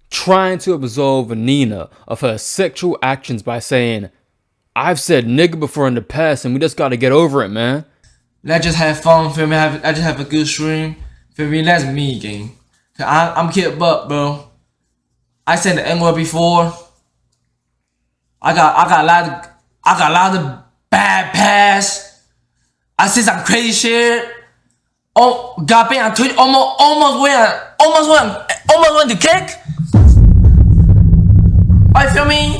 trying to absolve Nina of her sexual actions by saying, "I've said nigga before in the past and we just gotta get over it, man. Let's just have fun, feel me? I just have a good stream, feel me? That's me, gang. I'm Kid Buck, bro. I said the N-word before. I got a lot of bad past. I said some crazy shit. Oh, got been on Twitch, almost went to kick. I feel me?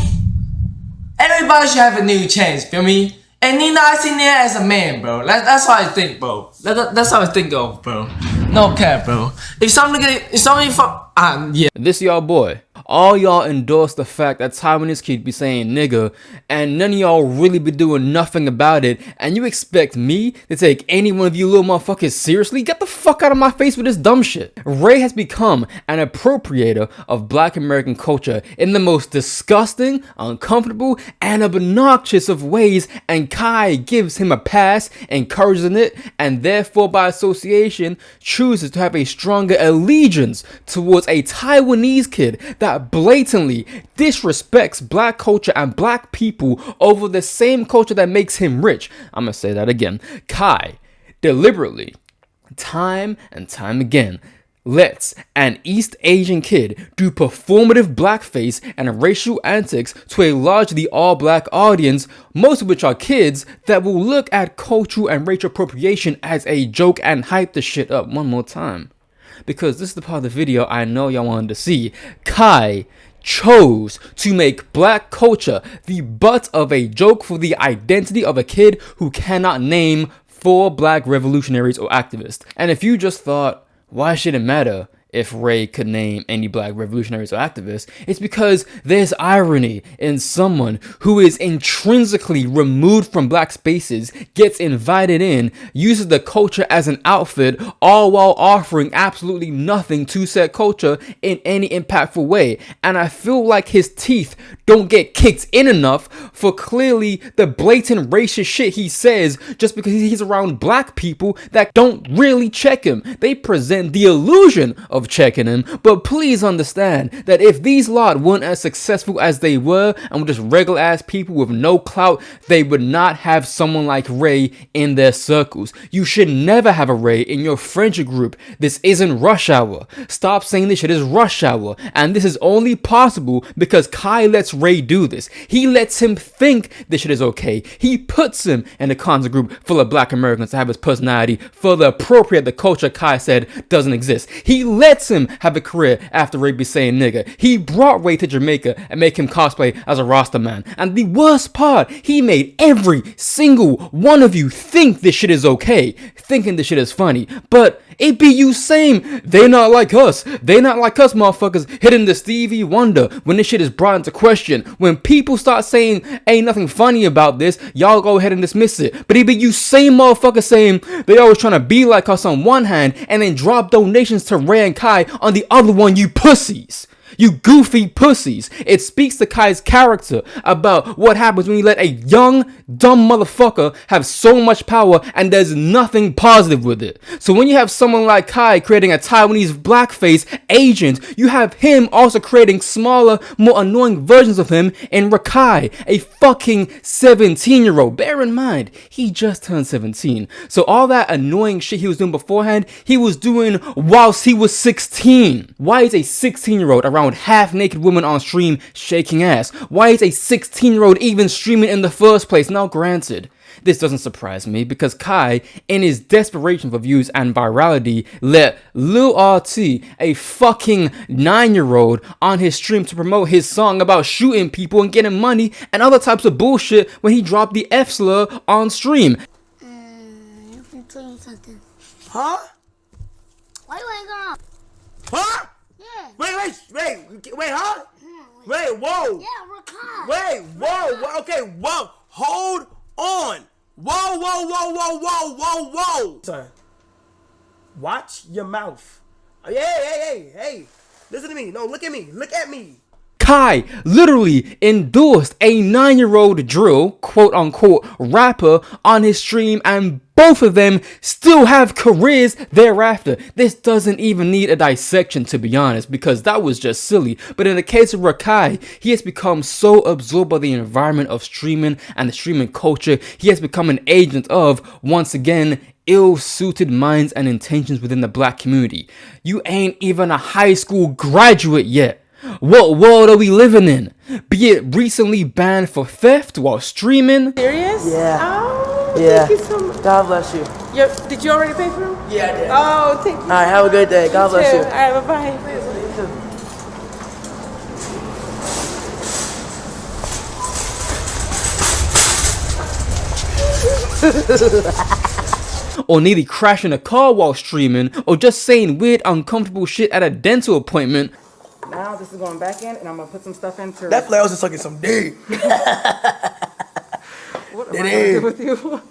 Everybody should have a new chance, feel me? And Nina, I see Nina as a man, bro. That's how I think, bro. That's how I think of, bro. No cap, bro. If somebody fuck, yeah. This y'all boy. All y'all endorse the fact that Taiwanese kids be saying nigga, and none of y'all really be doing nothing about it, and you expect me to take any one of you little motherfuckers seriously? Get the fuck out of my face with this dumb shit. Ray has become an appropriator of Black American culture in the most disgusting, uncomfortable, and obnoxious of ways, and Kai gives him a pass, encouraging it, and therefore by association chooses to have a stronger allegiance towards a Taiwanese kid that blatantly disrespects Black culture and Black people over the same culture that makes him rich. I'm gonna say that again. Kai deliberately, time and time again, lets an East Asian kid do performative blackface and racial antics to a largely all-Black audience, most of which are kids that will look at cultural and racial appropriation as a joke and hype the shit up one more time. Because this is the part of the video I know y'all wanted to see. Kai chose to make Black culture the butt of a joke for the identity of a kid who cannot name 4 Black revolutionaries or activists. And if you just thought, why should it matter if Ray could name any Black revolutionaries or activists? It's because there's irony in someone who is intrinsically removed from Black spaces, gets invited in, uses the culture as an outfit, all while offering absolutely nothing to said culture in any impactful way. And I feel like his teeth don't get kicked in enough for clearly the blatant racist shit he says just because he's around Black people that don't really check him. They present the illusion of checking him, but please understand that if these lot weren't as successful as they were and were just regular ass people with no clout, they would not have someone like Ray in their circles. You should never have a Ray in your friendship group. This isn't Rush Hour. Stop saying this shit is Rush Hour, and this is only possible because Kai lets Ray do this. He lets him think this shit is okay. He puts him in a concert group full of Black Americans to have his personality further appropriate the culture Kai said doesn't exist. He lets him have a career after Ray be saying nigga. He brought Ray to Jamaica and make him cosplay as a Rasta man. And the worst part, he made every single one of you think this shit is okay, thinking this shit is funny. But it be you same, they not like us. They not like us motherfuckers hitting the Stevie Wonder when this shit is brought into question. When people start saying ain't nothing funny about this, y'all go ahead and dismiss it. But it be you same motherfuckers saying they always trying to be like us on one hand and then drop donations to Ray and Kai on the other one, you pussies. You goofy pussies. It speaks to Kai's character about what happens when you let a young, dumb motherfucker have so much power and there's nothing positive with it. So when you have someone like Kai creating a Taiwanese blackface agent, you have him also creating smaller, more annoying versions of him in Rakai, a fucking 17-year-old. Bear in mind, he just turned 17. So all that annoying shit he was doing beforehand, he was doing whilst he was 16. Why is a 16-year-old around half-naked women on stream shaking ass? Why is a 16-year-old even streaming in the first place? Now granted, this doesn't surprise me because Kai, in his desperation for views and virality, let Lil RT, a fucking 9-year-old, on his stream to promote his song about shooting people and getting money and other types of bullshit when he dropped the F slur on stream. You can tell you something. Huh? Why you ain't gonna? Huh? Yeah. Wait, huh? Wait, whoa. Yeah, we're caught. Wait, whoa, okay, whoa. Hold on. Whoa. Sorry. Watch your mouth. Hey. Listen to me. No, look at me. Look at me. Kai literally endorsed a 9-year-old drill, quote unquote, rapper on his stream, and both of them still have careers thereafter. This doesn't even need a dissection, to be honest, because that was just silly. But in the case of Rakai, he has become so absorbed by the environment of streaming and the streaming culture, he has become an agent of, once again, ill-suited minds and intentions within the black community. You ain't even a high school graduate yet. What world are we living in? Be it recently banned for theft while streaming. Serious? Yeah. Oh, Yeah. thank you so much. God bless you. Did you already pay for them? Yeah, I did. Oh, thank you. All right, have a good day. God bless you. All right, bye-bye. Or nearly crashing a car while streaming, or just saying weird, uncomfortable shit at a dental appointment. Now this is going back in, and I'm gonna put some stuff into That flail was just sucking some dick. What am I gonna do with you?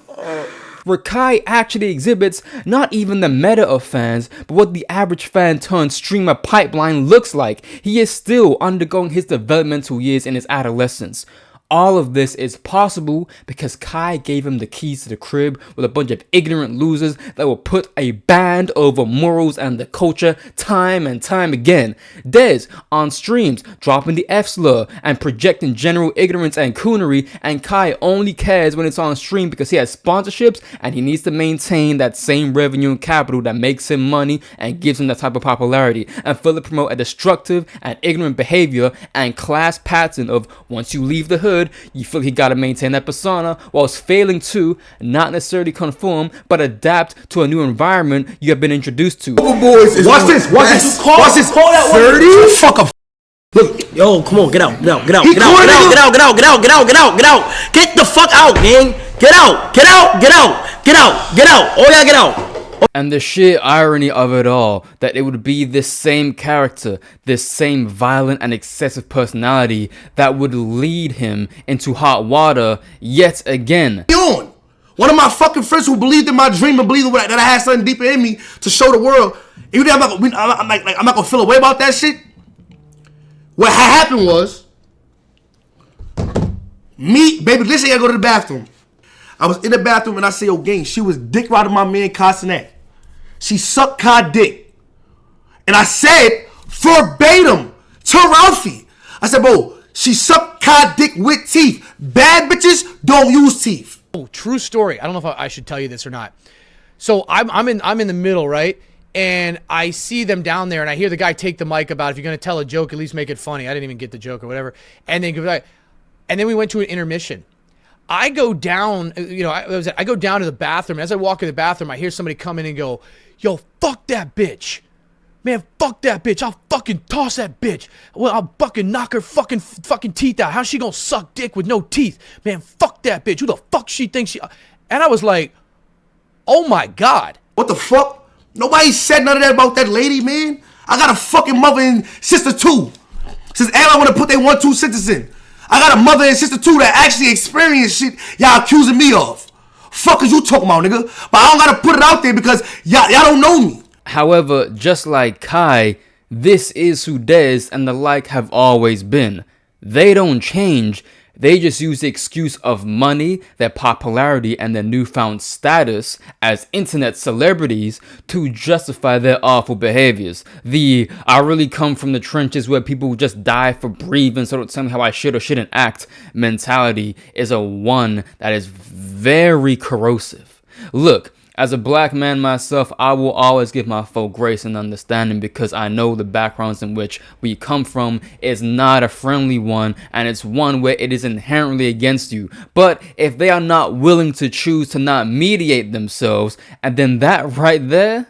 Rakai actually exhibits not even the meta of fans, but what the average fan turned streamer pipeline looks like. He is still undergoing his developmental years in his adolescence. All of this is possible because Kai gave him the keys to the crib with a bunch of ignorant losers that will put a band over morals and the culture time and time again. Dez on streams dropping the F slur and projecting general ignorance and coonery, and Kai only cares when it's on stream because he has sponsorships and he needs to maintain that same revenue and capital that makes him money and gives him that type of popularity, and further promote a destructive and ignorant behavior and class pattern of once you leave the hood, you feel he gotta maintain that persona whilst failing to not necessarily conform but adapt to a new environment you have been introduced to. Watch this. Watch this. Call that 30. Fuck up. Look, yo, come on, get out. Get the fuck out, gang. Get out. Oh yeah, get out. And the sheer irony of it all, that it would be this same character, this same violent and excessive personality that would lead him into hot water yet again. One of my fucking friends who believed in my dream and believed that I had something deeper in me to show the world. Even though I'm not gonna feel a way about that shit. What happened was, baby, listen, I go to the bathroom. I was in the bathroom and I say, yo, gang, she was dick riding my man Cenat. She sucked Kai dick. And I said verbatim to Ralphie. I said, bro, she sucked Kai dick with teeth. Bad bitches don't use teeth. Oh, true story. I don't know if I should tell you this or not. So I'm in the middle, right? And I see them down there and I hear the guy take the mic about if you're going to tell a joke, at least make it funny. I didn't even get the joke or whatever. And then we went to an intermission. I go down, I go down to the bathroom. As I walk in the bathroom, I hear somebody come in and go, yo, fuck that bitch. Man, fuck that bitch. I'll fucking toss that bitch. Well, I'll fucking knock her fucking teeth out. How's she gonna suck dick with no teeth? Man, fuck that bitch. Who the fuck she thinks she... And I was like, oh my God. What the fuck? Nobody said none of that about that lady, man. I got a fucking mother and sister too. Since everyone want to put their 1-2 sentences in. I got a mother and sister too that actually experienced shit y'all accusing me of. Fuck is you talking about, nigga? But I don't gotta put it out there because y'all don't know me. However, just like Kai, This is who Dez and the like have always been. They don't change. They just use the excuse of money, their popularity, and their newfound status as internet celebrities to justify their awful behaviors. I really come from the trenches where people just die for breathing, so don't tell me how I should or shouldn't act mentality is a one that is very corrosive. Look, as a black man myself, I will always give my folk grace and understanding because I know the backgrounds in which we come from is not a friendly one, and it's one where it is inherently against you. But if they are not willing to choose to not mediate themselves, and then that right there,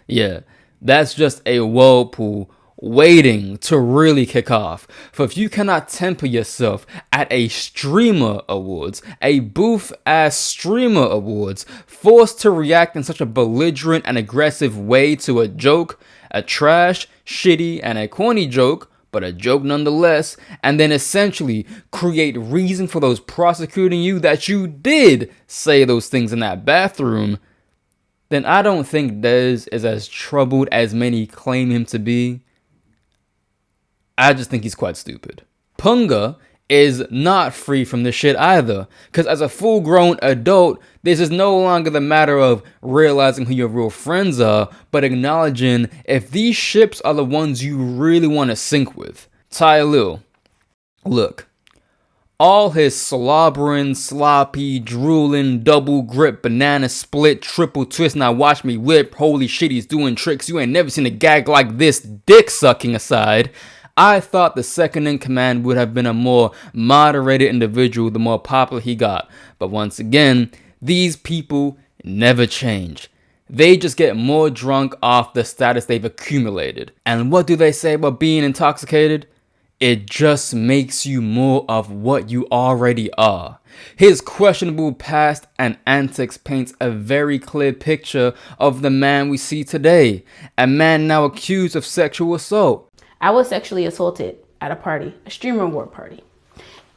yeah, that's just a whirlpool waiting to really kick off. For if you cannot temper yourself at a streamer awards, a booth ass streamer awards, forced to react in such a belligerent and aggressive way to a joke, a trash, shitty, and a corny joke, but a joke nonetheless, and then essentially create reason for those prosecuting you that you did say those things in that bathroom, then I don't think Dez is as troubled as many claim him to be. I just think he's quite stupid. Punga is not free from this shit either, because as a full-grown adult, this is no longer the matter of realizing who your real friends are, but acknowledging if these ships are the ones you really want to sync with. Ty Lil, look, all his slobbering, sloppy, drooling, double grip, banana split, triple twist, now watch me whip, holy shit, he's doing tricks, you ain't never seen a gag like this, dick sucking aside, I thought the second in command would have been a more moderated individual the more popular he got. But once again, these people never change. They just get more drunk off the status they've accumulated. And what do they say about being intoxicated? It just makes you more of what you already are. His questionable past and antics paints a very clear picture of the man we see today. A man now accused of sexual assault. I was sexually assaulted at a party, a streamer award party.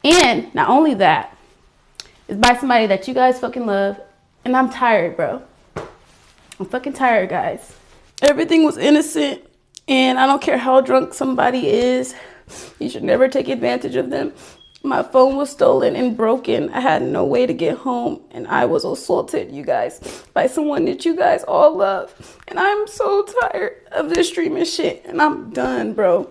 And not only that, it's by somebody that you guys fucking love. And I'm tired, bro. I'm fucking tired, guys. Everything was innocent. And I don't care how drunk somebody is. You should never take advantage of them. My phone was stolen and broken. I had no way to get home. And I was assaulted, you guys, by someone that you guys all love. And I'm so tired of this streaming shit. And I'm done, bro.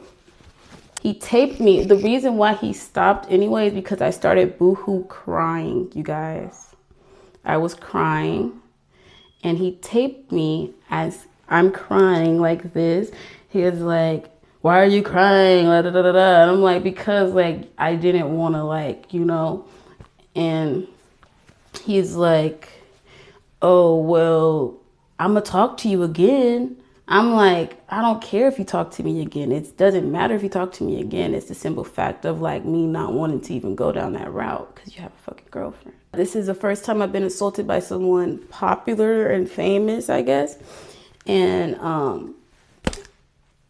He taped me. The reason why he stopped anyway is because I started boohoo crying, you guys. I was crying. And he taped me as I'm crying like this. He was like, why are you crying? And I'm like, because like I didn't want to like, you know. And he's like, oh, well, I'm going to talk to you again. I'm like, I don't care if you talk to me again. It doesn't matter if you talk to me again. It's the simple fact of like me not wanting to even go down that route because you have a fucking girlfriend. This is the first time I've been assaulted by someone popular and famous, I guess. And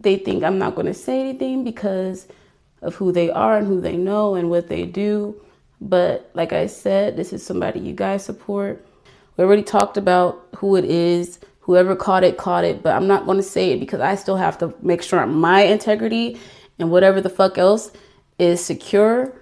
they think I'm not going to say anything because of who they are and who they know and what they do. But like I said, this is somebody you guys support. We already talked about who it is. Whoever caught it, but I'm not going to say it because I still have to make sure my integrity and whatever the fuck else is secure.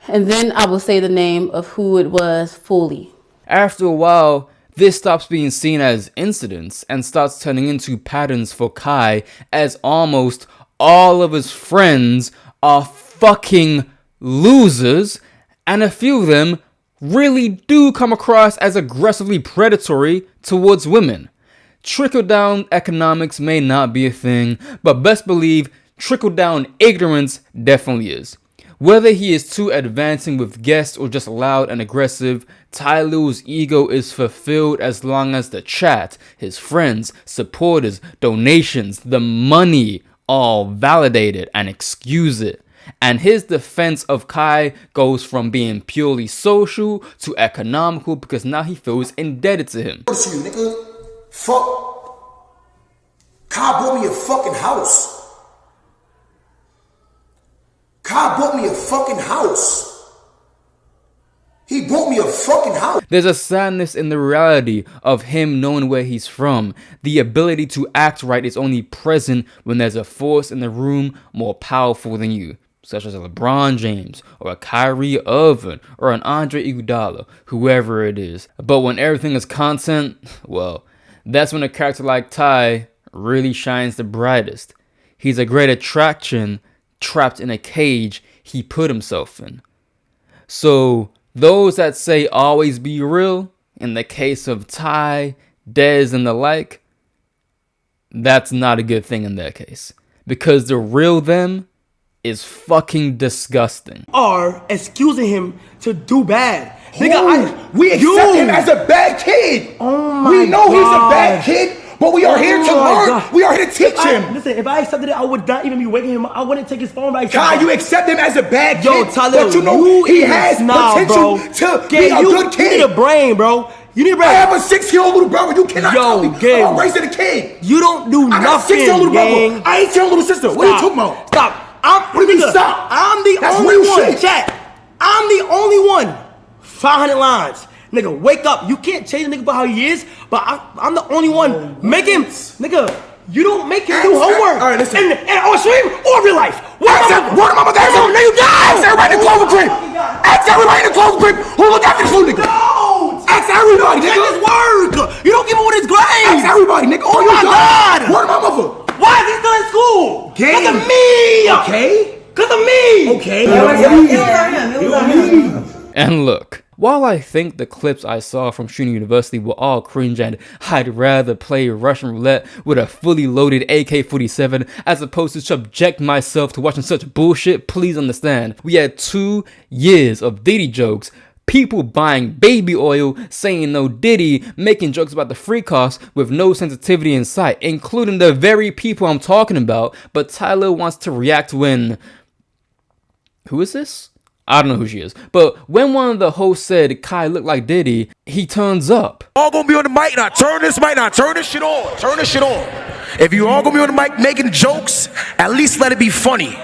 And then I will say the name of who it was fully. After a while, this stops being seen as incidents and starts turning into patterns for Kai, as almost all of his friends are fucking losers, and a few of them really do come across as aggressively predatory towards women. Trickle-down economics may not be a thing, but best believe trickle-down ignorance definitely is. Whether he is too advancing with guests or just loud and aggressive, Ty Lu's ego is fulfilled as long as the chat, his friends, supporters, donations, the money all validate it and excuse it. And his defense of Kai goes from being purely social to economical because now he feels indebted to him. You nigga, fuck. Kai bought me a fucking house. Kai bought me a fucking house. He bought me a fucking house. There's a sadness in the reality of him knowing where he's from. The ability to act right is only present when there's a force in the room more powerful than you, such as a LeBron James, or a Kyrie Irving, or an Andre Iguodala, whoever it is. But when everything is content, well, that's when a character like Ty really shines the brightest. He's a great attraction trapped in a cage he put himself in. So, those that say always be real, in the case of Ty, Dez, and the like, that's not a good thing in that case. Because the real them is fucking disgusting. Are excusing him to do bad. Nigga, we accept him as a bad kid. Oh my we know God. He's a bad kid, but we are here to learn. God. We are here to teach him. Listen, if I accepted it, I would not even be waking him up. I wouldn't take his phone back. Kai, you accept him as a bad kid, Yo, Tyler, but you know he has potential to be a good kid. You need a brain, bro. You need a brain. I have a 6-year-old little brother. You cannot tell me I'm raising a kid. You don't do I nothing, got a 6-year-old little gang. brother. I ain't your little sister. What are you talking about? Stop. What do you mean stop? I'm the That's only real one. shit. Chat. I'm the only one. 500 lines. Nigga, wake up. You can't change a nigga for how he is, but I'm the only one. Make him, nigga, you don't make him do homework. All right, listen. And on stream or real life. Word of mama, that's it. Now you die. Ask everybody in the clover crib. Ask everybody in the clover crib who look after this little nigga. No. Ask everybody, nigga. Check his work. You don't give him with his grades. Ask everybody, nigga. Oh my God. Word of my mother. Why is he still in school? Game. Because of me. Okay. Because of me. Okay. And look, while I think the clips I saw from Shooting University were all cringe and I'd rather play Russian roulette with a fully loaded AK-47 as opposed to subject myself to watching such bullshit, please understand, we had 2 years of Diddy jokes, people buying baby oil, saying no Diddy, making jokes about the free costs with no sensitivity in sight, including the very people I'm talking about, but Tyler wants to react when... Who is this? I don't know who she is. But when one of the hosts said Kai looked like Diddy, he turns up. All gonna be on the mic now. Turn this mic now. Turn this shit on. Turn this shit on. If you all gonna be on the mic making jokes, at least let it be funny.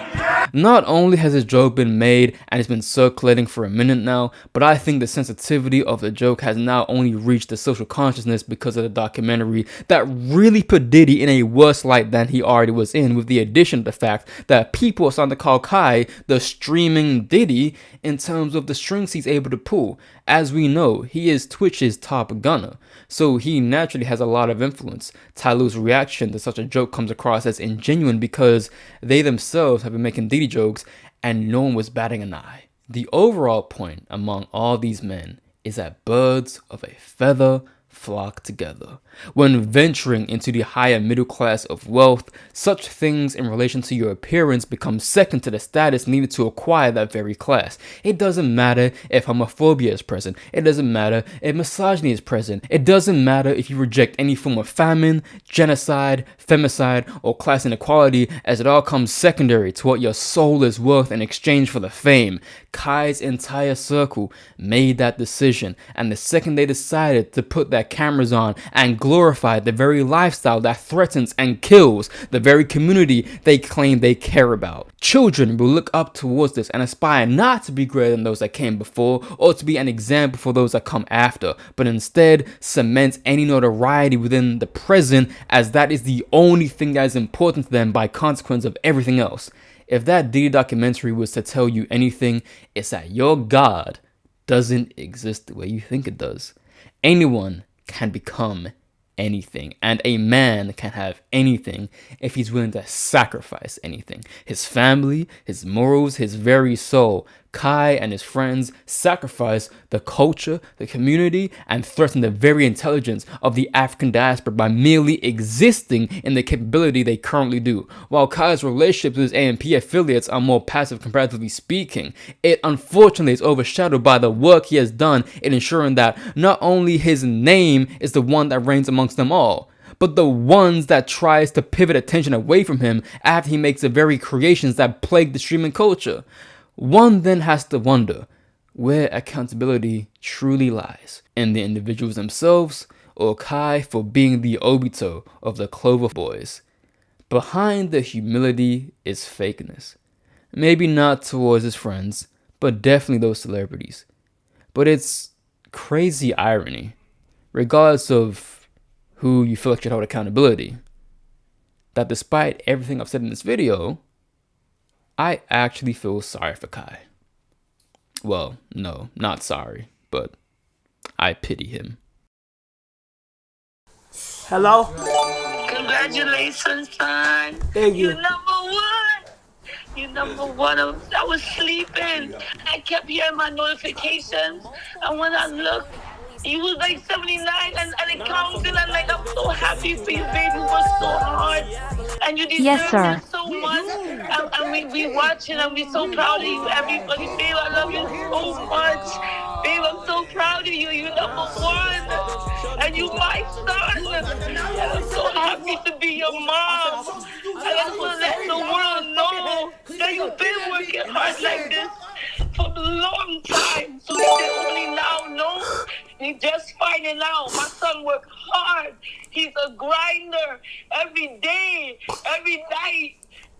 Not only has this joke been made and it's been circulating for a minute now, but I think the sensitivity of the joke has now only reached the social consciousness because of the documentary that really put Diddy in a worse light than he already was in, with the addition of the fact that people are starting to call Kai the streaming Diddy in terms of the strings he's able to pull. As we know, he is Twitch's top gunner, so he naturally has a lot of influence. Tyler's reaction to such a joke comes across as ingenuine because they themselves have been making Diddy jokes and no one was batting an eye. The overall point among all these men is that birds of a feather flock together. When venturing into the higher middle class of wealth, such things in relation to your appearance become second to the status needed to acquire that very class. It doesn't matter if homophobia is present. It doesn't matter if misogyny is present. It doesn't matter if you reject any form of famine, genocide, femicide, or class inequality, as it all comes secondary to what your soul is worth in exchange for the fame. Kai's entire circle made that decision, and the second they decided to put their cameras on and glorify the very lifestyle that threatens and kills the very community they claim they care about. Children will look up towards this and aspire not to be greater than those that came before or to be an example for those that come after, but instead cement any notoriety within the present, as that is the only thing that is important to them by consequence of everything else. If that Diddy documentary was to tell you anything, it's that your God doesn't exist the way you think it does. Anyone can become anything, and a man can have anything if he's willing to sacrifice anything. His family, his morals, his very soul. Kai and his friends sacrifice the culture, the community, and threaten the very intelligence of the African diaspora by merely existing in the capability they currently do. While Kai's relationships with his AMP affiliates are more passive comparatively speaking, it unfortunately is overshadowed by the work he has done in ensuring that not only his name is the one that reigns amongst them all, but the ones that tries to pivot attention away from him after he makes the very creations that plague the streaming culture. One then has to wonder where accountability truly lies, in the individuals themselves or Kai for being the Obito of the Clover Boys. Behind the humility is fakeness. Maybe not towards his friends, but definitely those celebrities. But it's crazy irony, regardless of who you feel like should hold accountability, that despite everything I've said in this video, I actually feel sorry for Kai. Well, no, not sorry, but I pity him. Hello? Congratulations, son. Thank you. You're number one. You're number one. I was sleeping. I kept hearing my notifications. And when I looked, you was like 79 and it counted. And like, I'm so happy for you, baby. You worked so hard. And you deserve it so much. And we watching and we so proud of you. Everybody, babe, I love you so much. Babe, I'm so proud of you. You're number one. And you my son. And I'm so happy to be your mom. And I just want to let the world know that you've been working hard like this for a long time. So they only now know. He's just finding out. My son worked hard. He's a grinder every day, every night.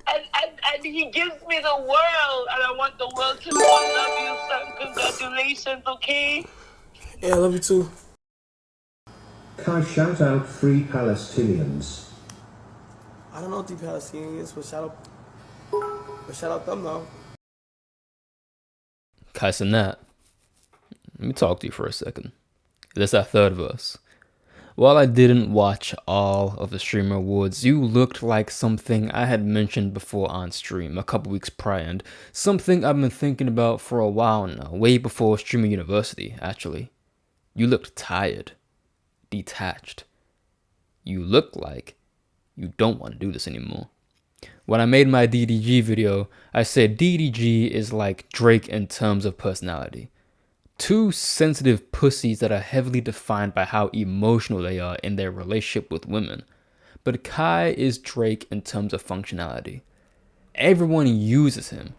And he gives me the world. And I want the world to know I love you, son. Congratulations, okay? Yeah, I love you too. Kai, shout out Free Palestinians. I don't know what the Palestinians, but shout out them though. Kai Cenat, let me talk to you for a second. This is our third of us. While I didn't watch all of the Streamer Awards, you looked like something I had mentioned before on stream a couple weeks prior, and something I've been thinking about for a while now, way before Streamer University, actually. You looked tired, detached. You look like you don't want to do this anymore. When I made my DDG video, I said DDG is like Drake in terms of personality. Two sensitive pussies that are heavily defined by how emotional they are in their relationship with women. But Kai is Drake in terms of functionality. Everyone uses him,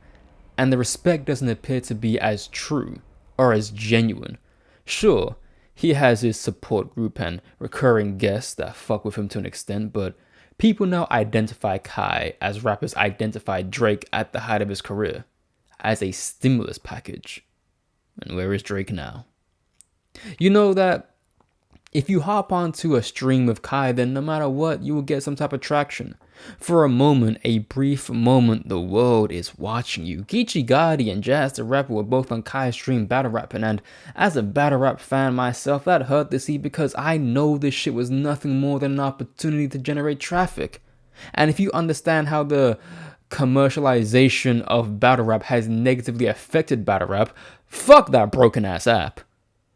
and the respect doesn't appear to be as true or as genuine. Sure, he has his support group and recurring guests that fuck with him to an extent, but people now identify Kai as rappers identified Drake at the height of his career, as a stimulus package. And where is Drake now? You know that if you hop onto a stream with Kai, then no matter what, you will get some type of traction. For a moment, a brief moment, the world is watching you. Geechee Gotti and Jazz the Rapper were both on Kai's stream battle rapping, and as a battle rap fan myself, that hurt to see because I know this shit was nothing more than an opportunity to generate traffic. And if you understand how the commercialization of battle rap has negatively affected battle rap, fuck that broken ass app.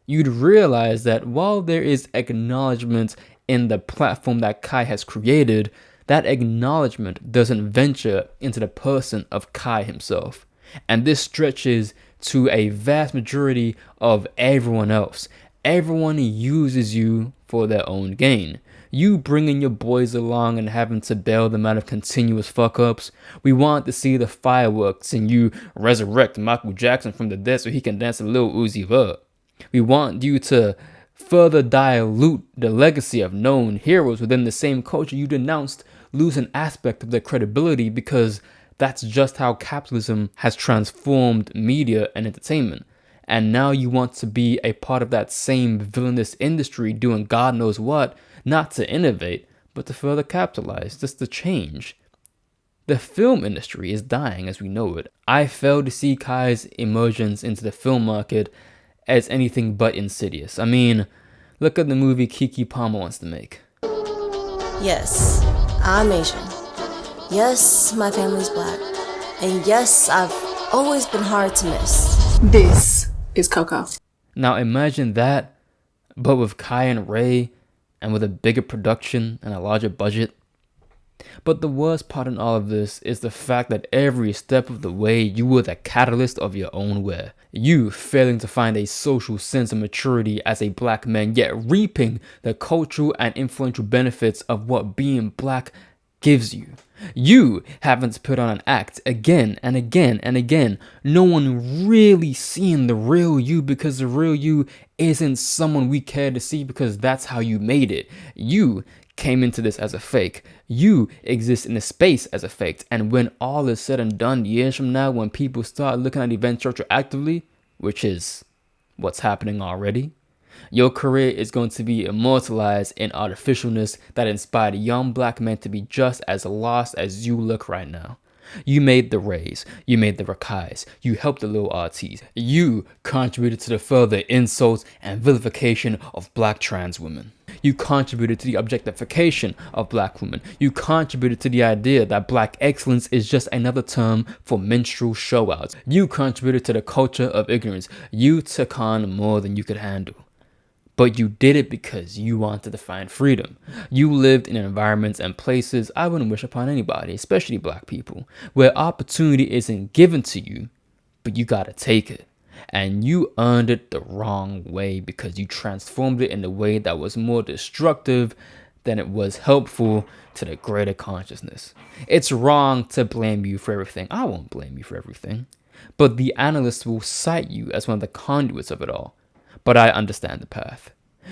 You'd realize that while there is acknowledgement in the platform that Kai has created, that acknowledgement doesn't venture into the person of Kai himself. And this stretches to a vast majority of everyone else. Everyone uses you for their own gain. You bringing your boys along and having to bail them out of continuous fuck-ups. We want to see the fireworks and you resurrect Michael Jackson from the dead so he can dance a Lil Uzi Vert. We want you to further dilute the legacy of known heroes within the same culture you denounced lose an aspect of their credibility because that's just how capitalism has transformed media and entertainment. And now you want to be a part of that same villainous industry doing God knows what, not to innovate, but to further capitalize, just to change. The film industry is dying as we know it. I fail to see Kai's emergence into the film market as anything but insidious. I mean, look at the movie Keke Palmer wants to make. Yes, I'm Asian. Yes, my family's black. And yes, I've always been hard to miss. This is Coco. Now imagine that, but with Kai and Ray, and with a bigger production and a larger budget. But the worst part in all of this is the fact that every step of the way you were the catalyst of your own wear. You failing to find a social sense of maturity as a black man, yet reaping the cultural and influential benefits of what being black gives you. You having to put on an act again and again and again. No one really seeing the real you because the real you isn't someone we care to see because that's how you made it. You came into this as a fake. You exist in the space as a fake. And when all is said and done, years from now, when people start looking at events retroactively, which is What's happening already? Your career is going to be immortalized in artificialness that inspired young black men to be just as lost as you look right now. You made the Rays, you made the Rakais, you helped the Lil RTs, you contributed to the further insults and vilification of black trans women. You contributed to the objectification of black women. You contributed to the idea that black excellence is just another term for minstrel showouts. You contributed to the culture of ignorance. You took on more than you could handle. But you did it because you wanted to find freedom. You lived in environments and places I wouldn't wish upon anybody, especially black people, where opportunity isn't given to you, but you gotta take it. And you earned it the wrong way because you transformed it in a way that was more destructive than it was helpful to the greater consciousness. It's wrong to blame you for everything. I won't blame you for everything. But the analysts will cite you as one of the conduits of it all. But I understand the path.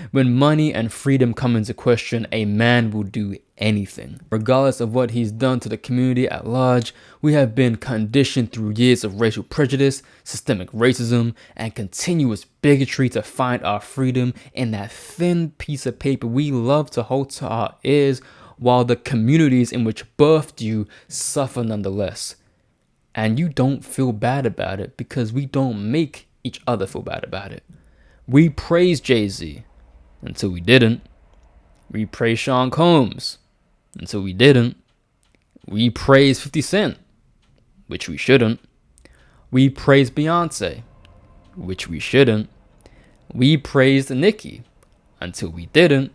When money and freedom come into question, a man will do anything. Regardless of what he's done to the community at large, we have been conditioned through years of racial prejudice, systemic racism, and continuous bigotry to find our freedom in that thin piece of paper we love to hold to our ears, while the communities in which birthed you suffer nonetheless. And you don't feel bad about it because we don't make each other feel bad about it. We praised Jay-Z until we didn't. We praised Sean Combs until we didn't. We praised 50 Cent, which we shouldn't. We praised Beyonce, which we shouldn't. We praised Nicki until we didn't.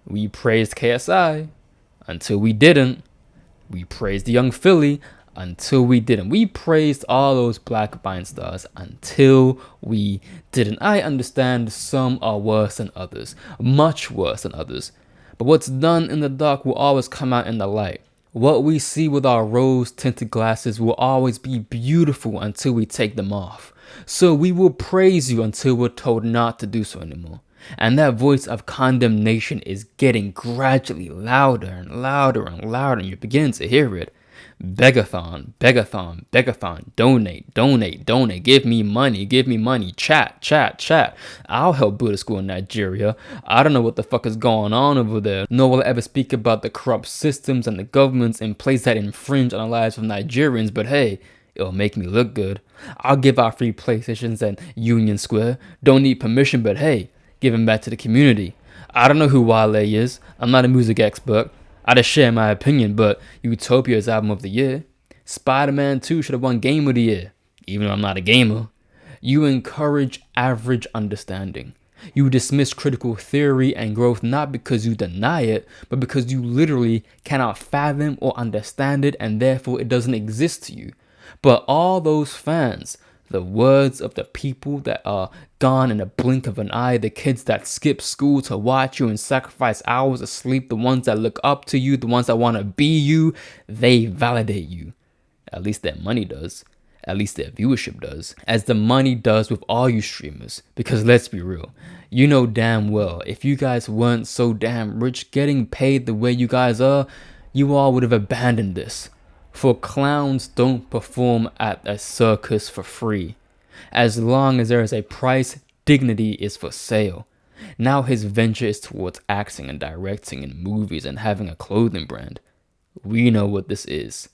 We praised KSI until we didn't. We praised Young Philly until we didn't. We praised all those black Vine stars until we didn't. I understand some are worse than others, much worse than others. But what's done in the dark will always come out in the light. What we see with our rose-tinted glasses will always be beautiful until we take them off. So we will praise you until we're told not to do so anymore. And that voice of condemnation is getting gradually louder and louder and louder, and you're beginning to hear it. Begathon, begathon, begathon, donate, give me money, chat. I'll help build a school in Nigeria. I don't know what the fuck is going on over there, nor will I ever speak about the corrupt systems and the governments in place that infringe on the lives of Nigerians, but hey, it'll make me look good. I'll give out free PlayStations at Union Square. Don't need permission, but hey, give them back to the community. I don't know who Wale is. I'm not a music expert. I just share my opinion, but Utopia is album of the year. Spider-Man 2 should have won Game of the Year, even though I'm not a gamer. You encourage average understanding. You dismiss critical theory and growth not because you deny it, but because you literally cannot fathom or understand it, and therefore it doesn't exist to you. But all those fans, the words of the people that are gone in a blink of an eye, the kids that skip school to watch you and sacrifice hours of sleep, the ones that look up to you, the ones that want to be you, they validate you. At least their money does. At least their viewership does. As the money does with all you streamers. Because let's be real, you know damn well, if you guys weren't so damn rich getting paid the way you guys are, you all would have abandoned this. For clowns don't perform at a circus for free. As long as there is a price, dignity is for sale. Now his venture is towards acting and directing in movies and having a clothing brand. We know what this is.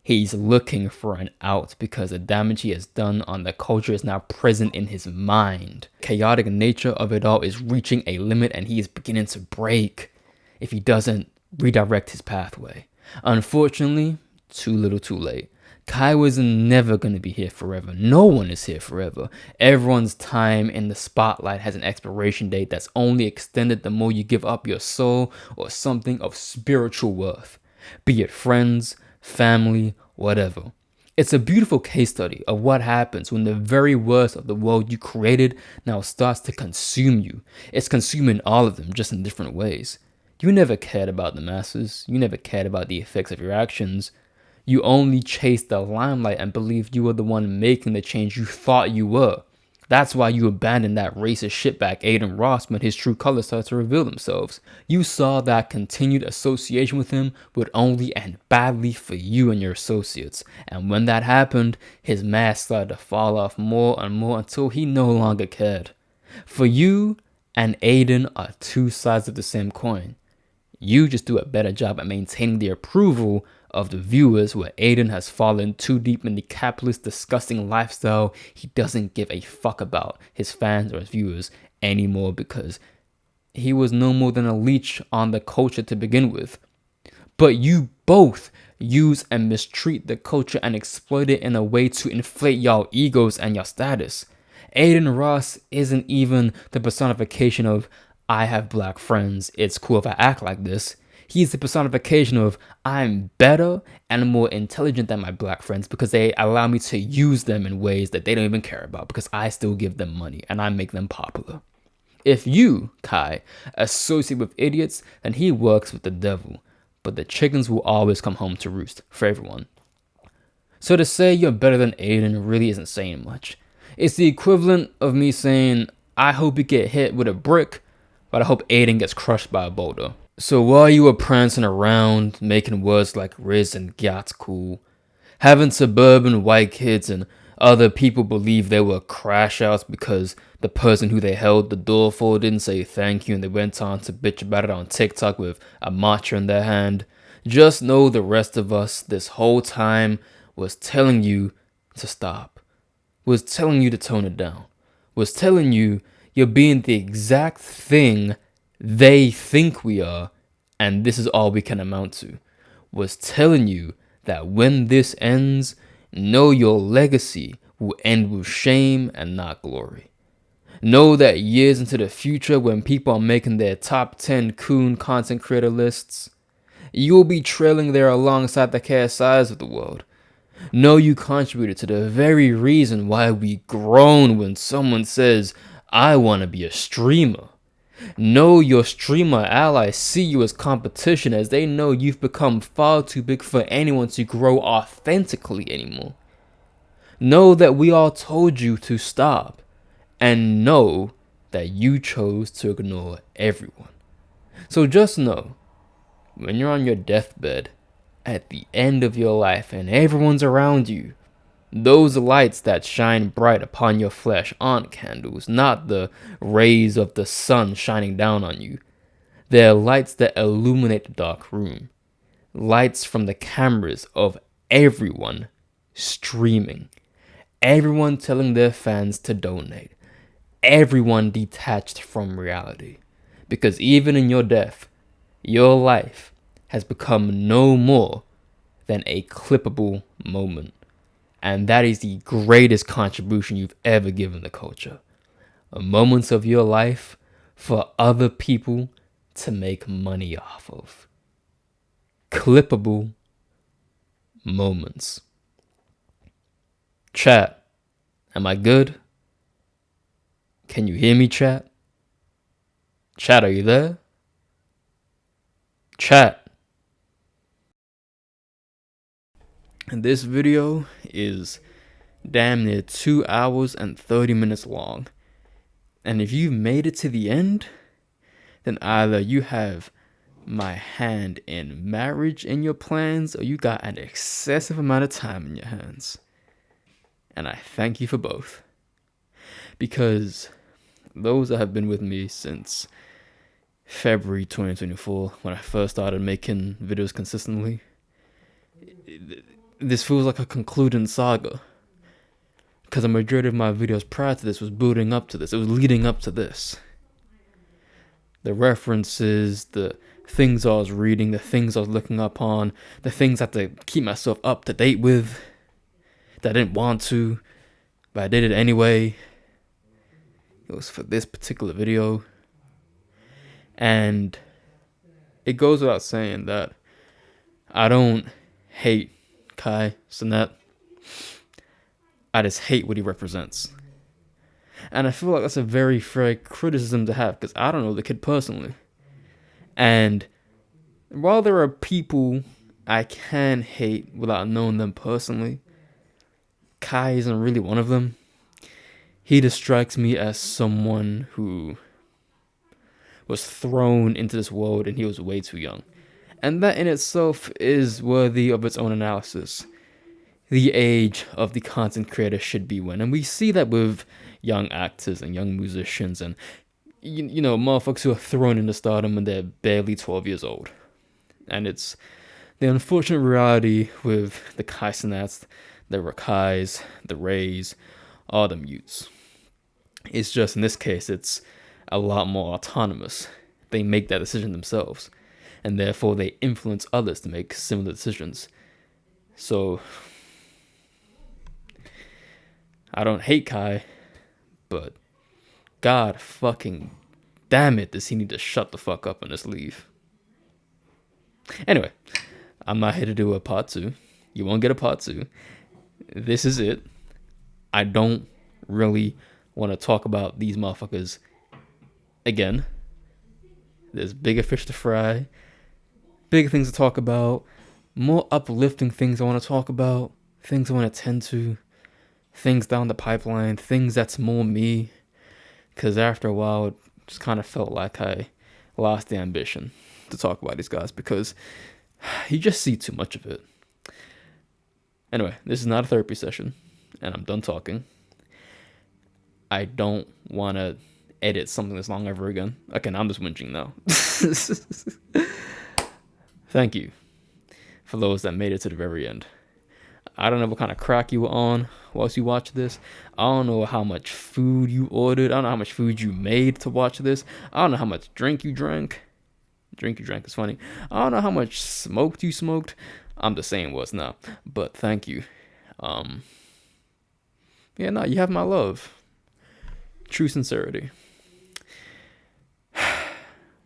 He's looking for an out because the damage he has done on the culture is now present in his mind. Chaotic nature of it all is reaching a limit and he is beginning to break if he doesn't redirect his pathway. Unfortunately, too little too late. Kaiwa is never going to be here forever. No one is here forever. Everyone's time in the spotlight has an expiration date that's only extended the more you give up your soul or something of spiritual worth. Be it friends, family, whatever. It's a beautiful case study of what happens when the very worst of the world you created now starts to consume you. It's consuming all of them, just in different ways. You never cared about the masses. You never cared about the effects of your actions. You only chased the limelight and believed you were the one making the change you thought you were. That's why you abandoned that racist shitbag Aiden Ross when his true colors started to reveal themselves. You saw that continued association with him would only end badly for you and your associates. And when that happened, his mask started to fall off more and more until he no longer cared. For you and Aiden are two sides of the same coin. You just do a better job at maintaining the approval of the viewers, where Aiden has fallen too deep in the capitalist disgusting lifestyle. He doesn't give a fuck about his fans or his viewers anymore because he was no more than a leech on the culture to begin with. But you both use and mistreat the culture and exploit it in a way to inflate y'all egos and your status. Aiden Ross isn't even the personification of I have black friends, it's cool if I act like this. He's the personification of I'm better and more intelligent than my black friends because they allow me to use them in ways that they don't even care about because I still give them money and I make them popular. If you, Kai, associate with idiots, then he works with the devil. But the chickens will always come home to roost for everyone. So to say you're better than Aiden really isn't saying much. It's the equivalent of me saying, I hope you get hit with a brick, but I hope Aiden gets crushed by a boulder. So while you were prancing around, making words like Riz and Gyat's cool, having suburban white kids and other people believe they were crash outs because the person who they held the door for didn't say thank you and they went on to bitch about it on TikTok with a matcha in their hand, just know the rest of us this whole time was telling you to stop, was telling you to tone it down, was telling you you're being the exact thing they think we are, and this is all we can amount to, was telling you that when this ends, know your legacy will end with shame and not glory. Know that years into the future, when people are making their top 10 coon content creator lists, you'll be trailing there alongside the KSIs of the world. Know you contributed to the very reason why we groan when someone says, I want to be a streamer. Know your streamer allies see you as competition as they know you've become far too big for anyone to grow authentically anymore. Know that we all told you to stop, and know that you chose to ignore everyone. So just know, when you're on your deathbed, at the end of your life and everyone's around you, those lights that shine bright upon your flesh aren't candles, not the rays of the sun shining down on you. They're lights that illuminate the dark room. Lights from the cameras of everyone streaming. Everyone telling their fans to donate. Everyone detached from reality. Because even in your death, your life has become no more than a clippable moment. And that is the greatest contribution you've ever given the culture. Moments of your life for other people to make money off of. Clippable moments. Chat, am I good? Can you hear me, chat? Chat, are you there? Chat. And this video is damn near 2 hours and 30 minutes long. And if you've made it to the end, then either you have my hand in marriage in your plans, or you got an excessive amount of time in your hands. And I thank you for both. Because those that have been with me since February 2024, when I first started making videos consistently, this feels like a concluding saga. Because the majority of my videos prior to this was building up to this. It was leading up to this. The references, the things I was reading, the things I was looking up on, the things I had to keep myself up to date with that I didn't want to, but I did it anyway. It was for this particular video. And it goes without saying that I don't hate Cenat. I just hate what he represents. And I feel like that's a very fair criticism to have, because I don't know the kid personally. And while there are people I can hate without knowing them personally, Kai isn't really one of them. he just strikes me as someone who was thrown into this world and he was way too young. And that in itself is worthy of its own analysis. The age of the content creator should be when. And we see that with young actors and young musicians and, you know, motherfuckers who are thrown into stardom when they're barely 12 years old. And it's the unfortunate reality with the Kai Cenats, the Rakais, the Rays, all the mutes. It's just, in this case, it's a lot more autonomous. They make that decision themselves. And therefore, they influence others to make similar decisions. So, I don't hate Kai, but God fucking damn it, does he need to shut the fuck up and just leave. Anyway, I'm not here to do a part 2. You won't get a part 2. This is it. I don't really want to talk about these motherfuckers again. There's bigger fish to fry, bigger things to talk about, more uplifting things I want to talk about, things I want to tend to, things down the pipeline, things that's more me. Because after a while, it just kind of felt like I lost the ambition to talk about these guys because you just see too much of it. Anyway, this is not a therapy session, and I'm done talking. I don't want to edit something this long ever again. Okay, now I'm just whinging now. Thank you for those that made it to the very end. I don't know what kind of crack you were on whilst you watched this. I don't know how much food you ordered. I don't know how much food you made to watch this. I don't know how much drink you drank. Drink you drank is funny. I don't know how much smoked you smoked. I'm just saying what's now. But thank you. Yeah, no, you have my love. True sincerity.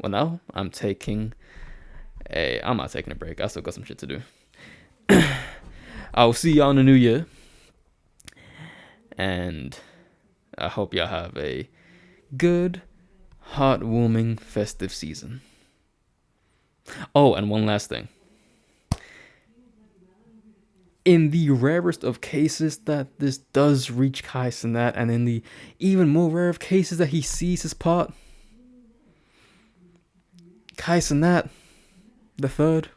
Well, now I'm not taking a break. I still got some shit to do. I'll see y'all in the new year. And I hope y'all have a good, heartwarming, festive season. Oh, and one last thing. In the rarest of cases that this does reach Kai Cenat, and in the even more rare of cases that he sees his part, Kai Cenat the third,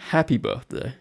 happy birthday.